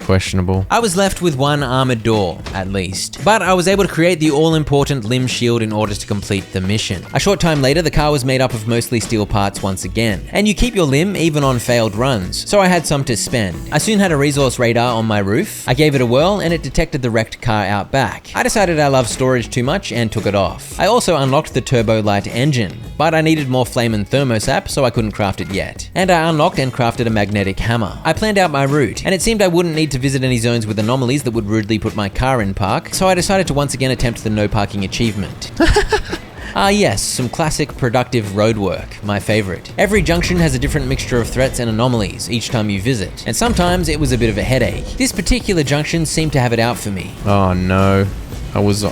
B: questionable.
A: I was left with 1 armored door, at least. But I was able to create the all-important limb shield in order to complete the mission. A short time later, the car was made up of mostly steel parts once again. And you keep your limb even on failed runs, so I had some to spend. I soon had a resource radar on my roof. I gave it a whirl and it detected the wrecked car out back. I decided I loved storage too much and took it off. I also unlocked the turbo light engine, but I needed more flame and thermosap, so I couldn't craft it yet. And I unlocked and crafted a magnetic hammer. I planned out my route, and it seemed I wouldn't need to visit any zones with anomalies that would rudely put my car in park, so I decided to once again attempt the no parking achievement. Yes, some classic productive road work, my favorite. Every junction has a different mixture of threats and anomalies each time you visit, and sometimes it was a bit of a headache. This particular junction seemed to have it out for me.
B: Oh no. I was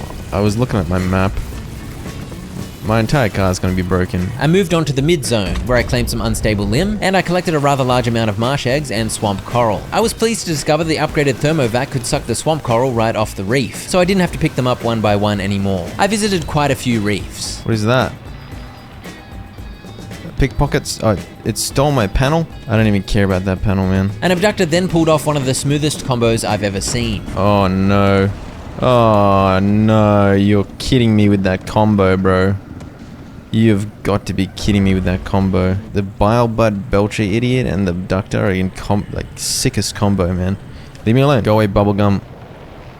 B: looking at my map. My entire car is going to be broken.
A: I moved on to the mid-zone, where I claimed some unstable limb, and I collected a rather large amount of marsh eggs and swamp coral. I was pleased to discover the upgraded thermovac could suck the swamp coral right off the reef, so I didn't have to pick them up one by one anymore. I visited quite a few reefs.
B: What is that? Pickpockets? Oh, it stole my panel? I don't even care about that panel, man.
A: An abductor then pulled off one of the smoothest combos I've ever seen.
B: Oh no. Oh no, you're kidding me with that combo, bro. You've got to be kidding me with that combo. The Bilebud Belcher idiot and the abductor are in sickest combo, man. Leave me alone. Go away, bubblegum.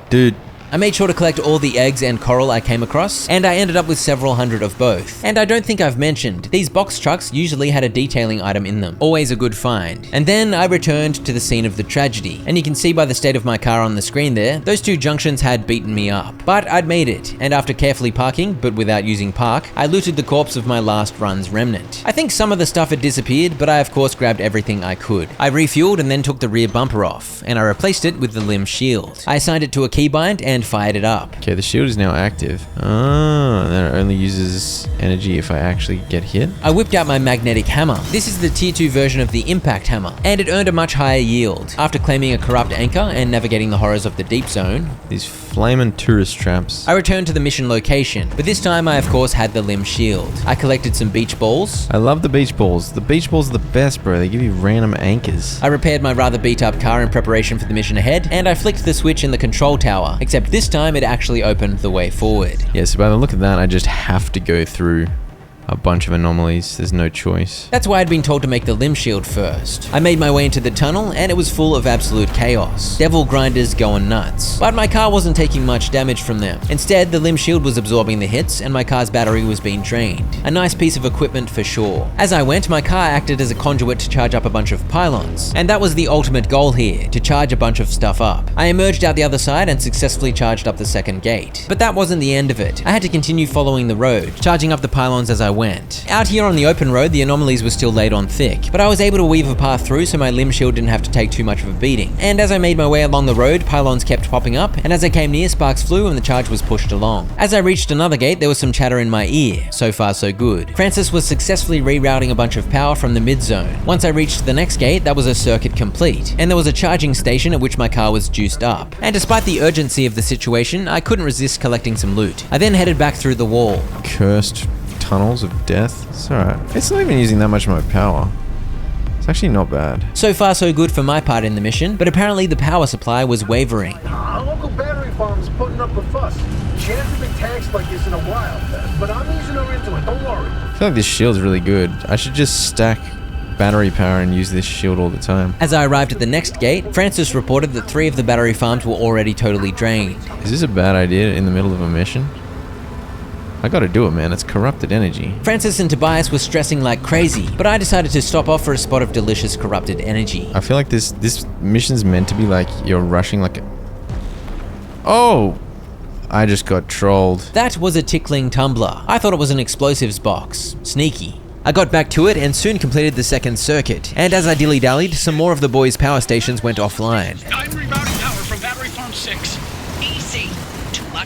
B: Dude.
A: I made sure to collect all the eggs and coral I came across, and I ended up with several hundred of both. And I don't think I've mentioned, these box trucks usually had a detailing item in them. Always a good find. And then I returned to the scene of the tragedy. And you can see by the state of my car on the screen there, those 2 junctions had beaten me up. But I'd made it, and after carefully parking, but without using park, I looted the corpse of my last run's remnant. I think some of the stuff had disappeared, but I of course grabbed everything I could. I refueled and then took the rear bumper off, and I replaced it with the limb shield. I assigned it to a keybind and fired it up.
B: Okay, the shield is now active. Oh, and then it only uses energy if I actually get hit.
A: I whipped out my magnetic hammer. This is the tier 2 version of the impact hammer, and it earned a much higher yield. After claiming a corrupt anchor and navigating the horrors of the deep zone,
B: these flamin' tourist traps.
A: I returned to the mission location, but this time I of course had the limb shield. I collected some beach balls.
B: I love the beach balls. The beach balls are the best, bro. They give you random anchors.
A: I repaired my rather beat up car in preparation for the mission ahead, and I flicked the switch in the control tower, except this time it actually opened the way forward.
B: Yeah, so by the look of that, I just have to go through a bunch of anomalies. There's no choice.
A: That's why I'd been told to make the limb shield first. I made my way into the tunnel and it was full of absolute chaos. Devil grinders going nuts. But my car wasn't taking much damage from them. Instead, the limb shield was absorbing the hits and my car's battery was being drained. A nice piece of equipment for sure. As I went, my car acted as a conduit to charge up a bunch of pylons. And that was the ultimate goal here, to charge a bunch of stuff up. I emerged out the other side and successfully charged up the second gate. But that wasn't the end of it. I had to continue following the road, charging up the pylons as I went. Out here on the open road, the anomalies were still laid on thick, but I was able to weave a path through so my limb shield didn't have to take too much of a beating. And as I made my way along the road, pylons kept popping up, and as I came near, sparks flew and the charge was pushed along. As I reached another gate, there was some chatter in my ear. So far, so good. Francis was successfully rerouting a bunch of power from the mid-zone. Once I reached the next gate, that was a circuit complete, and there was a charging station at which my car was juiced up. And despite the urgency of the situation, I couldn't resist collecting some loot. I then headed back through the wall.
B: Cursed tunnels of death. It's alright. It's not even using that much of my power. It's actually not bad.
A: So far so good for my part in the mission, but apparently the power supply was wavering.
F: Our local battery farm is putting up a fuss. She hasn't been taxed like this in a while, but I'm easing her into it, don't worry.
B: I feel like this shield's really good. I should just stack battery power and use this shield all the time.
A: As I arrived at the next gate, Francis reported that 3 of the battery farms were already totally drained.
B: Is this a bad idea in the middle of a mission? I gotta do it, man. It's corrupted energy.
A: Francis and Tobias were stressing like crazy, but I decided to stop off for a spot of delicious corrupted energy.
B: I feel like this mission's meant to be like you're rushing like a... Oh! I just got trolled.
A: That was a tickling tumbler. I thought it was an explosives box. Sneaky. I got back to it and soon completed the second circuit. And as I dilly-dallied, some more of the boys' power stations went offline.
G: I'm rerouting power from Battery Farm 6.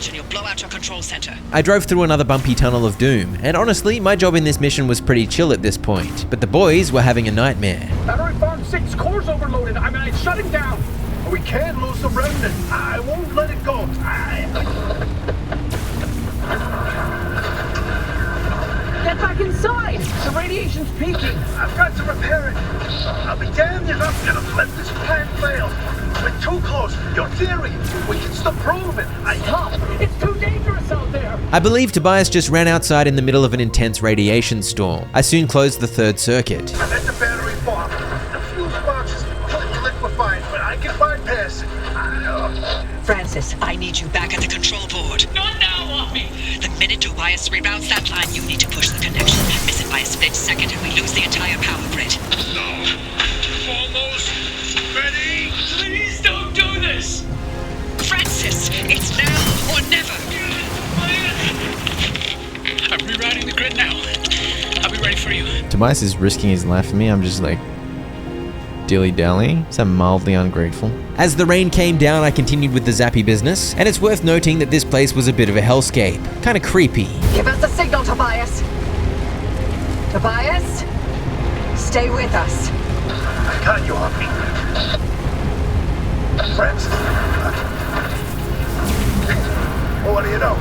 E: charge and you'll blow out your control center.
A: I drove through another bumpy tunnel of doom, and honestly, my job in this mission was pretty chill at this point, but the boys were having a nightmare.
F: Battery farm 6 core's overloaded. I'm shutting down. We can't lose the remnant. I won't let it go.
H: Get back inside! The radiation's peaking!
F: I've got to repair it. I'll be damned if I'm gonna let this plan fail. We're too close. Your theory, we can still prove it.
H: Stop! It's too dangerous out there!
A: I believe Tobias just ran outside in the middle of an intense radiation storm. I soon closed the third circuit.
F: I'm at the battery farm. The fuse box is completely liquefied, but I can bypass it.
E: Francis, I need you back at the control board.
G: Not now, Oppie!
E: The minute Tobias reroutes that line, you need to push the connection. Miss it by a split second and we lose the entire power grid.
C: No. Almost ready.
G: Please don't do this!
E: Francis, it's now or never.
G: I'm rerouting the grid now. I'll be ready for you.
B: Tobias is risking his life for me. I'm just like dilly-dallying. Is that mildly ungrateful?
A: As the rain came down, I continued with the zappy business, and it's worth noting that this place was a bit of a hellscape. Kinda creepy.
D: Give us a signal, Tobias. Tobias? Stay with us.
F: I got you, Hoppy. Francis. Well, what do you know?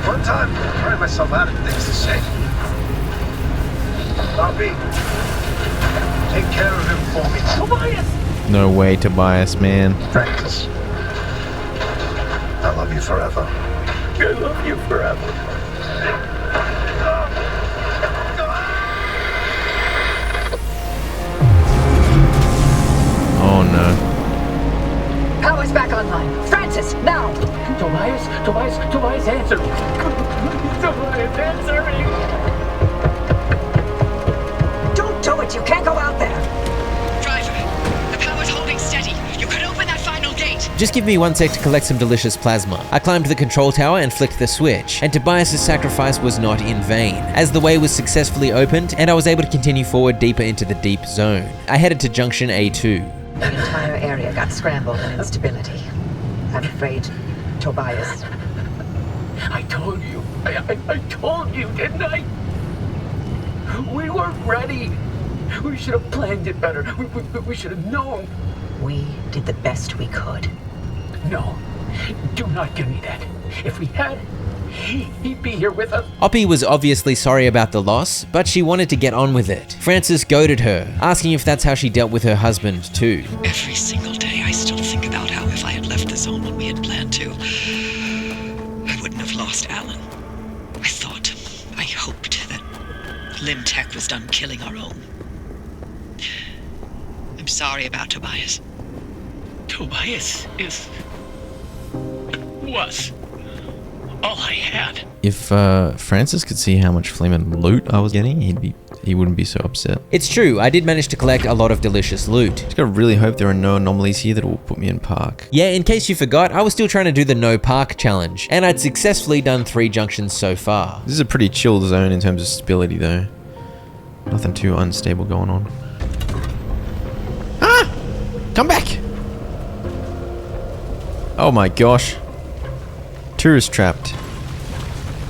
F: One time, I cried myself out of things to say. Hoppy, take care of him for me.
H: Tobias!
B: No way, Tobias, man.
F: Francis, I love you forever. I love you forever.
B: Oh no.
D: Power's back online. Francis, now!
H: Tobias, answer me! Tobias, answer me!
D: Don't do it! You can't go out there!
E: Driver, the power's holding steady. You can open that final gate.
A: Just give me 1 sec to collect some delicious plasma. I climbed the control tower and flicked the switch, and Tobias' sacrifice was not in vain, as the way was successfully opened and I was able to continue forward deeper into the deep zone. I headed to junction A2.
D: The entire area got scrambled in instability. I'm afraid, Tobias.
H: I told you. I told you, didn't I? We weren't ready. We should have planned it better. We should have known.
D: We did the best we could.
H: No, do not give me that. If we had, he'd be here with us.
A: Oppie was obviously sorry about the loss, but she wanted to get on with it. Francis goaded her, asking if that's how she dealt with her husband too.
E: Every single day I still think about how if I had left the zone when we had planned to, I wouldn't have lost Alan. I hoped that Lim Tech was done killing our own. I'm sorry about Tobias.
G: Tobias was all I had.
B: If Francis could see how much flaming loot I was getting, he wouldn't be so upset.
A: It's true, I did manage to collect a lot of delicious loot.
B: Just gotta really hope there are no anomalies here that will put me in park.
A: Yeah, in case you forgot, I was still trying to do the no park challenge, and I'd successfully done 3 junctions so far.
B: This is a pretty chill zone in terms of stability though. Nothing too unstable going on. Ah! Come back! Oh my gosh. Tourist trapped.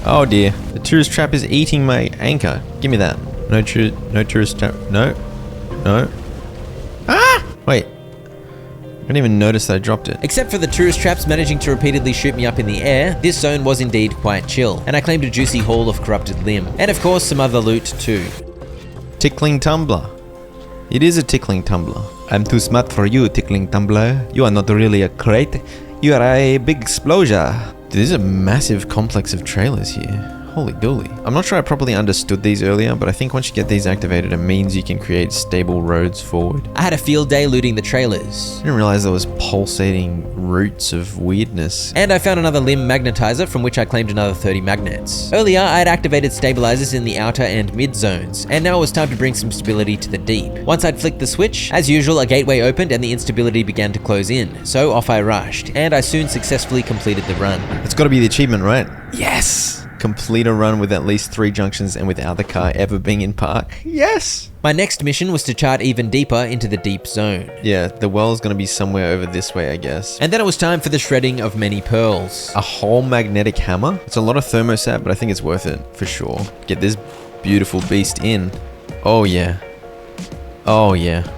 B: Oh dear. The tourist trap is eating my anchor. Give me that. No tourist trap. No. Ah! Wait. I didn't even notice that I dropped it.
A: Except for the tourist traps managing to repeatedly shoot me up in the air, this zone was indeed quite chill, and I claimed a juicy haul of corrupted limb. And of course some other loot too.
B: Tickling tumbler. It is a tickling tumbler. I'm too smart for you, tickling tumbler. You are not really a crate. You are a big explosion. There's a massive complex of trailers here. Holy dooly. I'm not sure I properly understood these earlier, but I think once you get these activated, it means you can create stable roads forward.
A: I had a field day looting the trailers.
B: I didn't realize there was pulsating roots of weirdness.
A: And I found another limb magnetizer from which I claimed another 30 magnets. Earlier, I had activated stabilizers in the outer and mid zones, and now it was time to bring some stability to the deep. Once I'd flicked the switch, as usual, a gateway opened and the instability began to close in, so off I rushed, and I soon successfully completed the run.
B: It's gotta be the achievement, right?
A: Yes!
B: Complete a run with at least 3 junctions and without the car ever being in park. Yes!
A: My next mission was to chart even deeper into the deep zone.
B: Yeah, the well is going to be somewhere over this way, I guess.
A: And then it was time for the shredding of many pearls.
B: A whole magnetic hammer? It's a lot of thermostat, but I think it's worth it, for sure. Get this beautiful beast in. Oh yeah. Oh yeah.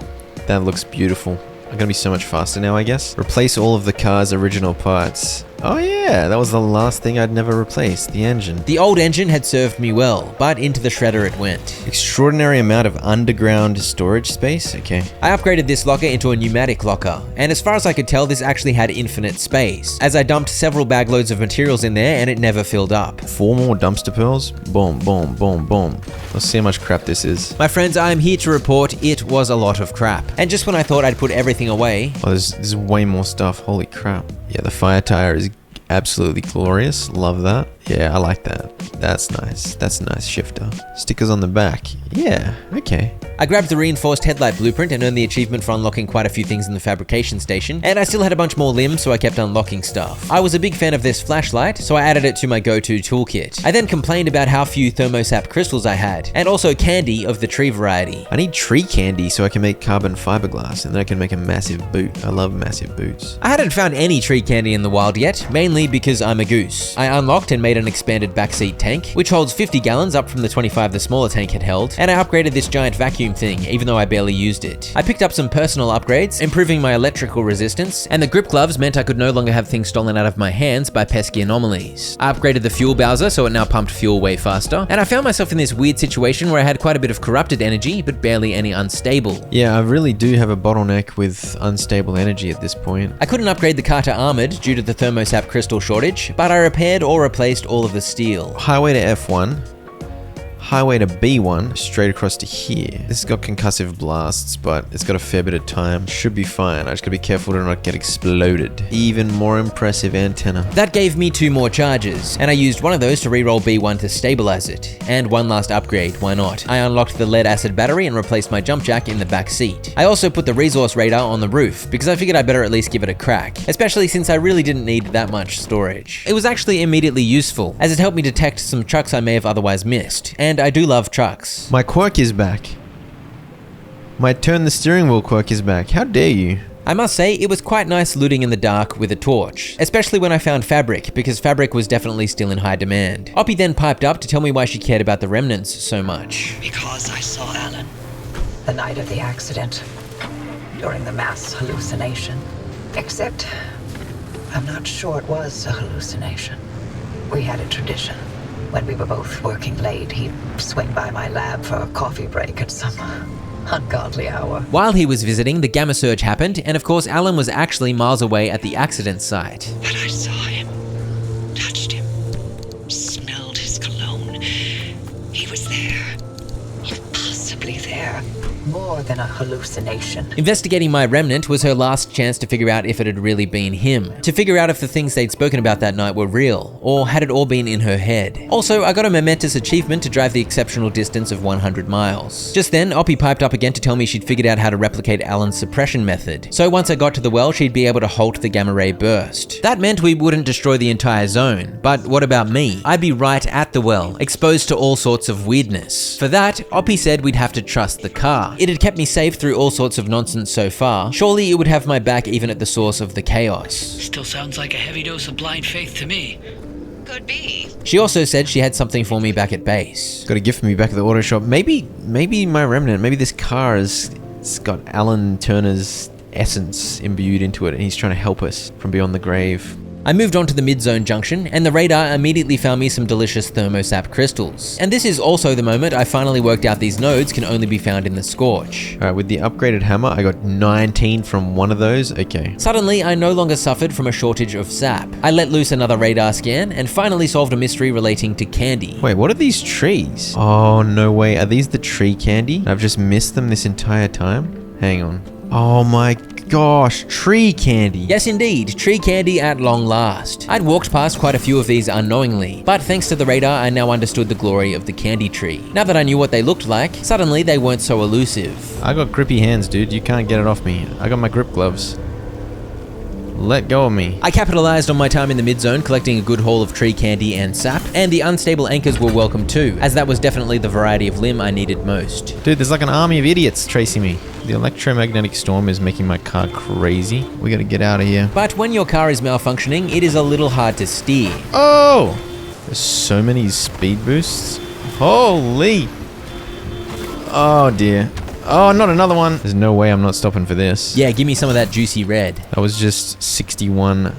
B: That looks beautiful. I'm gonna be so much faster now, I guess. Replace all of the car's original parts. Oh yeah, that was the last thing I'd never replaced, the engine.
A: The old engine had served me well, but into the shredder it went.
B: Extraordinary amount of underground storage space, okay.
A: I upgraded this locker into a pneumatic locker, and as far as I could tell, this actually had infinite space, as I dumped several bag loads of materials in there and it never filled up. 4
B: more dumpster pearls? Boom, boom, boom, boom. Let's see how much crap this is.
A: My friends, I am here to report it was a lot of crap. And just when I thought I'd put everything away...
B: Oh, there's way more stuff, holy crap. Yeah, the fire tire is absolutely glorious, love that. Yeah, I like that. That's nice. That's a nice shifter. Stickers on the back. Yeah, okay.
A: I grabbed the reinforced headlight blueprint and earned the achievement for unlocking quite a few things in the fabrication station, and I still had a bunch more limbs, so I kept unlocking stuff. I was a big fan of this flashlight, so I added it to my go-to toolkit. I then complained about how few thermosap crystals I had, and also candy of the tree variety.
B: I need tree candy so I can make carbon fiberglass, and then I can make a massive boot. I love massive boots.
A: I hadn't found any tree candy in the wild yet, mainly because I'm a goose. I unlocked and made an expanded backseat tank, which holds 50 gallons up from the 25 the smaller tank had held, and I upgraded this giant vacuum thing, even though I barely used it. I picked up some personal upgrades, improving my electrical resistance, and the grip gloves meant I could no longer have things stolen out of my hands by pesky anomalies. I upgraded the fuel bowser so it now pumped fuel way faster, and I found myself in this weird situation where I had quite a bit of corrupted energy, but barely any unstable.
B: Yeah, I really do have a bottleneck with unstable energy at this point.
A: I couldn't upgrade the car to armored due to the thermosap crystal shortage, but I repaired or replaced all of the steel.
B: Highway to F1. Highway to B1, straight across to here. This has got concussive blasts, but it's got a fair bit of time. Should be fine. I just gotta be careful to not get exploded. Even more impressive antenna.
A: That gave me 2 more charges, and I used one of those to reroll B1 to stabilize it. And one last upgrade, why not? I unlocked the lead acid battery and replaced my jump jack in the back seat. I also put the resource radar on the roof, because I figured I better at least give it a crack, especially since I really didn't need that much storage. It was actually immediately useful, as it helped me detect some trucks I may have otherwise missed, and I do love trucks.
B: My quirk is back. My turn the steering wheel quirk is back. How dare you?
A: I must say, it was quite nice looting in the dark with a torch, especially when I found fabric, because fabric was definitely still in high demand. Oppie then piped up to tell me why she cared about the remnants so much.
E: Because I saw Alan.
D: The night of the accident, during the mass hallucination. Except, I'm not sure it was a hallucination. We had a tradition. When we were both working late, he'd swing by my lab for a coffee break at some ungodly hour.
A: While he was visiting, the gamma surge happened, and of course Alan was actually miles away at the accident site.
E: But I saw him, touched him, smelled his cologne. He was there, impossibly there.
D: More than a hallucination.
A: Investigating my remnant was her last chance to figure out if it had really been him, to figure out if the things they'd spoken about that night were real, or had it all been in her head. Also, I got a momentous achievement to drive the exceptional distance of 100 miles. Just then, Oppie piped up again to tell me she'd figured out how to replicate Alan's suppression method, so once I got to the well, she'd be able to halt the gamma ray burst. That meant we wouldn't destroy the entire zone, but what about me? I'd be right at the well, exposed to all sorts of weirdness. For that, Oppie said we'd have to trust the car. It had kept me safe through all sorts of nonsense so far. Surely it would have my back even at the source of the chaos.
G: Still sounds like a heavy dose of blind faith to me.
E: Could be.
A: She also said she had something for me back at base.
B: Got a gift for me back at the auto shop. Maybe my remnant, maybe this car it's got Alan Turner's essence imbued into it and he's trying to help us from beyond the grave.
A: I moved on to the mid-zone junction, and the radar immediately found me some delicious thermosap crystals. And this is also the moment I finally worked out these nodes can only be found in the Scorch.
B: Alright, with the upgraded hammer, I got 19 from one of those. Okay.
A: Suddenly, I no longer suffered from a shortage of sap. I let loose another radar scan, and finally solved a mystery relating to candy.
B: Wait, what are these trees? Oh, no way. Are these the tree candy? I've just missed them this entire time? Hang on. Oh my gosh, tree candy.
A: Yes indeed, tree candy at long last. I'd walked past quite a few of these unknowingly, but thanks to the radar, I now understood the glory of the candy tree. Now that I knew what they looked like, suddenly they weren't so elusive.
B: I got grippy hands, dude. You can't get it off me. I got my grip gloves. Let go of me.
A: I capitalized on my time in the mid-zone, collecting a good haul of tree candy and sap, and the unstable anchors were welcome too, as that was definitely the variety of limb I needed most.
B: Dude, there's like an army of idiots chasing me. The electromagnetic storm is making my car crazy. We gotta get out of here.
A: But when your car is malfunctioning, it is a little hard to steer.
B: Oh! There's so many speed boosts. Holy! Oh dear. Oh, not another one. There's no way I'm not stopping for this.
A: Yeah, give me some of that juicy red.
B: That was just 61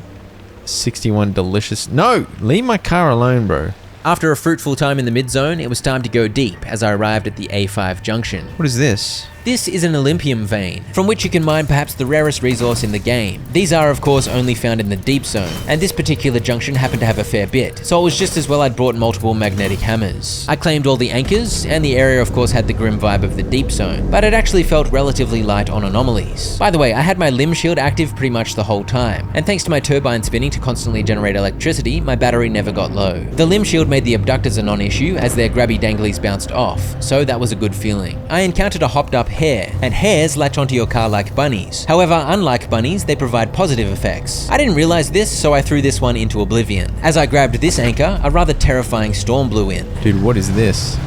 B: delicious. No, leave my car alone, bro.
A: After a fruitful time in the mid-zone, it was time to go deep as I arrived at the A5 junction.
B: What is this?
A: This is an Olympium vein, from which you can mine perhaps the rarest resource in the game. These are of course only found in the deep zone, and this particular junction happened to have a fair bit, so it was just as well I'd brought multiple magnetic hammers. I claimed all the anchors, and the area of course had the grim vibe of the deep zone, but it actually felt relatively light on anomalies. By the way, I had my limb shield active pretty much the whole time, and thanks to my turbine spinning to constantly generate electricity, my battery never got low. The limb shield made the abductors a non-issue as their grabby danglies bounced off, so that was a good feeling. I encountered a hopped up hare, and hares latch onto your car like bunnies. However, unlike bunnies, they provide positive effects. I didn't realize this, so I threw this one into oblivion. As I grabbed this anchor, a rather terrifying storm blew in.
B: Dude, what is this?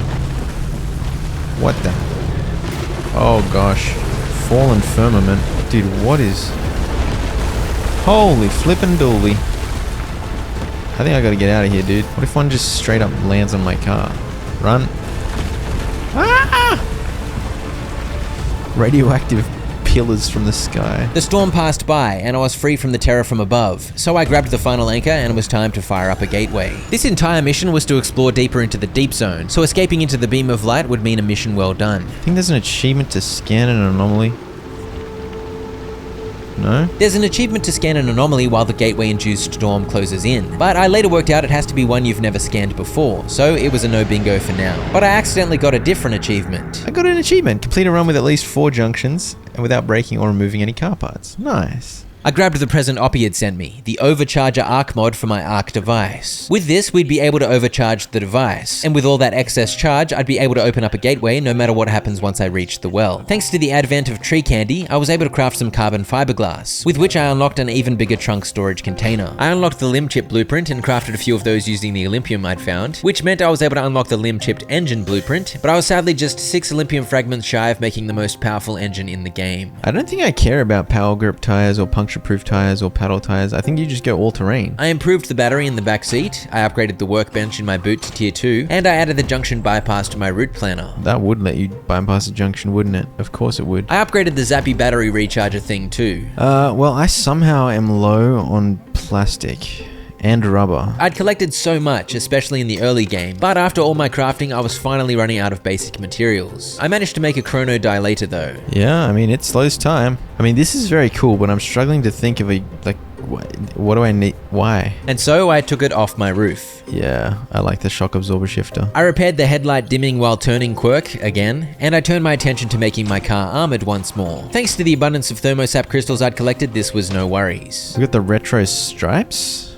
B: What the? Oh gosh. Fallen firmament. Dude, what is... Holy flippin' dooly. I think I gotta get out of here, dude. What if one just straight up lands on my car? Run. Ah! Radioactive pillars from the sky.
A: The storm passed by, and I was free from the terror from above, so I grabbed the final anchor and it was time to fire up a gateway. This entire mission was to explore deeper into the deep zone, so escaping into the beam of light would mean a mission well done.
B: I think there's an achievement to scan an anomaly. No?
A: There's an achievement to scan an anomaly while the gateway-induced storm closes in, but I later worked out it has to be one you've never scanned before, so it was a no bingo for now. But I accidentally got a different achievement.
B: I got an achievement. Complete a run with at least 4 junctions and without breaking or removing any car parts. Nice.
A: I grabbed the present Oppie had sent me, the Overcharger Arc mod for my Arc device. With this, we'd be able to overcharge the device, and with all that excess charge, I'd be able to open up a gateway no matter what happens once I reached the well. Thanks to the advent of tree candy, I was able to craft some carbon fiberglass, with which I unlocked an even bigger trunk storage container. I unlocked the limb chip blueprint and crafted a few of those using the Olympium I'd found, which meant I was able to unlock the limb chipped engine blueprint, but I was sadly just 6 Olympium fragments shy of making the most powerful engine in the game.
B: I don't think I care about power grip tires or puncture-proof tires or paddle tires. I think you just go all-terrain.
A: I improved the battery in the back seat, I upgraded the workbench in my boot to tier 2, and I added the junction bypass to my route planner.
B: That would let you bypass a junction, wouldn't it? Of course it would.
A: I upgraded the zappy battery recharger thing too.
B: Well, I somehow am low on plastic and rubber.
A: I'd collected so much, especially in the early game, but after all my crafting, I was finally running out of basic materials. I managed to make a chrono dilator though.
B: Yeah, I mean, it slows time. I mean, this is very cool, but I'm struggling to think of what do I need? Why?
A: And so I took it off my roof.
B: Yeah, I like the shock absorber shifter.
A: I repaired the headlight dimming while turning quirk again, and I turned my attention to making my car armored once more. Thanks to the abundance of thermosap crystals I'd collected, this was no worries.
B: We got the retro stripes.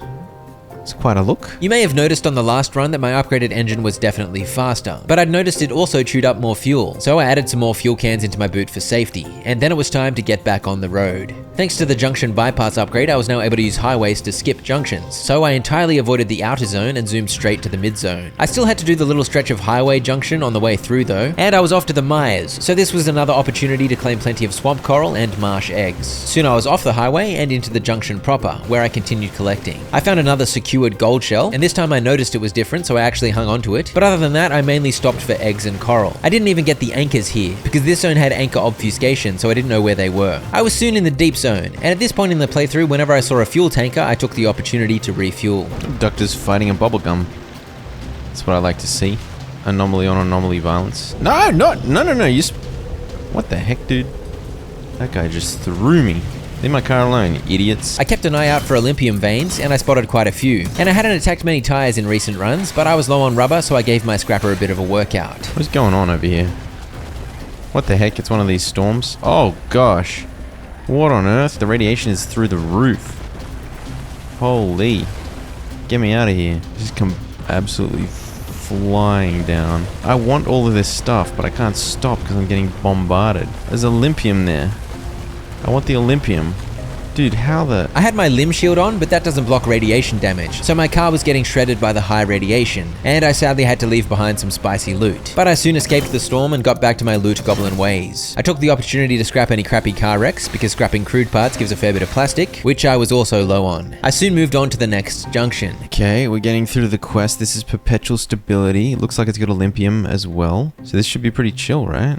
B: It's quite a look.
A: You may have noticed on the last run that my upgraded engine was definitely faster, but I'd noticed it also chewed up more fuel, so I added some more fuel cans into my boot for safety, and then it was time to get back on the road. Thanks to the junction bypass upgrade, I was now able to use highways to skip junctions, so I entirely avoided the outer zone and zoomed straight to the mid zone. I still had to do the little stretch of highway junction on the way through though, and I was off to the mires, so this was another opportunity to claim plenty of swamp coral and marsh eggs. Soon I was off the highway and into the junction proper, where I continued collecting. I found another secured gold shell, and this time I noticed it was different, so I actually hung on to it, but other than that, I mainly stopped for eggs and coral. I didn't even get the anchors here, because this zone had anchor obfuscation, so I didn't know where they were. I was soon in the deep zone, and at this point in the playthrough, whenever I saw a fuel tanker, I took the opportunity to refuel.
B: Doctor's fighting a bubblegum. That's what I like to see. Anomaly on anomaly violence. No, you what the heck, dude? That guy just threw me. Leave my car alone, idiots.
A: I kept an eye out for Olympium veins, and I spotted quite a few. And I hadn't attacked many tires in recent runs, but I was low on rubber, so I gave my scrapper a bit of a workout.
B: What's going on over here? What the heck? It's one of these storms? Oh gosh. What on earth? The radiation is through the roof. Holy. Get me out of here. Just come absolutely flying down. I want all of this stuff, but I can't stop because I'm getting bombarded. There's Olympium there. I want the Olympium. Dude, how the...
A: I had my limb shield on, but that doesn't block radiation damage, so my car was getting shredded by the high radiation, and I sadly had to leave behind some spicy loot. But I soon escaped the storm and got back to my loot goblin ways. I took the opportunity to scrap any crappy car wrecks, because scrapping crude parts gives a fair bit of plastic, which I was also low on. I soon moved on to the next junction.
B: Okay, we're getting through the quest. This is perpetual stability. It looks like it's got Olympium as well. So this should be pretty chill, right?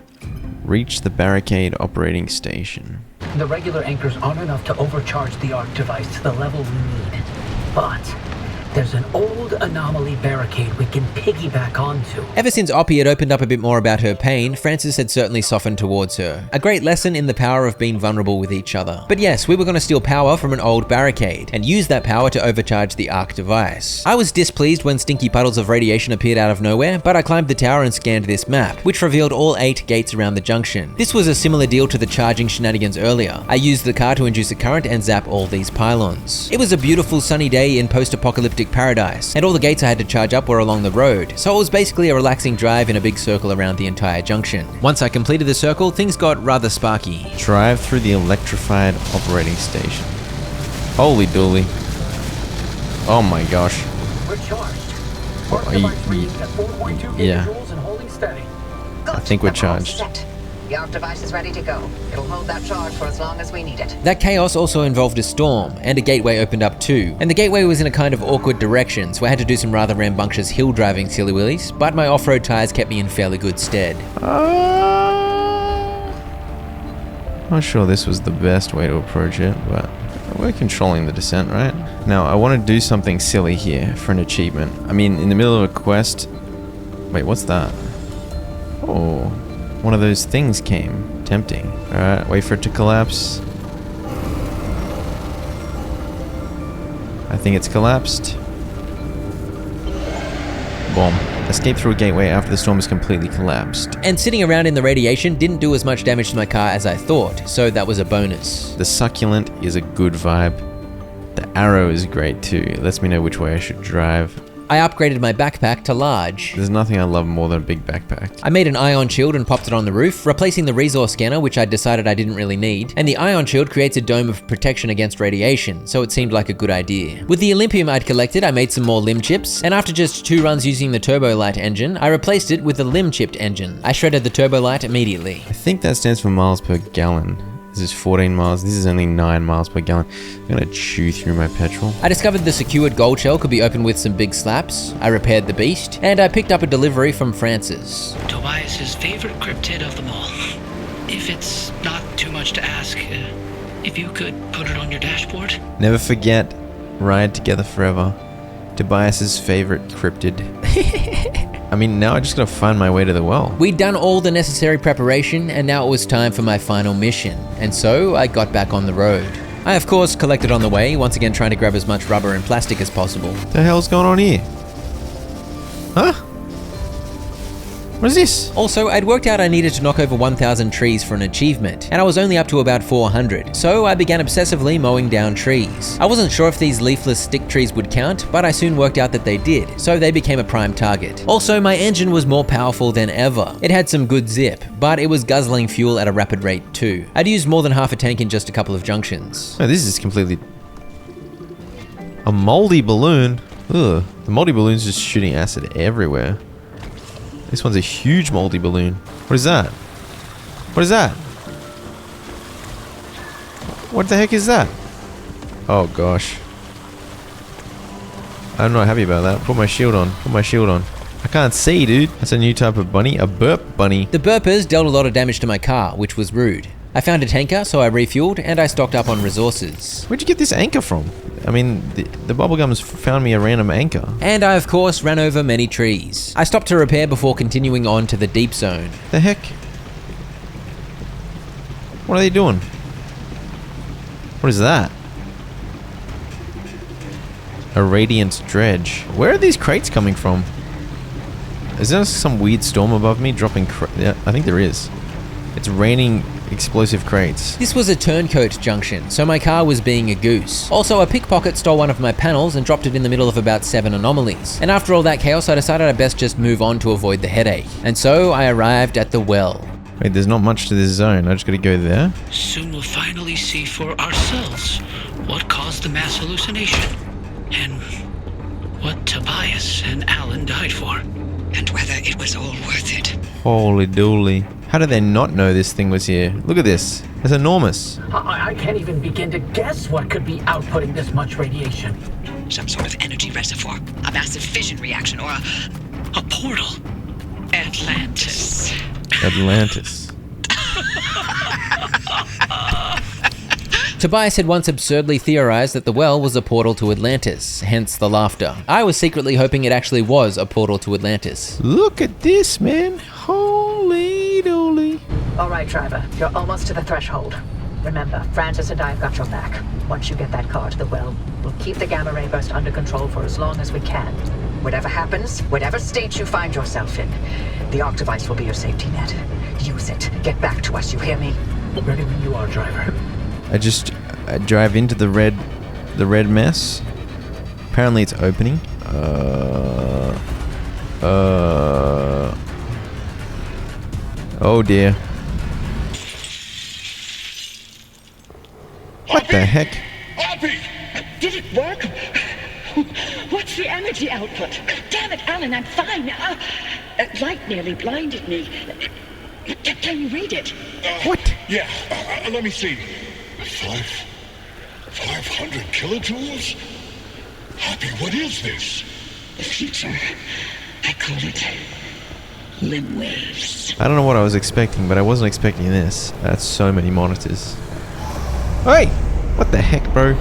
B: Reach the barricade operating station.
H: The regular anchors aren't enough to overcharge the arc device to the level we need. But there's an old anomaly barricade we can piggyback onto.
A: Ever since Oppie had opened up a bit more about her pain, Francis had certainly softened towards her. A great lesson in the power of being vulnerable with each other. But yes, we were going to steal power from an old barricade, and use that power to overcharge the arc device. I was displeased when stinky puddles of radiation appeared out of nowhere, but I climbed the tower and scanned this map, which revealed all 8 gates around the junction. This was a similar deal to the charging shenanigans earlier. I used the car to induce a current and zap all these pylons. It was a beautiful sunny day in post-apocalyptic paradise, and all the gates I had to charge up were along the road, so it was basically a relaxing drive in a big circle around the entire junction. Once I completed the circle, things got rather sparky.
B: Drive through the electrified operating station. Holy dooly. Oh my gosh.
H: We're charged.
B: Yeah.
H: And holding steady.
B: I think we're charged.
D: The arc device is ready to go. It'll hold that charge for as long as we need it.
A: That chaos also involved a storm, and a gateway opened up too. And the gateway was in a kind of awkward direction, so I had to do some rather rambunctious hill driving silly willies, but my off-road tires kept me in fairly good stead.
B: Not sure this was the best way to approach it, but we're controlling the descent, right? Now, I want to do something silly here for an achievement. I mean, in the middle of a quest... Wait, what's that? Oh... One of those things came. Tempting. Alright, wait for it to collapse. I think it's collapsed. Boom. Escape through a gateway after the storm is completely collapsed.
A: And sitting around in the radiation didn't do as much damage to my car as I thought, so that was a bonus.
B: The succulent is a good vibe. The arrow is great too. It lets me know which way I should drive.
A: I upgraded my backpack to large.
B: There's nothing I love more than a big backpack.
A: I made an ion shield and popped it on the roof, replacing the resource scanner, which I decided I didn't really need, and the ion shield creates a dome of protection against radiation, so it seemed like a good idea. With the Olympium I'd collected, I made some more limb chips, and after just 2 runs using the Turbolite engine, I replaced it with a limb-chipped engine. I shredded the Turbolite immediately.
B: I think that stands for miles per gallon. This is 14 miles, this is only 9 miles per gallon. I'm gonna chew through my petrol.
A: I discovered the secured gold shell could be opened with some big slaps, I repaired the beast, and I picked up a delivery from Francis.
G: Tobias's favorite cryptid of them all. If it's not too much to ask, if you could put it on your dashboard.
B: Never forget, ride together forever. Tobias's favorite cryptid. I mean, now I just gotta find my way to the well.
A: We'd done all the necessary preparation, and now it was time for my final mission, and so I got back on the road. I of course collected on the way, once again trying to grab as much rubber and plastic as possible.
B: What the hell's going on here? Huh? What is this?
A: Also, I'd worked out I needed to knock over 1,000 trees for an achievement, and I was only up to about 400, so I began obsessively mowing down trees. I wasn't sure if these leafless stick trees would count, but I soon worked out that they did, so they became a prime target. Also, my engine was more powerful than ever. It had some good zip, but it was guzzling fuel at a rapid rate too. I'd used more than half a tank in just a couple of junctions.
B: Oh, this is completely... A moldy balloon? Ugh. The moldy balloon's just shooting acid everywhere. This one's a huge moldy balloon. What is that? What is that? What the heck is that? Oh gosh. I'm not happy about that. Put my shield on. Put my shield on. I can't see, dude. That's a new type of bunny. A burp bunny.
A: The burpers dealt a lot of damage to my car, which was rude. I found a tanker, so I refueled, and I stocked up on resources.
B: Where'd you get this anchor from? I mean, the bubblegums found me a random anchor.
A: And I, of course, ran over many trees. I stopped to repair before continuing on to the deep zone.
B: The heck? What are they doing? What is that? A radiant dredge. Where are these crates coming from? Is there some weird storm above me dropping yeah, I think there is. It's raining explosive crates.
A: This was a turncoat junction, so my car was being a goose. Also, a pickpocket stole one of my panels and dropped it in the middle of about 7 anomalies. And after all that chaos, I decided I'd best just move on to avoid the headache. And so I arrived at the well.
B: Wait, there's not much to this zone. I just gotta go there.
G: Soon we'll finally see for ourselves what caused the mass hallucination and what Tobias and Alan died for.
E: And whether it was all worth it.
B: Holy dooly. How did they not know this thing was here? Look at this. It's enormous.
H: I can't even begin to guess what could be outputting this much radiation.
E: Some sort of energy reservoir, a massive fission reaction, or a portal. Atlantis.
B: Atlantis.
A: Tobias had once absurdly theorized that the well was a portal to Atlantis, hence the laughter. I was secretly hoping it actually was a portal to Atlantis.
B: Look at this, man. Holy dooly.
D: All right, driver. You're almost to the threshold. Remember, Francis and I have got your back. Once you get that car to the well, we'll keep the gamma ray burst under control for as long as we can. Whatever happens, whatever state you find yourself in, the arc device will be your safety net. Use it. Get back to us, you hear me?
H: Ready when you are, driver.
B: I drive into the red mess. Apparently it's opening. Oh dear. What the heck?
C: Happy!
J: Did it work? What's the energy output? Damn it, Alan, I'm fine. Light nearly blinded me. Can you read it?
B: What?
C: Yeah, let me see. 500 kilojoules? Happy, what is this?
J: The future. I call it limb waves.
B: I don't know what I was expecting, but I wasn't expecting this. That's so many monitors. Hey! What the heck, bro?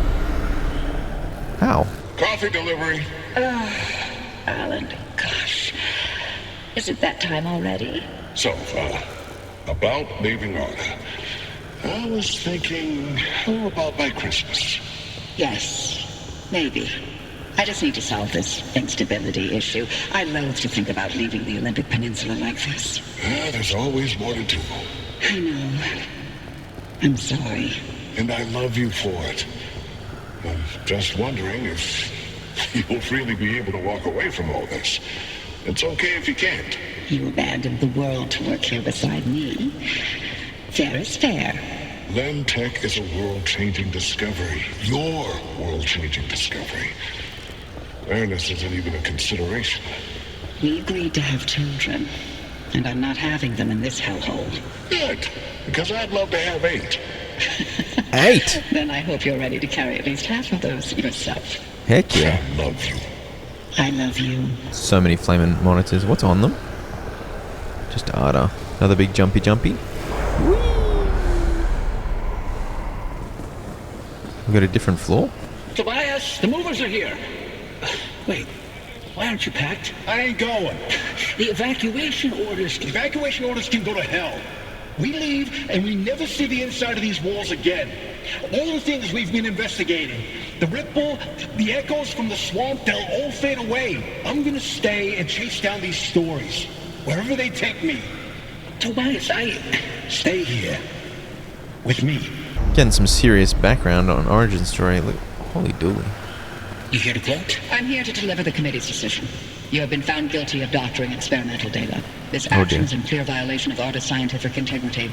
B: How?
C: Coffee delivery.
J: Alan, gosh. Is it that time already?
C: So, about leaving Arda. I was thinking, about by Christmas.
J: Yes, maybe. I just need to solve this instability issue. I loathe to think about leaving the Olympic Peninsula like this.
C: There's always more to do.
J: I know. I'm sorry.
C: And I love you for it. I'm just wondering if you'll really be able to walk away from all this. It's okay if you can't.
J: You abandoned the world to work here beside me. Fair is fair.
C: Lentech is a world-changing discovery. Your world-changing discovery. Fairness isn't even a consideration.
J: We agreed to have children, and I'm not having them in this hellhole.
C: Good, because I'd love to have 8.
B: 8?
J: Then I hope you're ready to carry at least half of those yourself.
B: Heck yeah.
C: I love you.
J: I love you.
B: So many flaming monitors. What's on them? Just Arda. Another big jumpy. Whee! We got a different floor?
G: Tobias, the movers are here. Wait, why aren't you packed?
F: I ain't going.
G: The evacuation orders.
F: Evacuation orders can go to hell. We leave and we never see the inside of these walls again. All the things we've been investigating, the ripple, the echoes from the swamp, they'll all fade away. I'm gonna stay and chase down these stories, wherever they take me.
G: Tobias,
F: Stay here. With me.
B: Getting some serious background on origin story. Look, holy dooly.
G: You here to quote?
E: I'm here to deliver the committee's decision. You have been found guilty of doctoring experimental data. This
B: Oh,
E: action
B: dear.
E: is in clear violation of Arda's scientific integrity.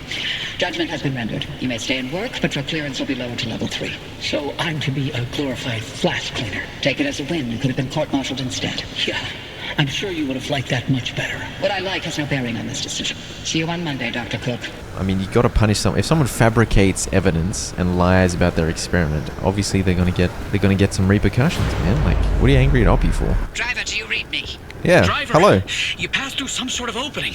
E: Judgment has been rendered. You may stay and work, but your clearance will be lowered to level 3.
G: So I'm to be a glorified flash cleaner.
E: Take it as a win. You could have been court-martialed instead.
G: Yeah, I'm sure you would have liked that much better.
E: What I like has no bearing on this decision. See you on Monday, Dr. Cook.
B: I mean, you gotta punish someone. If someone fabricates evidence and lies about their experiment, obviously they're gonna get some repercussions, man. Like, what are you angry at Oppie for?
E: Driver, do you read me?
B: Yeah,
G: Driver,
B: hello.
G: You passed through some sort of opening.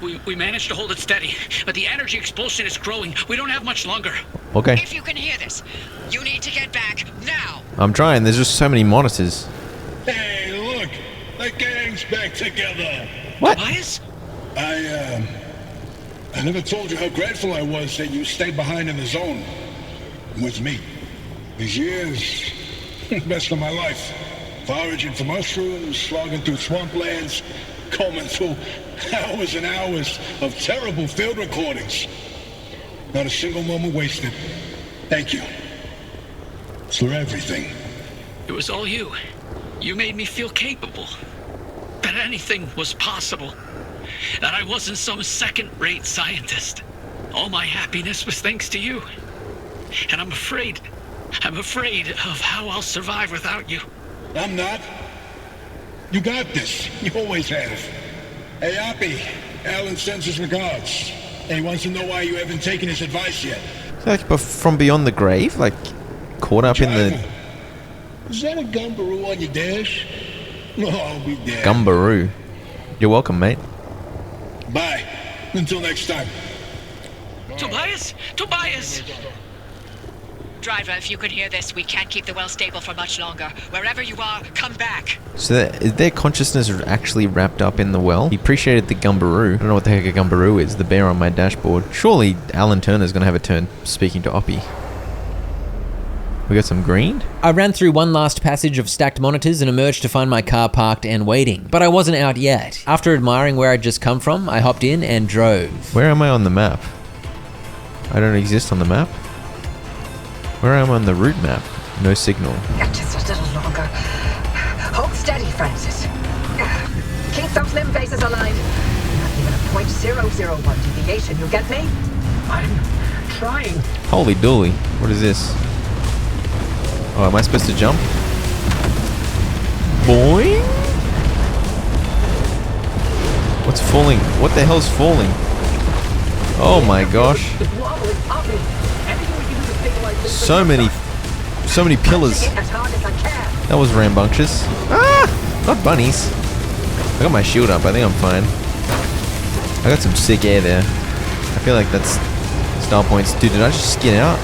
G: We managed to hold it steady, but the energy expulsion is growing. We don't have much longer.
B: Okay,
E: If you can hear this, you need to get back now.
B: I'm trying. There's just so many monitors.
C: Hey, look! The gang's back together!
B: What?
G: Tobias?
F: I never told you how grateful I was that you stayed behind in the zone. With me. These years, best of my life. Foraging for mushrooms, slogging through swamplands, combing through hours and hours of terrible field recordings. Not a single moment wasted. Thank you. For everything.
G: It was all you. You made me feel capable. That anything was possible. that I wasn't some second-rate scientist. All my happiness was thanks to you. And I'm afraid of how I'll survive without you.
C: I'm not. You got this. You always have. Hey, Oppie, Alan sends his regards. And he wants to know why you haven't taken his advice yet.
B: Like from beyond the grave? Like caught up in the...
C: Is that a gumbaroo on your dash? No, I'll be dead.
B: Gumbaroo. You're welcome, mate.
C: Bye. Until next time.
G: Tobias! Tobias!
E: Driver, if you can hear this, we can't keep the well stable for much longer. Wherever you are, come back.
B: So is their consciousness actually wrapped up in the well? He appreciated the gumbaroo. I don't know what the heck a gumbaroo is. The bear on my dashboard. Surely Alan Turner's going to have a turn speaking to Oppie. We got some green?
A: I ran through one last passage of stacked monitors and emerged to find my car parked and waiting. But I wasn't out yet. After admiring where I'd just come from, I hopped in and drove.
B: Where am I on the map? I don't exist on the map. Where am I on the route map? No signal.
D: Just a little longer. Hold steady, Francis. Keep those limb bases aligned. Not even a 0.001 deviation, you get me?
H: I'm trying.
B: Holy dooly. What is this? Oh, am I supposed to jump? Boing? What's falling? What the hell's falling? Oh my gosh.
H: It's wobbling, Oppie. Anything we can do to stabilize this?
B: So many pillars.
D: As hard as I can.
B: That was rambunctious. Ah! Not bunnies. I got my shield up. I think I'm fine. I got some sick air there. I feel like that's star points. Dude, did I just skin out?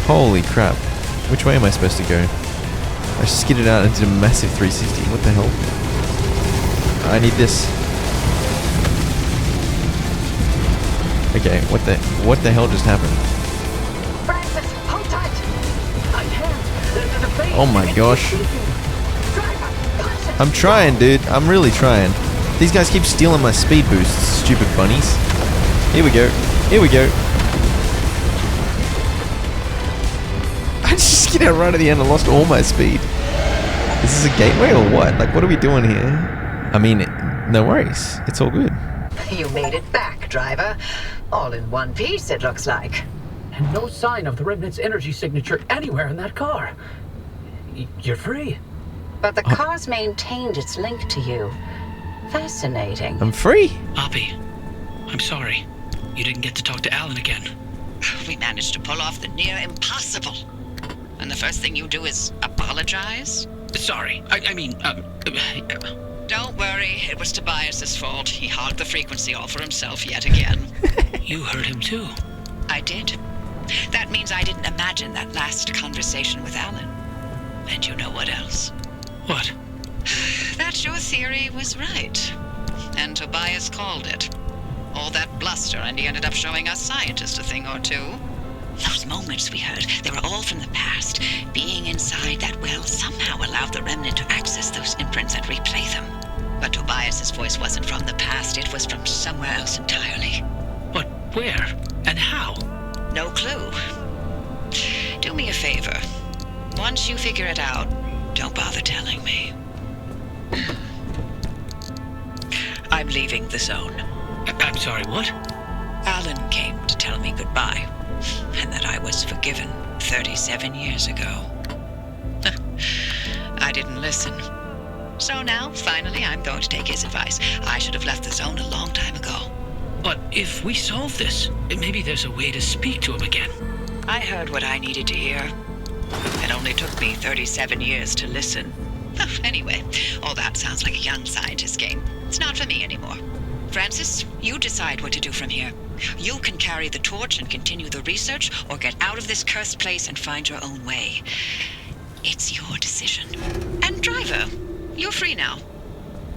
B: Holy crap. Which way am I supposed to go? I just skidded out and did a massive 360. What the hell? I need this. Okay, what the hell just happened?
D: Francis, hold tight.
H: I can't. The face.
B: Oh my gosh.
D: Driver, punch it.
B: I'm trying, dude. I'm really trying. These guys keep stealing my speed boosts, stupid bunnies. Here we go. Here we go. I just skidded out right at the end and lost all my speed. Is this a gateway or what? Like, what are we doing here? I mean, no worries. It's all good.
D: You made it back, driver. All in one piece, it looks like.
H: And no sign of the Remnant's energy signature anywhere in that car. You're free.
D: But the car's maintained its link to you. Fascinating.
B: I'm free.
G: Oppie, I'm sorry. You didn't get to talk to Alan again.
E: We managed to pull off the near impossible. And the first thing you do is apologize?
G: Sorry. I mean,
E: Don't worry, it was Tobias's fault. He hogged the frequency all for himself yet again.
G: you heard him too.
E: I did. That means I didn't imagine that last conversation with Alan. And you know what else?
G: What?
E: That your theory was right. And Tobias called it. All that bluster, and he ended up showing us scientists a thing or two. Those moments we heard, they were all from the past. Being inside that well somehow allowed the Remnant to access those imprints and replay them. But Tobias's voice wasn't from the past, it was from somewhere else entirely.
G: But where? And how?
E: No clue. Do me a favor. Once you figure it out, don't bother telling me. I'm leaving the zone.
G: I'm sorry, what?
E: Alan came to tell me goodbye, and that I was forgiven 37 years ago. I didn't listen. So now, finally, I'm going to take his advice. I should have left the zone a long time ago.
G: But if we solve this, maybe there's a way to speak to him again.
E: I heard what I needed to hear. It only took me 37 years to listen. Anyway, all that sounds like a young scientist game. It's not for me anymore. Francis, you decide what to do from here. You can carry the torch and continue the research, or get out of this cursed place and find your own way. It's your decision. And driver, you're free now.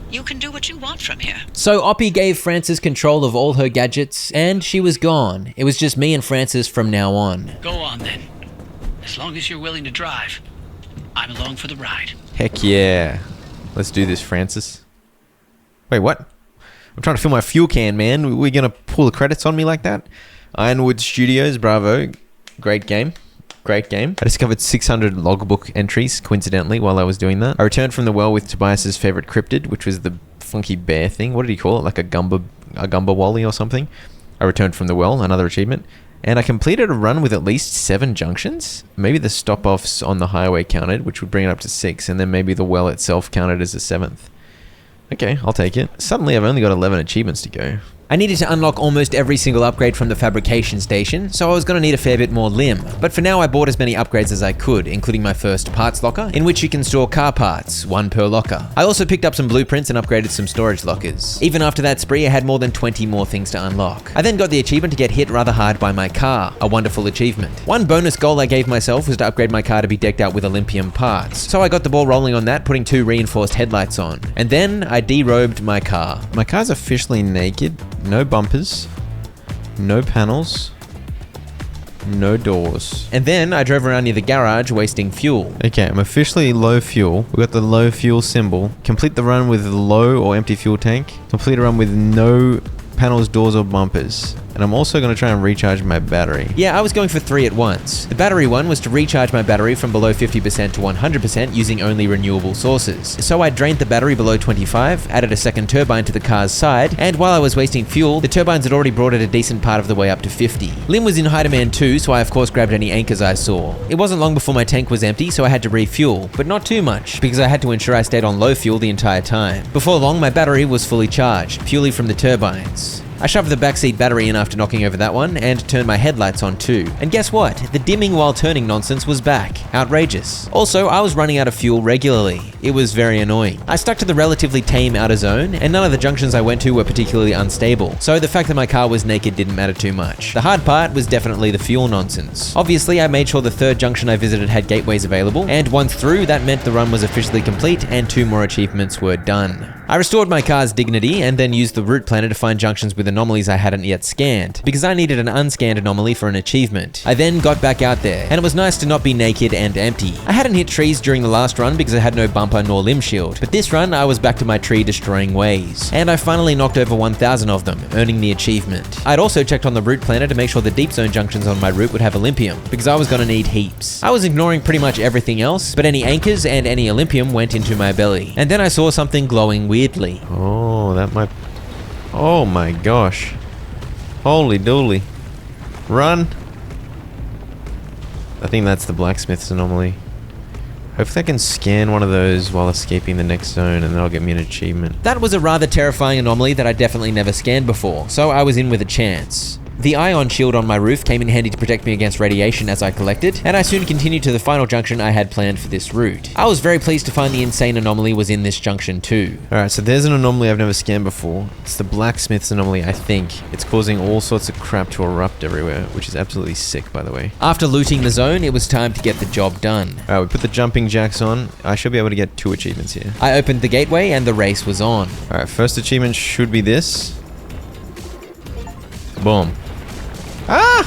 E: You can do what you want from here.
A: So Oppie gave Frances control of all her gadgets, and she was gone. It was just me and Frances from now on.
G: Go on then. As long as you're willing to drive, I'm along for the ride.
B: Heck yeah. Let's do this, Francis. Wait, what? I'm trying to fill my fuel can, man. We're gonna pull the credits on me like that? Ironwood Studios, bravo. Great game. Great game. I discovered 600 logbook entries, coincidentally, while I was doing that. I returned from the well with Tobias's favorite cryptid, which was the funky bear thing. What did he call it? Like a gumba wally or something. I returned from the well, another achievement. And I completed a run with at least 7 junctions. Maybe the stop-offs on the highway counted, which would bring it up to 6. And then maybe the well itself counted as a 7th. Okay, I'll take it. Suddenly I've only got 11 achievements to go.
A: I needed to unlock almost every single upgrade from the fabrication station, so I was going to need a fair bit more limb. But for now I bought as many upgrades as I could, including my first parts locker, in which you can store car parts, 1 per locker. I also picked up some blueprints and upgraded some storage lockers. Even after that spree, I had more than 20 more things to unlock. I then got the achievement to get hit rather hard by my car, a wonderful achievement. One bonus goal I gave myself was to upgrade my car to be decked out with Olympium parts, so I got the ball rolling on that, putting 2 reinforced headlights on. And then I derobed my car.
B: My car's officially naked, no bumpers, no panels, no doors.
A: And then I drove around near the garage wasting fuel.
B: Okay, I'm officially low fuel. We got the low fuel symbol. Complete the run with low or empty fuel tank. Complete a run with no panels, doors, or bumpers. And I'm also going to try and recharge my battery.
A: Yeah, I was going for 3 at once. The battery one was to recharge my battery from below 50% to 100% using only renewable sources. So I drained the battery below 25, added a second turbine to the car's side, and while I was wasting fuel, the turbines had already brought it a decent part of the way up to 50. Lim was in high demand too, so I of course grabbed any anchors I saw. It wasn't long before my tank was empty, so I had to refuel, but not too much, because I had to ensure I stayed on low fuel the entire time. Before long, my battery was fully charged, purely from the turbines. I shoved the backseat battery in after knocking over that one and turned my headlights on too. And guess what? The dimming while turning nonsense was back. Outrageous. Also, I was running out of fuel regularly. It was very annoying. I stuck to the relatively tame outer zone, and none of the junctions I went to were particularly unstable, so the fact that my car was naked didn't matter too much. The hard part was definitely the fuel nonsense. Obviously, I made sure the 3rd junction I visited had gateways available, and once through, that meant the run was officially complete and 2 more achievements were done. I restored my car's dignity and then used the route planner to find junctions with anomalies I hadn't yet scanned, because I needed an unscanned anomaly for an achievement. I then got back out there, and it was nice to not be naked and empty. I hadn't hit trees during the last run because I had no bumper nor limb shield, but this run I was back to my tree destroying ways, and I finally knocked over 1,000 of them, earning the achievement. I'd also checked on the route planner to make sure the deep zone junctions on my route would have Olympium, because I was gonna need heaps. I was ignoring pretty much everything else, but any anchors and any Olympium went into my belly. And then I saw something glowing weirdly.
B: Oh, that might... Oh my gosh. Holy dooly. Run! I think that's the blacksmith's anomaly. Hopefully I can scan one of those while escaping the next zone, and that'll get me an achievement.
A: That was a rather terrifying anomaly that I definitely never scanned before, so I was in with a chance. The ion shield on my roof came in handy to protect me against radiation as I collected, and I soon continued to the final junction I had planned for this route. I was very pleased to find the insane anomaly was in this junction too.
B: Alright, so there's an anomaly I've never scanned before. It's the blacksmith's anomaly, I think. It's causing all sorts of crap to erupt everywhere, which is absolutely sick, by the way.
A: After looting the zone, it was time to get the job done.
B: Alright, we put the jumping jacks on. I should be able to get 2 achievements here.
A: I opened the gateway and the race was on.
B: Alright, first achievement should be this. Boom. Ah!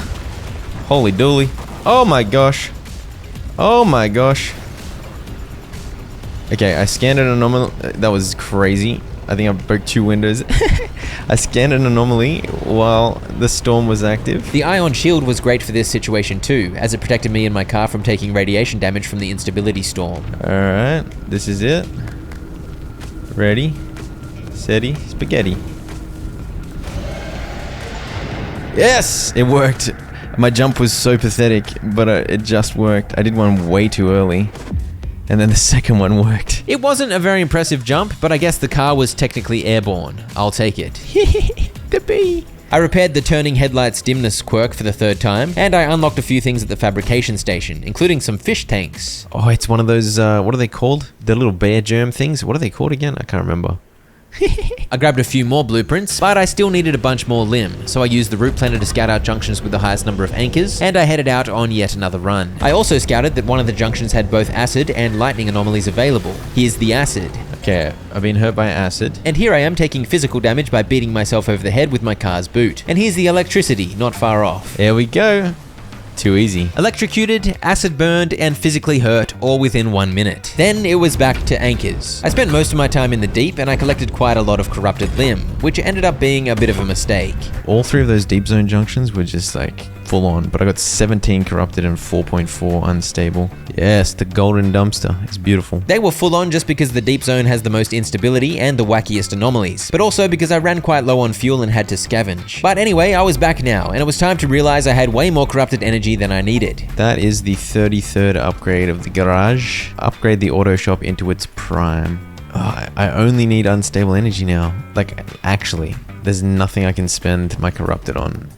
B: Holy dooly. Oh my gosh. Oh my gosh. Okay, I scanned an anomaly. That was crazy. I think I broke 2 windows. I scanned an anomaly while the storm was active.
A: The ion shield was great for this situation too, as it protected me and my car from taking radiation damage from the instability storm.
B: Alright, this is it. Ready, steady, spaghetti. Yes! It worked. My jump was so pathetic, but it just worked. I did one way too early. And then the second one worked.
A: It wasn't a very impressive jump, but I guess the car was technically airborne. I'll take it. The bee. I repaired the turning headlights dimness quirk for the 3rd time, and I unlocked a few things at the fabrication station, including some fish tanks.
B: Oh, it's one of those, what are they called? The little bear germ things? What are they called again? I can't remember.
A: I grabbed a few more blueprints, but I still needed a bunch more limb, so I used the route planner to scout out junctions with the highest number of anchors, and I headed out on yet another run. I also scouted that one of the junctions had both acid and lightning anomalies available. Here's the acid.
B: Okay, I've been hurt by acid.
A: And here I am taking physical damage by beating myself over the head with my car's boot. And here's the electricity, not far off.
B: There we go. Too easy.
A: Electrocuted, acid burned, and physically hurt, all within 1 minute. Then it was back to anchors. I spent most of my time in the deep, and I collected quite a lot of corrupted limb, which ended up being a bit of a mistake.
B: All 3 of those deep zone junctions were just like full on, but I got 17 corrupted and 4.4 unstable. Yes, the golden dumpster. It's beautiful.
A: They were full on just because the deep zone has the most instability and the wackiest anomalies, but also because I ran quite low on fuel and had to scavenge. But anyway, I was back now, and it was time to realize I had way more corrupted energy than I needed.
B: That is the 33rd upgrade of the garage. Upgrade the auto shop into its prime. Oh, I only need unstable energy now. Like, actually, there's nothing I can spend my corrupted on.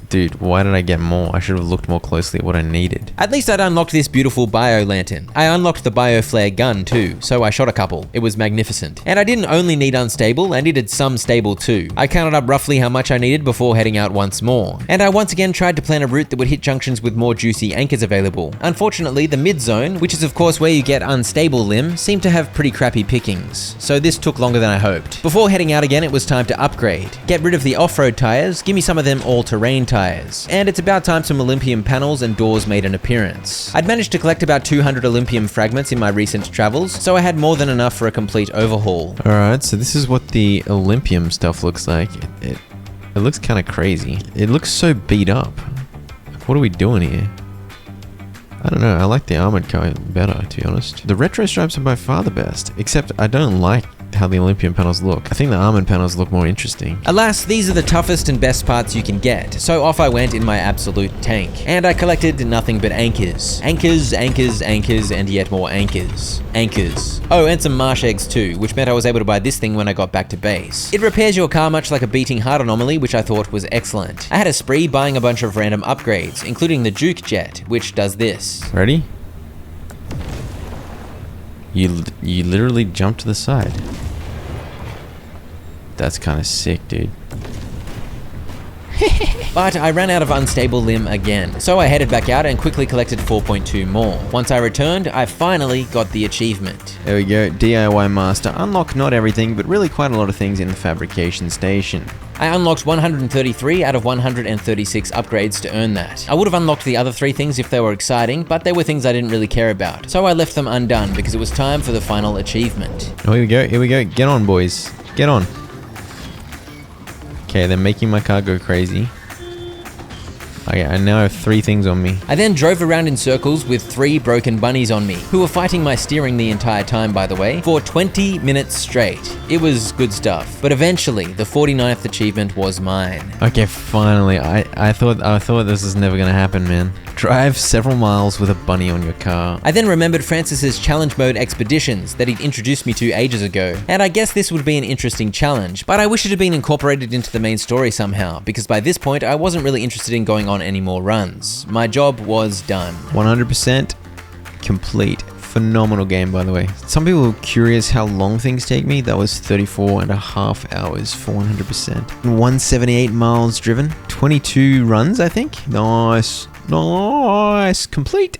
B: Dude, why did I get more? I should have looked more closely at what I needed.
A: At least I'd unlocked this beautiful bio lantern. I unlocked the bio flare gun too, so I shot a couple. It was magnificent. And I didn't only need unstable, I needed some stable too. I counted up roughly how much I needed before heading out once more. And I once again tried to plan a route that would hit junctions with more juicy anchors available. Unfortunately, the mid zone, which is of course where you get unstable limb, seemed to have pretty crappy pickings. So this took longer than I hoped. Before heading out again, it was time to upgrade. Get rid of the off-road tires, give me some of them all-terrain tires. And it's about time some Olympium panels and doors made an appearance. I'd managed to collect about 200 Olympium fragments in my recent travels, so I had more than enough for a complete overhaul.
B: Alright, so this is what the Olympium stuff looks like. It looks kind of crazy. It looks so beat up. What are we doing here? I don't know, I like the armored car better, to be honest. The retro stripes are by far the best, except I don't like how the Olympium panels look. I think the armored panels look more interesting.
A: Alas, these are the toughest and best parts you can get, so off I went in my absolute tank. And I collected nothing but anchors. Anchors, anchors, anchors, and yet more anchors. Anchors. Oh, and some marsh eggs too, which meant I was able to buy this thing when I got back to base. It repairs your car much like a beating heart anomaly, which I thought was excellent. I had a spree buying a bunch of random upgrades, including the Juke Jet, which does this.
B: Ready? You literally jump to the side. That's kind of sick, dude.
A: But I ran out of unstable limb again, so I headed back out and quickly collected 4.2 more. Once I returned, I finally got the achievement.
B: There we go, DIY Master. Unlock not everything, but really quite a lot of things in the fabrication station.
A: I unlocked 133 out of 136 upgrades to earn that. I would have unlocked the other 3 things if they were exciting, but they were things I didn't really care about. So I left them undone because it was time for the final achievement.
B: Oh, here we go, here we go. Get on, boys. Get on. Okay, they're making my car go crazy. Okay, I now have 3 things on me.
A: I then drove around in circles with 3 broken bunnies on me, who were fighting my steering the entire time, by the way, for 20 minutes straight. It was good stuff. But eventually, the 49th achievement was mine.
B: Okay, finally. I thought this was never gonna happen, man. Drive several miles with a bunny on your car.
A: I then remembered Francis's challenge mode expeditions that he'd introduced me to ages ago, and I guess this would be an interesting challenge, but I wish it had been incorporated into the main story somehow, because by this point I wasn't really interested in going on any more runs. My job was done.
B: 100% complete. Phenomenal game, by the way. Some people were curious how long things take me. That was 34.5 hours for 100%. 178 miles driven. 22 runs, I think. Nice. Nice. Complete.